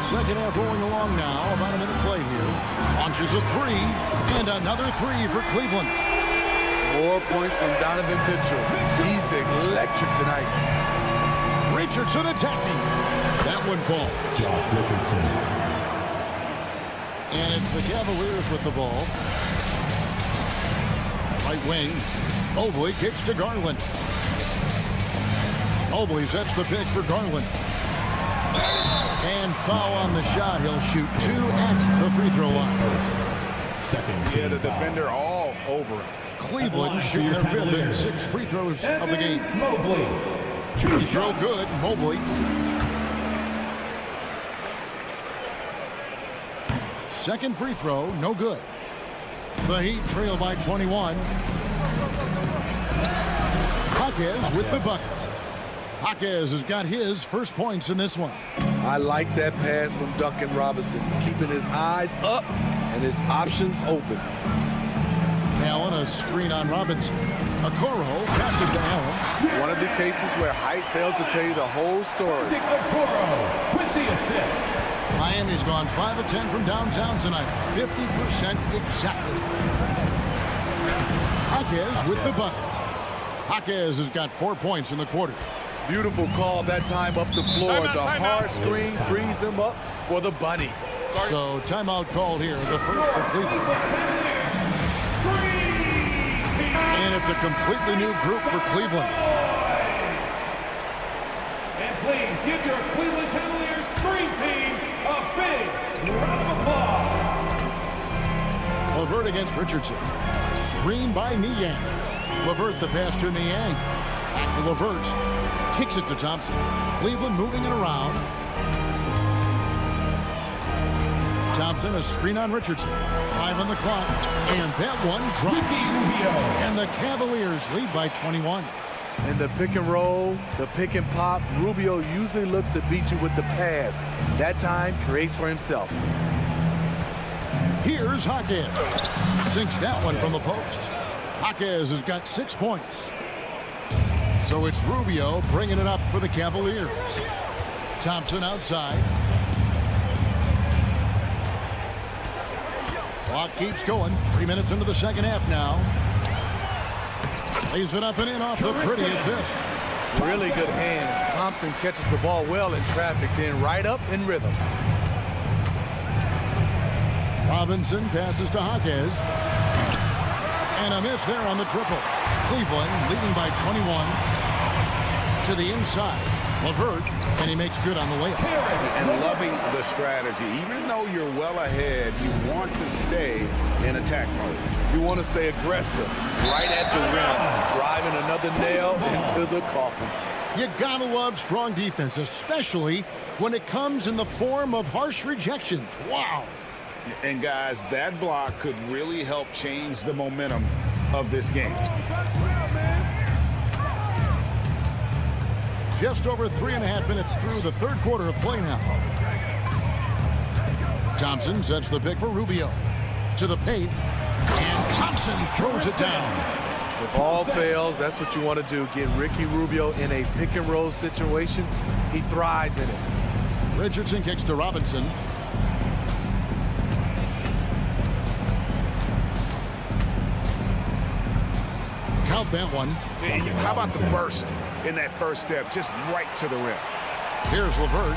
S6: Second half rolling along now. About a minute play here. Launches a three. And another three for Cleveland.
S4: More points from Donovan Mitchell. He's electric tonight.
S6: Richardson attacking. That one falls.
S3: Josh Richardson.
S6: And it's the Cavaliers with the ball. Right wing. Mobley kicks to Garland. Mobley sets the pick for Garland. And foul on the shot. He'll shoot two at the free throw line.
S7: Yeah, the defender all over him.
S6: Cleveland shooting their fifth and sixth free throws of the game.
S3: Mobley.
S6: Free throw good. Mobley. Second free throw, no good. The Heat trail by 21. Jaquez with the bucket. Jaquez has got his first points in this one.
S4: I like that pass from Duncan Robinson, keeping his eyes up and his options open.
S6: Allen, a screen on Robinson. Okoro passes to Allen.
S4: One of the cases where height fails to tell you the whole story.
S3: Okoro with the assist.
S6: Miami's gone 5 of 10 from downtown tonight. 50% exactly. Jaquez with the bucket. Jaquez has got 4 points in the quarter.
S4: Beautiful call that time up the floor. The hard screen frees him up for the bunny.
S6: So timeout called here, the first for Cleveland. And it's a completely new group for Cleveland.
S3: And please give your Cleveland Cavaliers screen team a big round of applause.
S6: LeVert against Richardson. Screen by Niang. LeVert the pass to Niang. Back to LeVert. Kicks it to Thompson. Cleveland moving it around. Thompson, a screen on Richardson. 5 on the clock. And that one drops. And the Cavaliers lead by 21.
S4: In the pick and roll, the pick and pop, Rubio usually looks to beat you with the pass. That time, creates for himself.
S6: Here's Jaquez. Sinks that one from the post. Jaquez has got 6 points. So it's Rubio bringing it up for the Cavaliers. Thompson outside. Clock keeps going. 3 minutes into the second half now. Lays it up and in off the pretty assist.
S4: Really good hands. Thompson catches the ball well in traffic, then right up in rhythm.
S6: Robinson passes to Jaquez. And a miss there on the triple. Cleveland leading by 21. To the inside. LeVert, and he makes good on the layup.
S7: And loving the strategy. Even though you're well ahead, you want to stay in attack mode.
S4: You want to stay aggressive, right at the rim, driving another nail into the coffin.
S6: You gotta love strong defense, especially when it comes in the form of harsh rejections. Wow.
S7: And guys, that block could really help change the momentum of this game.
S6: Just over 3.5 minutes through the third quarter of play now. Thompson sets the pick for Rubio. To the paint. And Thompson throws it down.
S4: If all fails, that's what you want to do. Get Ricky Rubio in a pick and roll situation. He thrives in it.
S6: Richardson kicks to Robinson. Count that one.
S7: How about the burst in that first step, just right to the rim?
S6: Here's LeVert.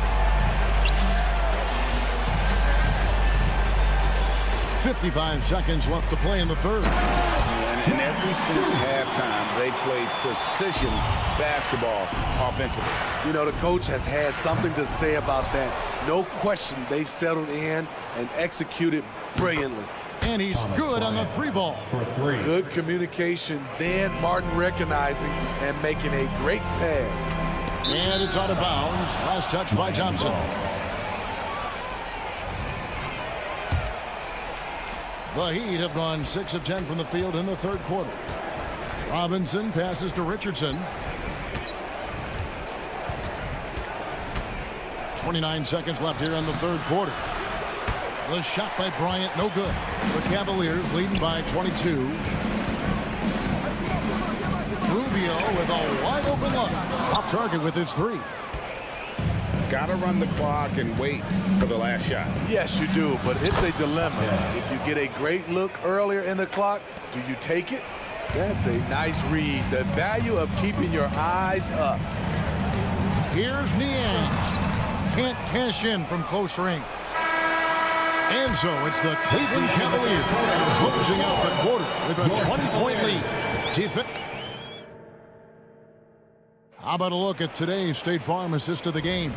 S6: 55 seconds left to play in the third.
S7: And And ever since halftime, they played precision basketball offensively.
S4: You know, the coach has had something to say about that. No question, they've settled in and executed brilliantly.
S6: And he's good on the 3-ball.
S4: Good communication, then Martin recognizing and making a great pass.
S6: And it's out of bounds. Last touch by Thompson. The Heat have gone 6 of 10 from the field in the third quarter. Robinson passes to Richardson. 29 seconds left here in the third quarter. The shot by Bryant, no good. The Cavaliers leading by 22. Rubio with a wide open look. Off target with his 3.
S7: Got to run the clock and wait for the last shot.
S4: Yes, you do, but it's a dilemma. If you get a great look earlier in the clock, do you take it? That's a nice read. The value of keeping your eyes up.
S6: Here's Niang. Can't cash in from close range. And so it's the Cleveland Cavaliers closing out the quarter with a 20-point lead. Defense. How about a look at today's State Farm assist of the game?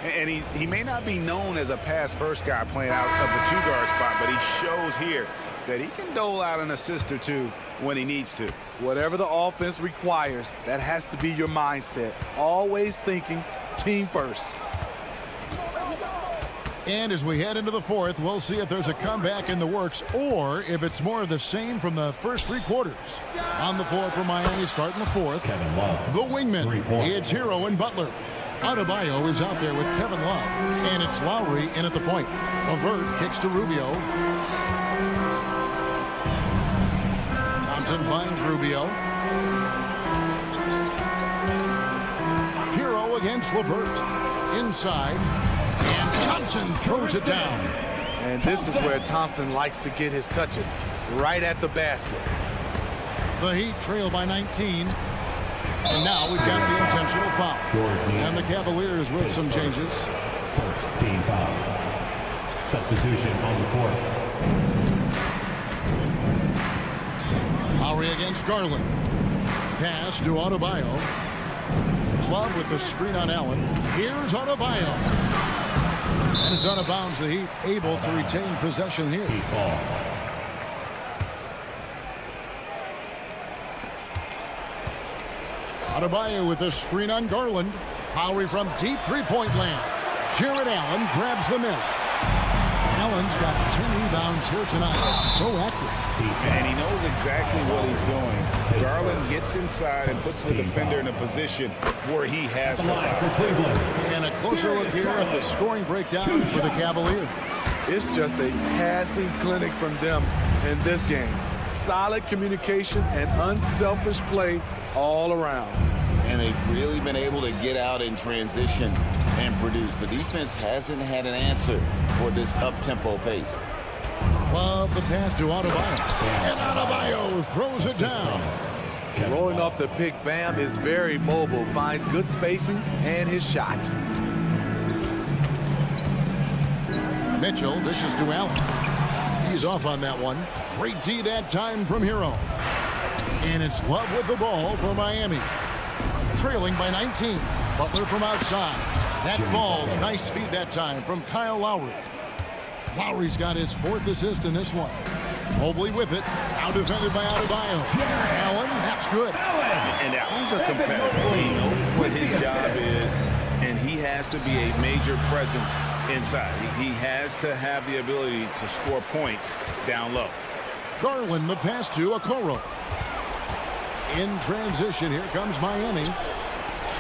S7: And he may not be known as a pass-first guy playing out of the 2-guard spot, but he shows here that he can dole out an assist or two when he needs to.
S4: Whatever the offense requires, that has to be your mindset. Always thinking team first.
S6: And as we head into the fourth, we'll see if there's a comeback in the works or if it's more of the same from the first 3 quarters. On the floor for Miami starting the fourth, the wingman, it's Hero and Butler. Adebayo is out there with Kevin Love, and it's Lowry in at the point. Levert kicks to Rubio. Thompson finds Rubio. Hero against Levert. Inside. And Thompson throws it down.
S4: And this is where Thompson likes to get his touches, right at the basket.
S6: The Heat trail by 19. And now we've got the intentional foul. And the Cavaliers with some changes.
S3: First team foul. Substitution on the court.
S6: Lowry against Garland. Pass to Adebayo. Love with the screen on Allen. Here's Adebayo. And it's out of bounds. The Heat able to retain possession here. Adebayo with the screen on Garland. Lowry from deep 3-point land. Jared Allen grabs the miss. Allen's got 10 rebounds here tonight. So active.
S7: And he knows exactly what he's doing. Garland gets inside and puts the defender in a position where he has to foul.
S6: And a closer look here at the scoring breakdown for the Cavaliers.
S4: It's just a passing clinic from them in this game. Solid communication and unselfish play all around.
S7: And they've really been able to get out in transition and produce. The defense hasn't had an answer for this up-tempo pace.
S6: Love the pass to Adebayo. And Adebayo throws it down.
S4: Rolling off the pick, Bam is very mobile, finds good spacing and his shot.
S6: Mitchell dishes to Allen. He's off on that one. Great D that time from Hero. And it's Love with the ball for Miami. Trailing by 19. Butler from outside. That falls. Nice feed that time from Kyle Lowry. Lowry's got his 4th assist in this one. Mobley with it. Now defended by Adebayo. Allen, that's good.
S7: And Allen's a competitor. He knows what his job is, and he has to be a major presence inside. He has to have the ability to score points down low.
S6: Garland, the pass to Okoro. In transition, here comes Miami.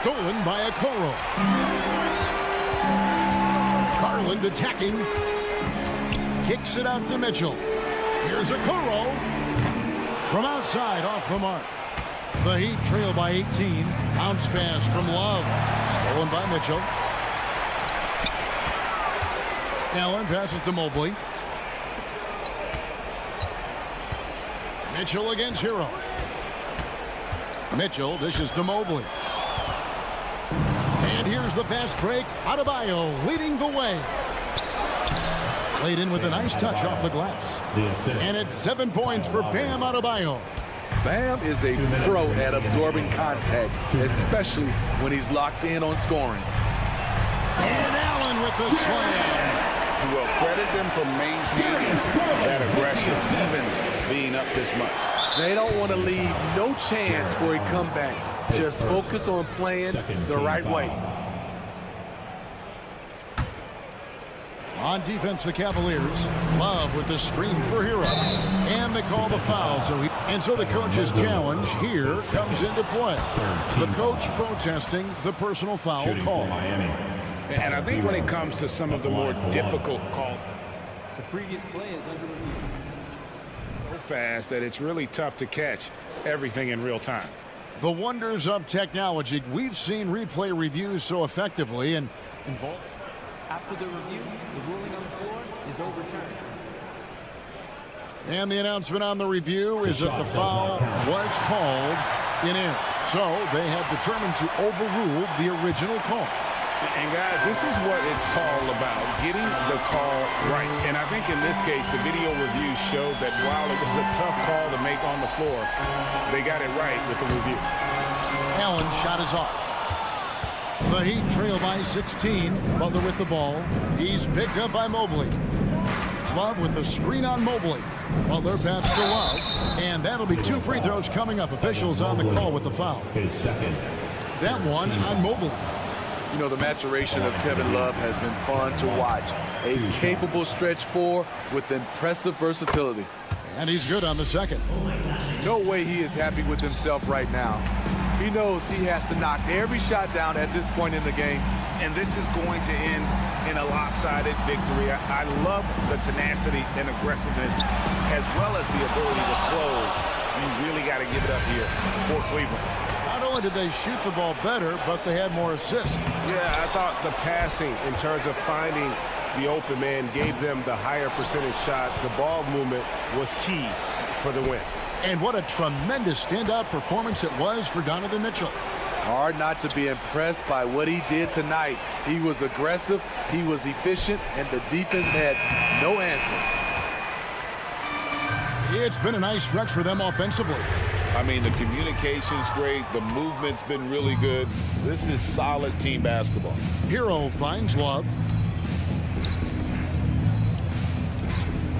S6: Stolen by Okoro. Garland attacking. Kicks it out to Mitchell. Here's Okoro. From outside, off the mark. The Heat trail by 18. Bounce pass from Love. Stolen by Mitchell. Allen passes to Mobley. Mitchell against Hero. Mitchell dishes to Mobley. And here's the fast break. Adebayo leading the way. Played in with a nice touch off the glass. And it's 7 points for Bam Adebayo.
S4: Bam is a pro at absorbing contact, especially when he's locked in on scoring.
S6: And Allen with the slam.
S7: Well, credit them for maintaining that aggression, even being up this much.
S4: They don't want to leave no chance for a comeback. Just focus on playing the right way.
S6: On defense, the Cavaliers. Love with the screen for Hero. And they call the foul. So the coach's challenge here comes into play. The coach protesting the personal foul call.
S7: And I think when it comes to some of the more difficult calls,
S9: The previous play is under review.
S7: so fast that it's really tough to catch everything in real time.
S6: The wonders of technology. We've seen replay reviews so effectively and involved.
S9: After the review, the ruling on the floor is overturned.
S6: And the announcement on the review is that the foul was called in error. So they have determined to overrule the original call.
S7: And guys, this is what it's all about, getting the call right. And I think in this case, the video review showed that while it was a tough call to make on the floor, they got it right with the review.
S6: Allen's shot is off. The Heat trail by 16. Butler with the ball. He's picked up by Mobley. Love with the screen on Mobley. Butler pass to Love. And that'll be 2 free throws coming up. Officials on the call with the foul. That one on Mobley.
S4: You know, the maturation of Kevin Love has been fun to watch. A capable stretch four with impressive versatility.
S6: And he's good on the second.
S4: No way he is happy with himself right now. He knows he has to knock every shot down at this point in the game.
S7: And this is going to end in a lopsided victory. I love the tenacity and aggressiveness as well as the ability to close. You really got to give it up here for Cleveland.
S6: Not only did they shoot the ball better, but they had more assists.
S13: Yeah, I thought the passing in terms of finding the open man gave them the higher percentage shots. The ball movement was key for the win.
S6: And what a tremendous standout performance it was for Donovan Mitchell.
S4: Hard not to be impressed by what he did tonight. He was aggressive, he was efficient, and the defense had no answer.
S6: It's been a nice stretch for them offensively.
S7: I mean, the communication's great. The movement's been really good. This is solid team basketball.
S6: Hero finds Love.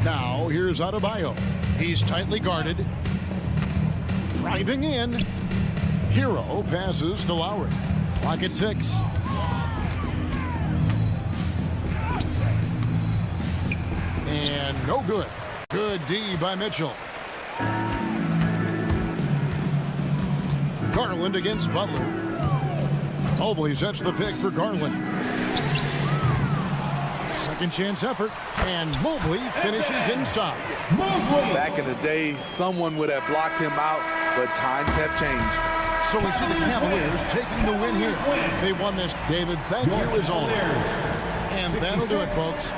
S6: Now, here's Adebayo. He's tightly guarded. Driving in. Hero passes to Lowry. Clock at 6. And no good. Good D by Mitchell. Garland against Butler. Mobley sets the pick for Garland. Second chance effort, and Mobley finishes inside.
S4: Back in the day, someone would have blocked him out, but times have changed.
S6: So we see the Cavaliers taking the win here. They won this. David, thank you as always. And that'll do it, folks.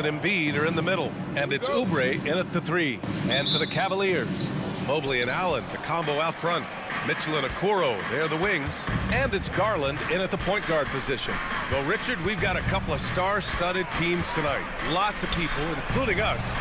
S1: and Embiid are in the middle. And it's Oubre in at the 3. And for the Cavaliers, Mobley and Allen, the combo out front. Mitchell and Okoro, they're the wings. And it's Garland in at the point guard position. Well, Richard, we've got a couple of star-studded teams tonight. Lots of people, including us,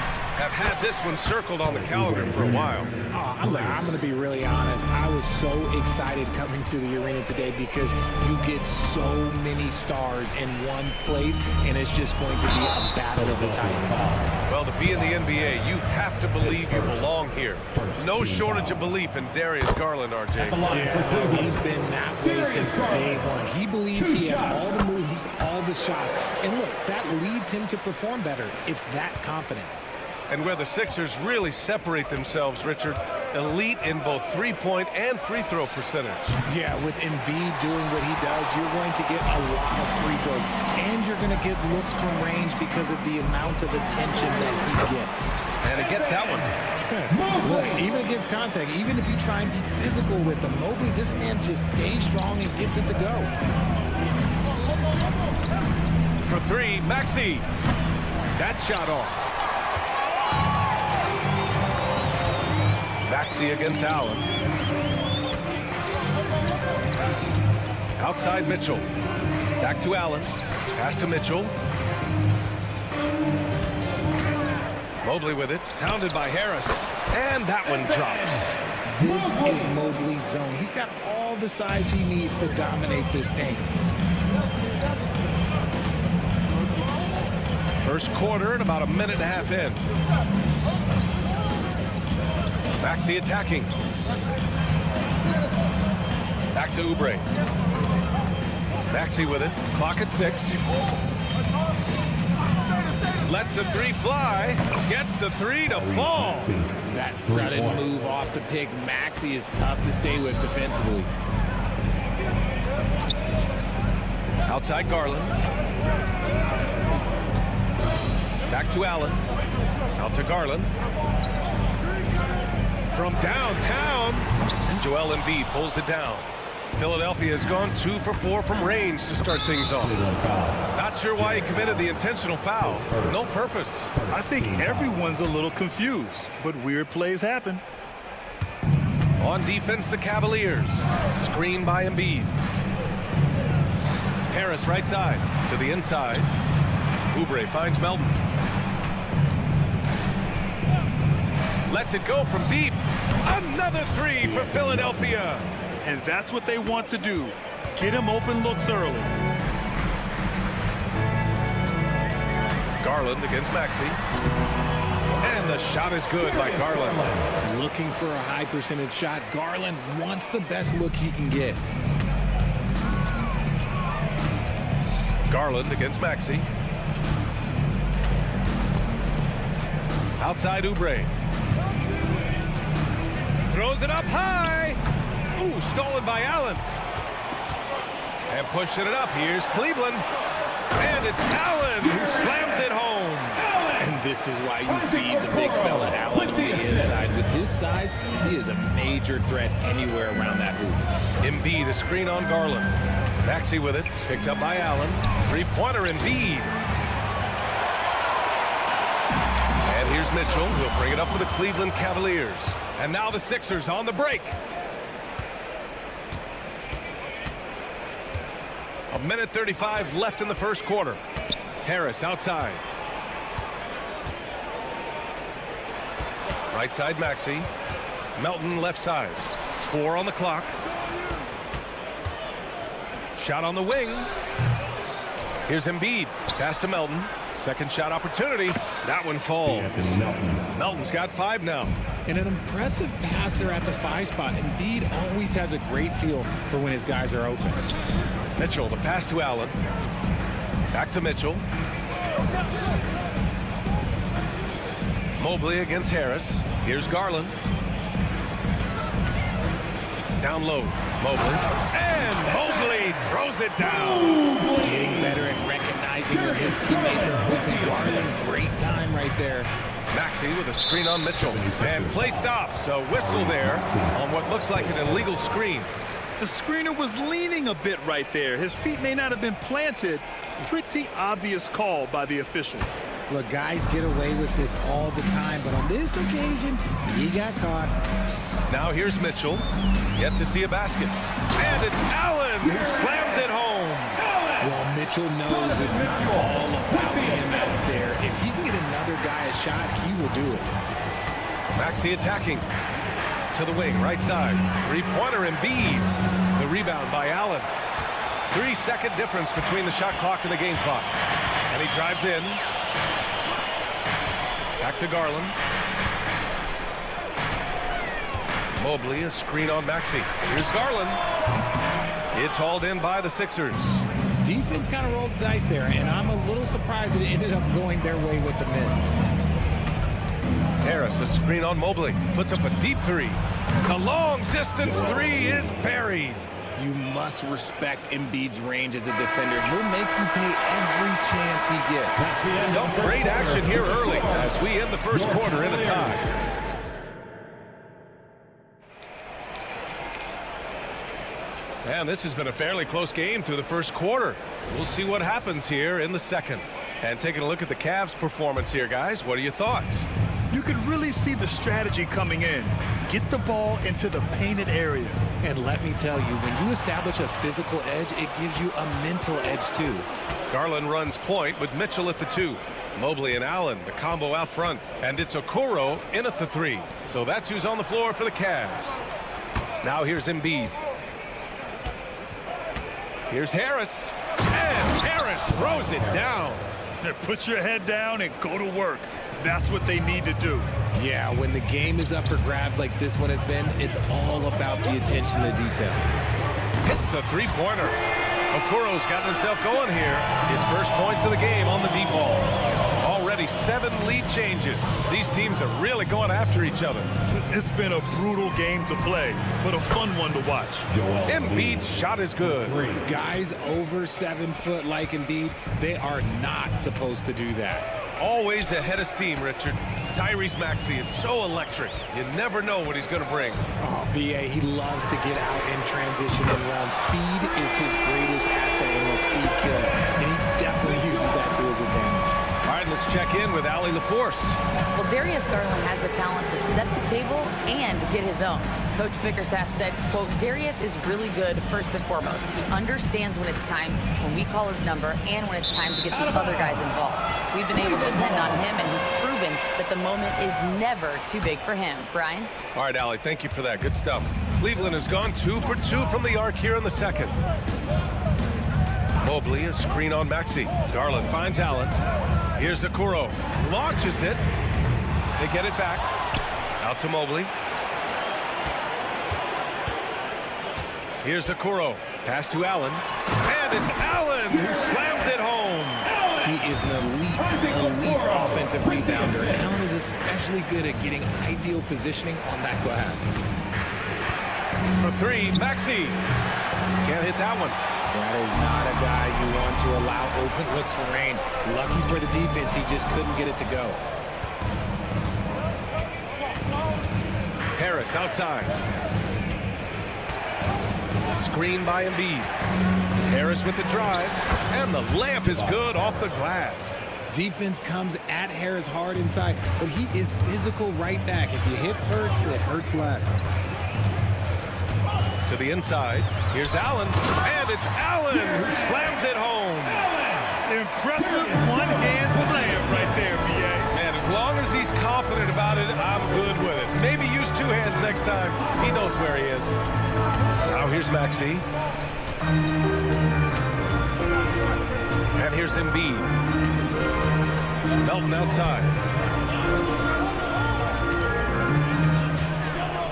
S1: have had this one circled on the calendar for a while.
S8: I'm going to be really honest. I was so excited coming to the arena today because you get so many stars in one place, and it's just going to be a battle of the Titans.
S1: Well, to be in the NBA, you have to believe you belong here. No shortage of belief in Darius Garland, RJ.
S8: Yeah, he's been that way since day one. He believes he has all the moves, all the shots. And look, that leads him to perform better. It's that confidence.
S1: And where the Sixers really separate themselves, Richard, elite in both three-point and free-throw percentage.
S8: Yeah, with Embiid doing what he does, you're going to get a lot of free throws. And you're going to get looks from range because of the amount of attention that he gets.
S1: And he gets that one.
S8: Look, even against contact, even if you try and be physical with him, Mobley, this man just stays strong and gets it to go.
S1: For 3, Maxey. That shot off. Maxey against Allen. Outside Mitchell. Back to Allen. Pass to Mitchell. Mobley with it. Pounded by Harris. And that one drops.
S8: This is Mobley's zone. He's got all the size he needs to dominate this paint.
S1: First quarter and about a minute and a half in. Maxey attacking. Back to Oubre. Maxey with it. Clock at 6. Lets the 3 fly. Gets the 3 to fall.
S8: That sudden move off the pick, Maxey, is tough to stay with defensively.
S1: Outside Garland. Back to Allen. Out to Garland. From downtown, and Joel Embiid pulls it down. Philadelphia has gone 2 for 4 from range to start things off. Not sure why he committed the intentional foul. No purpose.
S2: I think everyone's a little confused, but weird plays happen.
S1: On defense, the Cavaliers. Screen by Embiid. Harris right side to the inside. Oubre finds Melton. Lets it go from deep. Another 3 for Philadelphia.
S2: And that's what they want to do. Get him open looks early.
S1: Garland against Maxey. And the shot is good by Garland.
S8: Looking for a high percentage shot. Garland wants the best look he can get.
S1: Garland against Maxey. Outside Oubre. Throws it up high. Ooh, stolen by Allen. And pushing it up. Here's Cleveland. And it's Allen who slams it home.
S8: And this is why you feed the big fella Allen on the inside. With his size, he is a major threat anywhere around that hoop.
S1: Embiid, a screen on Garland. Maxey with it. Picked up by Allen. Three-pointer Embiid. And here's Mitchell. He'll bring it up for the Cleveland Cavaliers. And now the Sixers on the break. A minute 35 left in the first quarter. Harris outside. Right side Maxey. Melton left side. 4 on the clock. Shot on the wing. Here's Embiid. Pass to Melton. Second shot opportunity. That one falls. Melton's got 5 now.
S8: And an impressive passer at the 5 spot. Embiid always has a great feel for when his guys are open.
S1: Mitchell, the pass to Allen. Back to Mitchell. Mobley against Harris. Here's Garland. Down low. Mobley. And Mobley throws it down.
S8: Getting better at recognizing where his teammates are open. Garland, great time right there.
S1: Maxey with a screen on Mitchell. And play stops. A whistle there on what looks like an illegal screen.
S2: The screener was leaning a bit right there. His feet may not have been planted. Pretty obvious call by the officials.
S8: Look, guys get away with this all the time, but on this occasion, he got caught.
S1: Now here's Mitchell. Yet to see a basket. And it's Allen who slams it home.
S8: Well, Mitchell knows it's not all about him out there. If he can get another guy a shot, he will do it.
S1: Maxey attacking. To the wing, right side. Three-pointer Embiid. The rebound by Allen. 3-second difference between the shot clock and the game clock. And he drives in. Back to Garland. Mobley, a screen on Maxey. Here's Garland. It's hauled in by the Sixers.
S8: Defense kind of rolled the dice there, and I'm a little surprised it ended up going their way with the miss.
S1: Harris, a screen on Mobley. Puts up a deep three. The long-distance three is buried.
S8: You must respect Embiid's range as a defender. He'll make you pay every chance he gets.
S1: Some great action here early as we end the first quarter in a tie. And this has been a fairly close game through the first quarter. We'll see what happens here in the second. And taking a look at the Cavs' performance here, guys, what are your thoughts?
S2: You can really see the strategy coming in. Get the ball into the painted area.
S8: And let me tell you, when you establish a physical edge, it gives you a mental edge too.
S1: Garland runs point with Mitchell at the 2. Mobley and Allen, the combo out front. And it's Okoro in at the 3. So that's who's on the floor for the Cavs. Now here's Embiid. Here's Harris. And Harris throws it down.
S2: Put your head down and go to work. That's what they need to do.
S8: Yeah, when the game is up for grabs like this one has been, it's all about the attention to detail.
S1: Hits the three-pointer. Okoro's gotten himself going here. His first points of the game on the deep ball. Already 7 lead changes. These teams are really going after each other.
S2: It's been a brutal game to play, but a fun one to watch.
S1: Embiid's shot is good.
S8: Guys over 7 foot like Embiid, they are not supposed to do that.
S1: Always ahead of steam, Richard. Tyrese Maxey is so electric. You never know what he's going to bring.
S8: Oh, B.A., he loves to get out in transition and run. Speed is his greatest asset, and what speed kills. And he definitely uses that to his advantage.
S1: All right, let's check in with Allie LaForce.
S5: Well, Darius Garland has the talent to set the table and get his own. Coach Bickerstaff said, quote, Darius is really good first and foremost. He understands when it's time, when we call his number, and when it's time to get the other guys involved. We've been able to depend on him, and he's proven that the moment is never too big for him. Brian?
S1: All right, Allie, thank you for that. Good stuff. Cleveland has gone 2 for 2 from the arc here in the second. Mobley, a screen on Maxey. Garland finds Allen. Here's Okoro. Launches it. They get it back. Out to Mobley. Here's Okoro. Pass to Allen. And it's Allen who slams it home.
S8: He is an elite offensive rebounder. And Allen is especially good at getting ideal positioning on that glass.
S1: For 3, Maxey. Can't hit that one.
S8: That is not a guy you want to allow open looks for rain. Lucky for the defense, he just couldn't get it to go.
S1: Harris outside. Screen by Embiid. Harris with the drive. And the layup is good off the glass.
S8: Defense comes at Harris hard inside, but he is physical right back. If you hit first, it hurts less.
S1: To the inside. Here's Allen. And it's Allen who slams it home.
S2: Impressive one-hand slam right there, B.A.
S1: Man, as long as he's confident about it, I'm good with it. Maybe use 2 hands next time. He knows where he is. Now here's Maxey. And here's Embiid. Melton outside.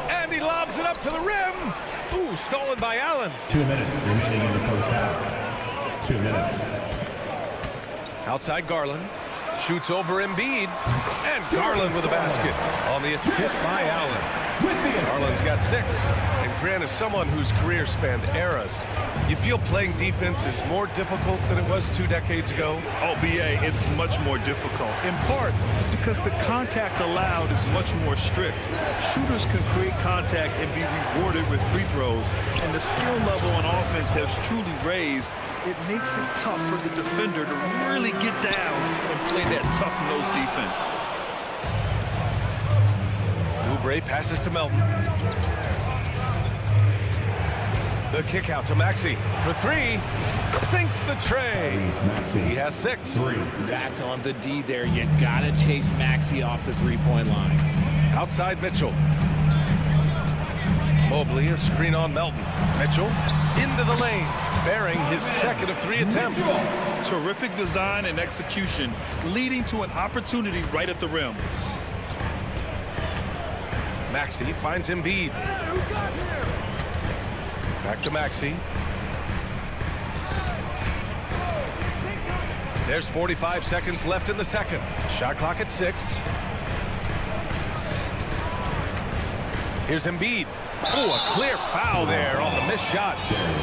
S1: And he lobs it up to the rim. Ooh, stolen by Allen.
S3: 2 minutes remaining in the first half. 2 minutes.
S1: Outside Garland. Shoots over Embiid. And Garland with a basket on the assist by Allen. Garland's got 6. And Grant is someone whose career spanned eras. You feel playing defense is more difficult than it was 2 decades ago?
S2: Oh, BA, it's much more difficult, in part because the contact allowed is much more strict. Shooters can create contact and be rewarded with free throws, and the skill level on offense has truly raised. It makes it tough for the defender to really get down and play that tough-nosed defense.
S1: Oubre passes to Melton. The kick out to Maxey for 3. Sinks the tray. He has 6.
S8: That's on the D there. You gotta chase Maxey off the three-point line.
S1: Outside Mitchell. Mobley, a screen on Melton. Mitchell into the lane, bearing his 2nd of 3 attempts.
S2: Terrific design and execution, leading to an opportunity right at the rim.
S1: Maxey finds Embiid. Back to Maxey. There's 45 seconds left in the second. Shot clock at 6. Here's Embiid. Oh, a clear foul there on the missed shot.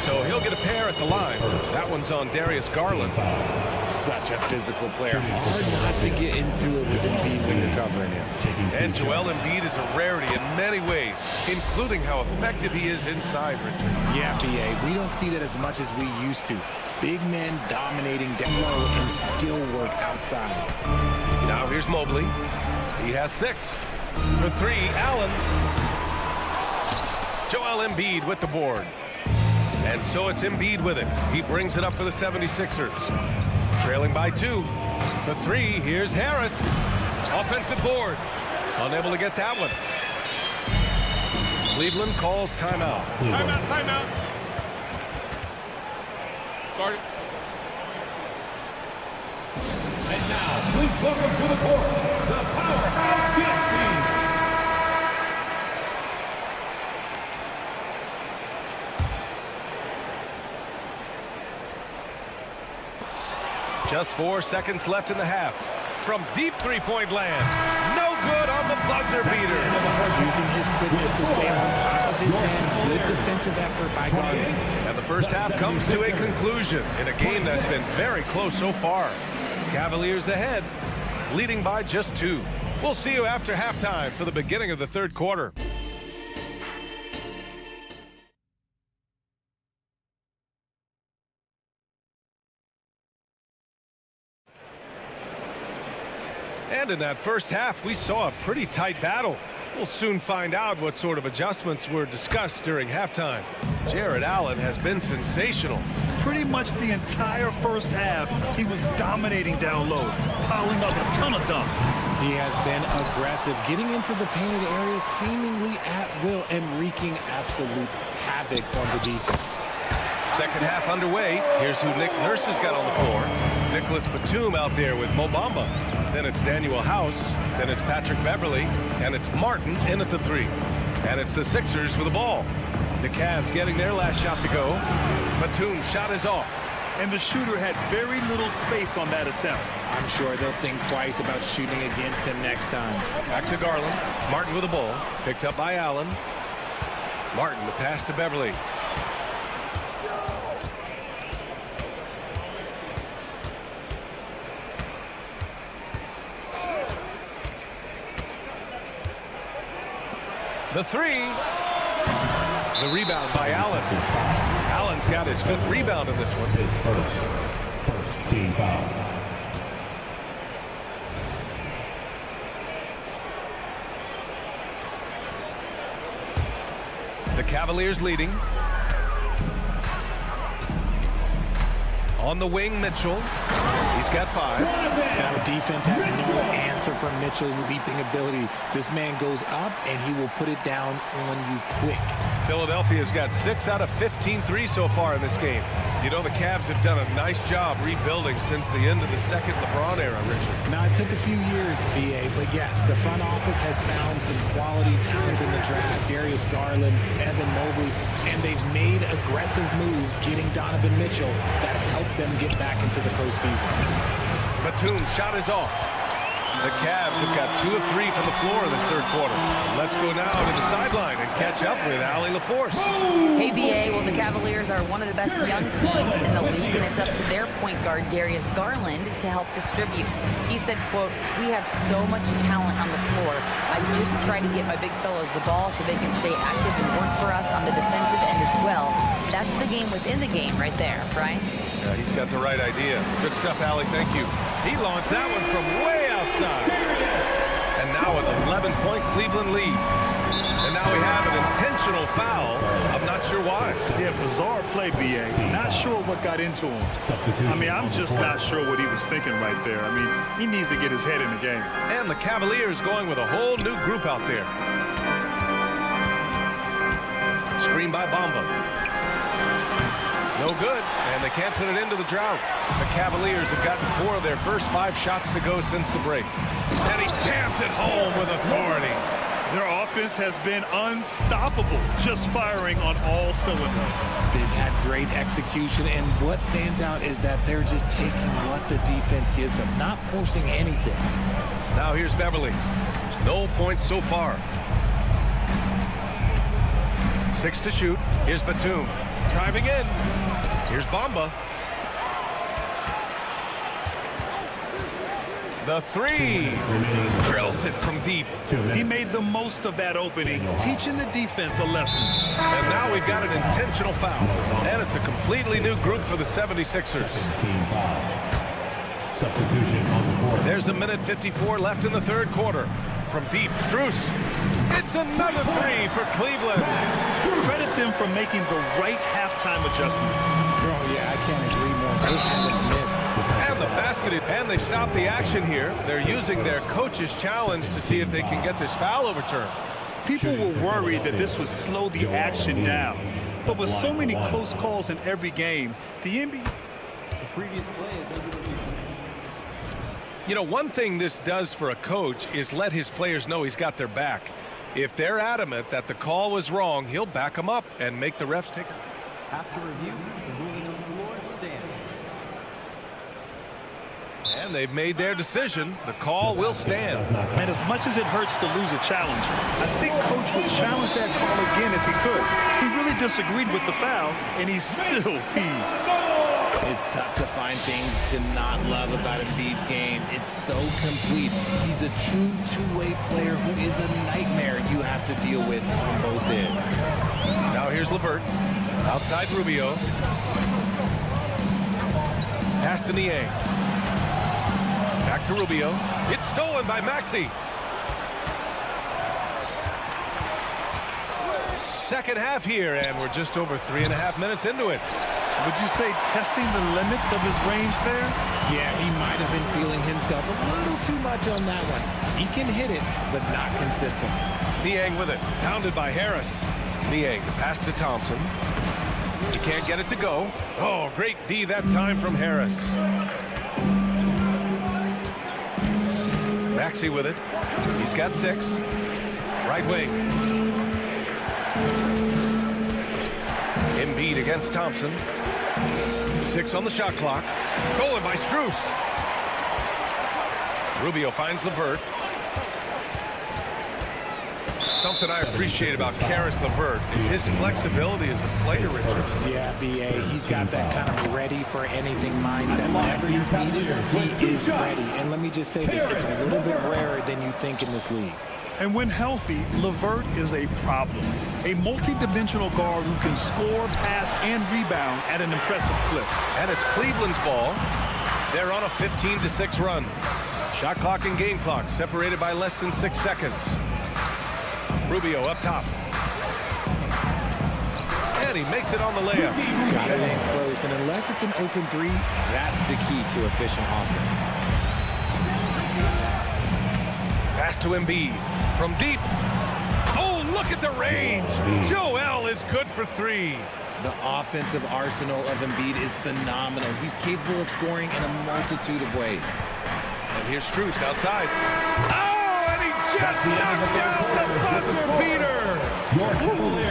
S1: So he'll get a pair at the line. That one's on Darius Garland.
S8: Such a physical player. Hard not to get into it with Embiid when you're covering him.
S1: And Joel Embiid is a rarity in many ways, including how effective he is inside, Richard.
S8: Yeah, BA. We don't see that as much as we used to. Big men dominating down low and skill work outside.
S1: Now here's Mobley. He has 6. For 3, Allen. Joel Embiid with the board. And so it's Embiid with it. He brings it up for the 76ers. Trailing by 2. For 3, here's Harris. Offensive board. Unable to get that one. Cleveland calls timeout.
S11: Timeout. Guard it.
S3: And now, please welcome to the court, the powerhouse team.
S1: Just 4 seconds left in the half. From deep three-point land. No good on the buzzer beater.
S8: Using his quickness to stay on top of his man. Good defensive effort by Garland.
S1: And the first half comes to a conclusion in a game that's been very close so far. Cavaliers ahead, leading by just 2. We'll see you after halftime for the beginning of the 3rd quarter. And in that first half, we saw a pretty tight battle. We'll soon find out what sort of adjustments were discussed during halftime. Jared Allen has been sensational.
S2: Pretty much the entire first half, he was dominating down low, piling up a ton of dunks.
S8: He has been aggressive, getting into the painted area seemingly at will and wreaking absolute havoc on the defense.
S1: Second half underway. Here's who Nick Nurse has got on the floor. Nicholas Batum out there with Mo Bamba. Then it's Daniel House. Then it's Patrick Beverly. And it's Martin in at the 3. And it's the Sixers with the ball. The Cavs getting their last shot to go. Batum's shot is off.
S2: And the shooter had very little space on that attempt.
S8: I'm sure they'll think twice about shooting against him next time.
S1: Back to Garland. Martin with the ball. Picked up by Allen. Martin, the pass to Beverly. The 3. The rebound by Allen. Allen's got his 5th rebound in this one.
S3: His first team foul.
S1: The Cavaliers leading. On the wing, Mitchell. He's got 5.
S8: Now the defense has no answer for Mitchell's leaping ability. This man goes up, and he will put it down on you quick.
S1: Philadelphia's got 6 out of 15 threes so far in this game. You know, the Cavs have done a nice job rebuilding since the end of the second LeBron era, Richard.
S8: Now, it took a few years, BA, but yes, the front office has found some quality talent in the draft. Darius Garland, Evan Mobley, and they've made aggressive moves getting Donovan Mitchell that helped them get back into the postseason.
S1: Batum's shot is off. The Cavs have got 2 of 3 from the floor in this third quarter. Let's go now to the sideline and catch up with Allie LaForce.
S5: Hey, BA. Well, the Cavaliers are one of the best young teams in the league, and it's up to their point guard, Darius Garland, to help distribute. He said, quote, "We have so much talent on the floor. I just try to get my big fellows the ball so they can stay active and work for us on the defensive end as well." That's the game within the game right there, Brian.
S1: Yeah, he's got the right idea. Good stuff, Allie. Thank you. He launched that one from way outside. And now an 11-point Cleveland lead. And now we have an intentional foul. I'm not sure why.
S2: Yeah, bizarre play, BA. Not sure what got into him. I mean, I'm just not sure what he was thinking right there. I mean, he needs to get his head in the game.
S1: And the Cavaliers going with a whole new group out there. Screen by Bamba. No good, and they can't put it into the drought. The Cavaliers have gotten 4 of their first 5 shots to go since the break. And he jams it home with authority.
S2: Their offense has been unstoppable, just firing on all cylinders.
S8: They've had great execution, and what stands out is that they're just taking what the defense gives them, not forcing anything.
S1: Now here's Beverly. No points so far. 6 to shoot. Here's Batum. Driving in. Here's Bamba. The 3. Drills it from deep.
S2: He made the most of that opening, teaching the defense a lesson.
S1: And now we've got an intentional foul. And it's a completely new group for the 76ers.
S3: Substitution on the board.
S1: There's a minute 54 left in the third quarter. From deep, Strus. It's another 3 for Cleveland.
S2: Credit them for making the right halftime adjustments.
S8: Oh, yeah, I can't agree more. They haven't missed.
S1: And the basket, and they stopped the action here. They're using their coach's challenge to see if they can get this foul overturned.
S2: People were worried that this would slow the action down. But with so many close calls in every game, the NBA...
S9: The previous play is able to be...
S1: You know, one thing this does for a coach is let his players know he's got their back. If they're adamant that the call was wrong, he'll back them up and make the refs take it.
S9: After review, the ruling on the floor stands.
S1: And they've made their decision. The call will stand.
S2: And as much as it hurts to lose a challenge, I think Coach would challenge that call again if he could. He really disagreed with the foul, and he's still peeved.
S8: It's tough to find things to not love about Embiid's game. It's so complete. He's a true two-way player who is a nightmare you have to deal with on both ends.
S1: Now here's LeVert. Outside Rubio. Pass to Niang. Back to Rubio. It's stolen by Maxey. Second half here, and we're just over 3.5 minutes into it.
S2: Would you say testing the limits of his range there?
S8: Yeah, he might have been feeling himself a little too much on that one. He can hit it, but not consistent.
S1: Niang with it. Pounded by Harris. Niang, the pass to Thompson. He can't get it to go. Oh, great D that time from Harris. Maxey with it. He's got 6. Right wing. Embiid against Thompson. 6 on the shot clock. Stolen by Strus. Rubio finds LeVert. Something I appreciate about Karis LeVert is his flexibility as a player, Richard.
S8: Yeah, B.A. He's got that kind of ready for anything mindset. Whenever he's needed, he is ready. And let me just say this, it's a little bit rarer than you think in this league.
S2: And when healthy, LeVert is a problem. A multi-dimensional guard who can score, pass, and rebound at an impressive clip.
S1: And it's Cleveland's ball. They're on a 15-6 run. Shot clock and game clock separated by less than 6 seconds. Rubio up top. And he makes it on the layup.
S8: Got it in close, and unless it's an open 3, that's the key to efficient offense.
S1: Pass to Embiid. From deep. Oh, look at the range. Joel is good for 3.
S8: The offensive arsenal of Embiid is phenomenal. He's capable of scoring in a multitude of ways.
S1: And here's Strus outside. Oh, and he just knocked down the buzzer beater.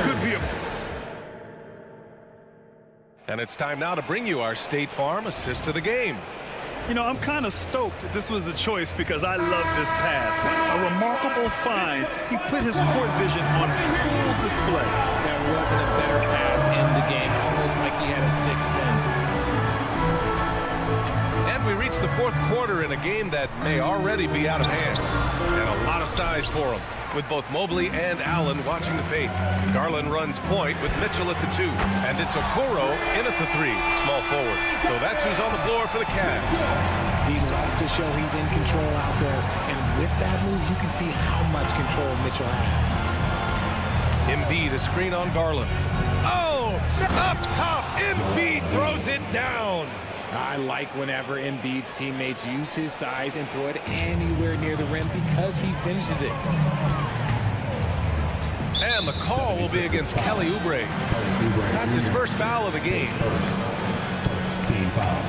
S1: Could be a... And it's time now to bring you our State Farm assist of the game.
S2: You know, I'm kind of stoked this was a choice because I love this pass. A remarkable find. He put his court vision on full display.
S8: There wasn't a better pass in the game, almost like he had a sixth sense.
S1: And we reach the fourth quarter in a game that may already be out of hand. And a lot of size for him, with both Mobley and Allen watching the paint. Garland runs point with Mitchell at the 2. And it's Okoro in at the 3, small forward. So that's who's on the floor for the Cavs.
S8: He loves to show he's in control out there. And with that move, you can see how much control Mitchell has.
S1: Embiid, a screen on Garland. Oh, up top, Embiid throws it down.
S8: I like whenever Embiid's teammates use his size and throw it anywhere near the rim because he finishes it.
S1: And the call will be against Kelly Oubre. That's his first foul of the game.
S3: Team foul.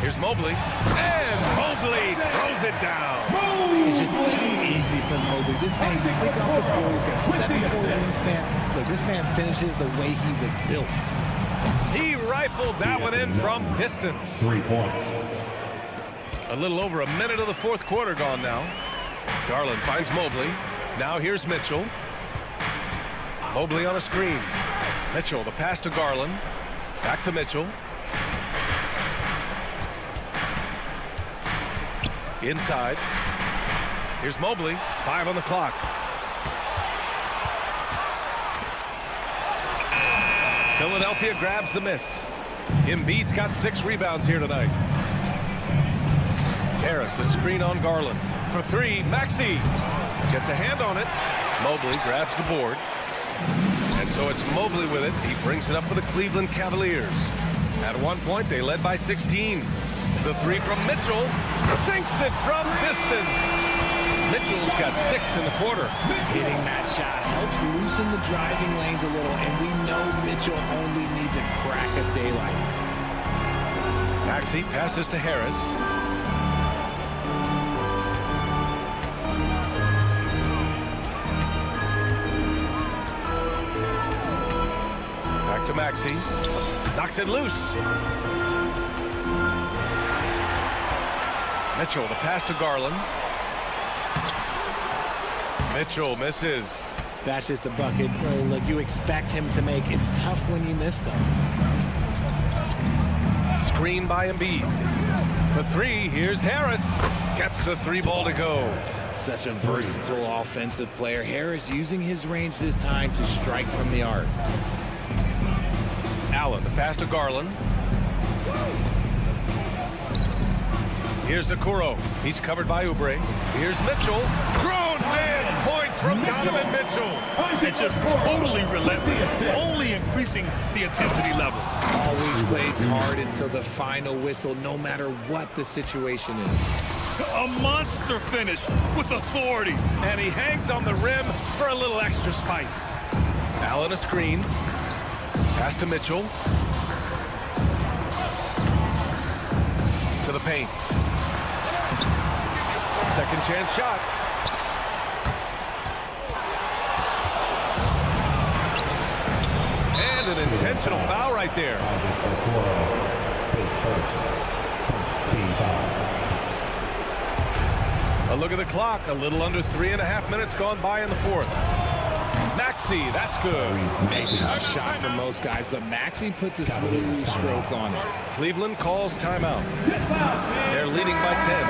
S1: Here's Mobley. And Mobley throws it down.
S8: It's just too easy for Mobley. This man's quick off the floor. He's got 7-4 wingspan. Look, this man finishes the way he was built.
S1: He rifled that one in from distance.
S3: 3 points.
S1: A little over a minute of the fourth quarter gone now. Garland finds Mobley. Now here's Mitchell. Mobley on a screen. Mitchell, the pass to Garland. Back to Mitchell. Inside. Here's Mobley. 5 on the clock. Philadelphia grabs the miss. Embiid's got 6 rebounds here tonight. Harris, a screen on Garland. For 3, Maxey gets a hand on it. Mobley grabs the board. And so it's Mobley with it. He brings it up for the Cleveland Cavaliers. At one point, they led by 16. The 3 from Mitchell sinks it from distance. Mitchell's got 6 in the quarter.
S8: Hitting that shot helps loosen the driving lanes a little, and we know Mitchell only needs a crack of daylight.
S1: Maxey passes to Harris. Back to Maxey. Knocks it loose. Mitchell, the pass to Garland. Mitchell misses.
S8: That's just a bucket. Look, you expect him to make. It's tough when you miss those.
S1: Screen by Embiid. For 3, here's Harris. Gets the 3 ball to go.
S8: Such a versatile offensive player. Harris using his range this time to strike from the arc.
S1: Allen, the pass to Garland. Here's Okoro. He's covered by Oubre. Here's Mitchell. Grown man points from Donovan Mitchell.
S2: And just totally relentless, only increasing the intensity level.
S8: Always plays hard until the final whistle, no matter what the situation is.
S2: A monster finish with authority.
S1: And he hangs on the rim for a little extra spice. Allen, a screen. Pass to Mitchell. To the paint. Second chance shot. And an intentional foul right there.
S3: Team foul.
S1: A look at the clock. A little under 3.5 minutes gone by in the fourth. Maxey, that's good.
S8: A tough shot for most guys, but Maxey puts a smooth stroke on it.
S1: Cleveland calls timeout. They're leading by 10.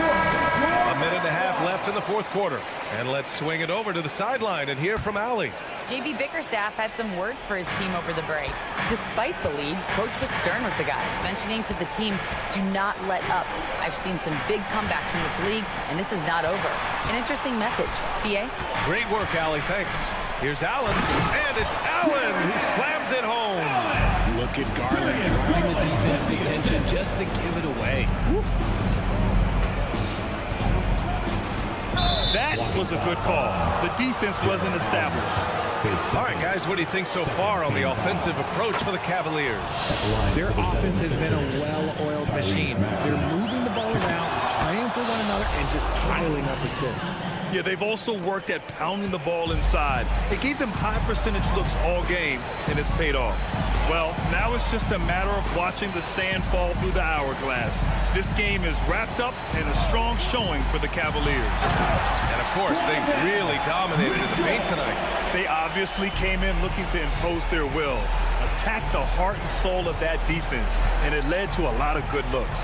S1: A minute and a half left in the fourth quarter. And let's swing it over to the sideline and hear from Allie.
S5: JB Bickerstaff had some words for his team over the break. Despite the lead, coach was stern with the guys, mentioning to the team, do not let up. I've seen some big comebacks in this league, and this is not over. An interesting message. PA?
S1: Great work, Allie. Thanks. Here's Allen, and it's Allen who slams it home.
S8: Look at Garland drawing the defense's attention just to give it away.
S2: That was a good call. The defense wasn't established.
S1: All right, guys, what do you think so far on the offensive approach for the Cavaliers?
S8: Their offense has been a well-oiled machine. They're moving the ball around, playing for one another, and just piling up assists.
S2: Yeah, they've also worked at pounding the ball inside. It gave them high percentage looks all game, and it's paid off. Well, now it's just a matter of watching the sand fall through the hourglass. This game is wrapped up in a strong showing for the Cavaliers.
S1: And of course, they really dominated in the paint tonight.
S2: They obviously came in looking to impose their will, attack the heart and soul of that defense, and it led to a lot of good looks.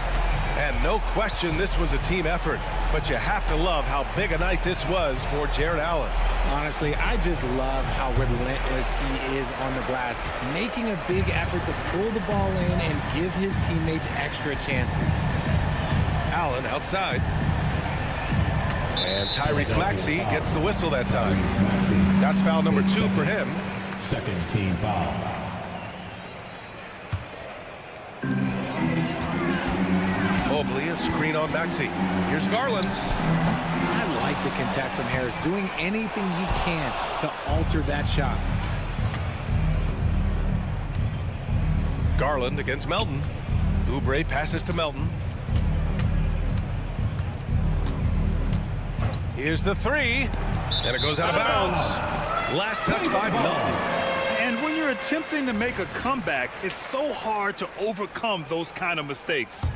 S1: And no question this was a team effort, but you have to love how big a night this was for Jarrett Allen.
S8: Honestly, I just love how relentless he is on the glass, making a big effort to pull the ball in and give his teammates extra chances.
S1: Allen outside. And Tyrese Maxey gets the whistle that time. That's foul number 2 for him.
S3: Second team foul.
S1: Mobley, a screen on Maxey. Here's Garland.
S8: I like the contest from Harris, doing anything he can to alter that shot.
S1: Garland against Melton. Oubre passes to Melton. Here's the 3. And it goes out of bounds. Last touch by Melton.
S2: And when you're attempting to make a comeback, it's so hard to overcome those kind of mistakes.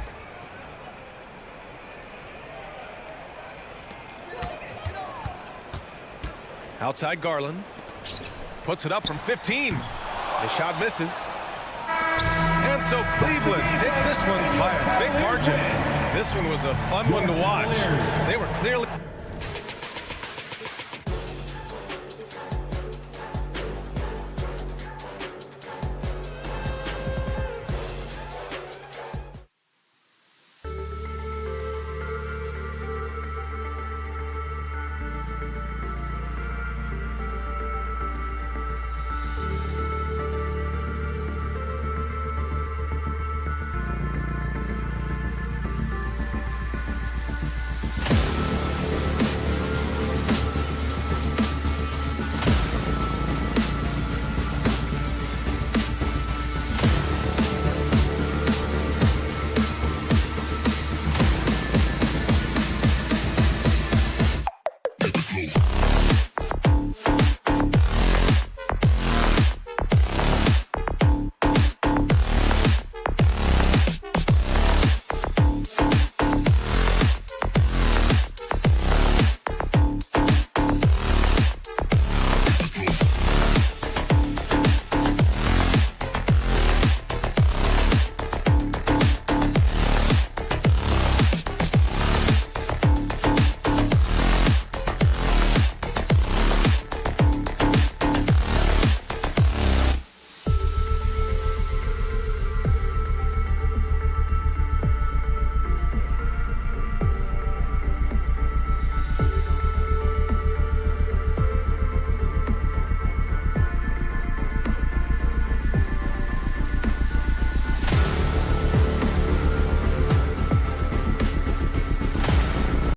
S1: Outside Garland. Puts it up from 15. The shot misses. And so Cleveland takes this one by a big margin. This one was a fun one to watch. They were clearly...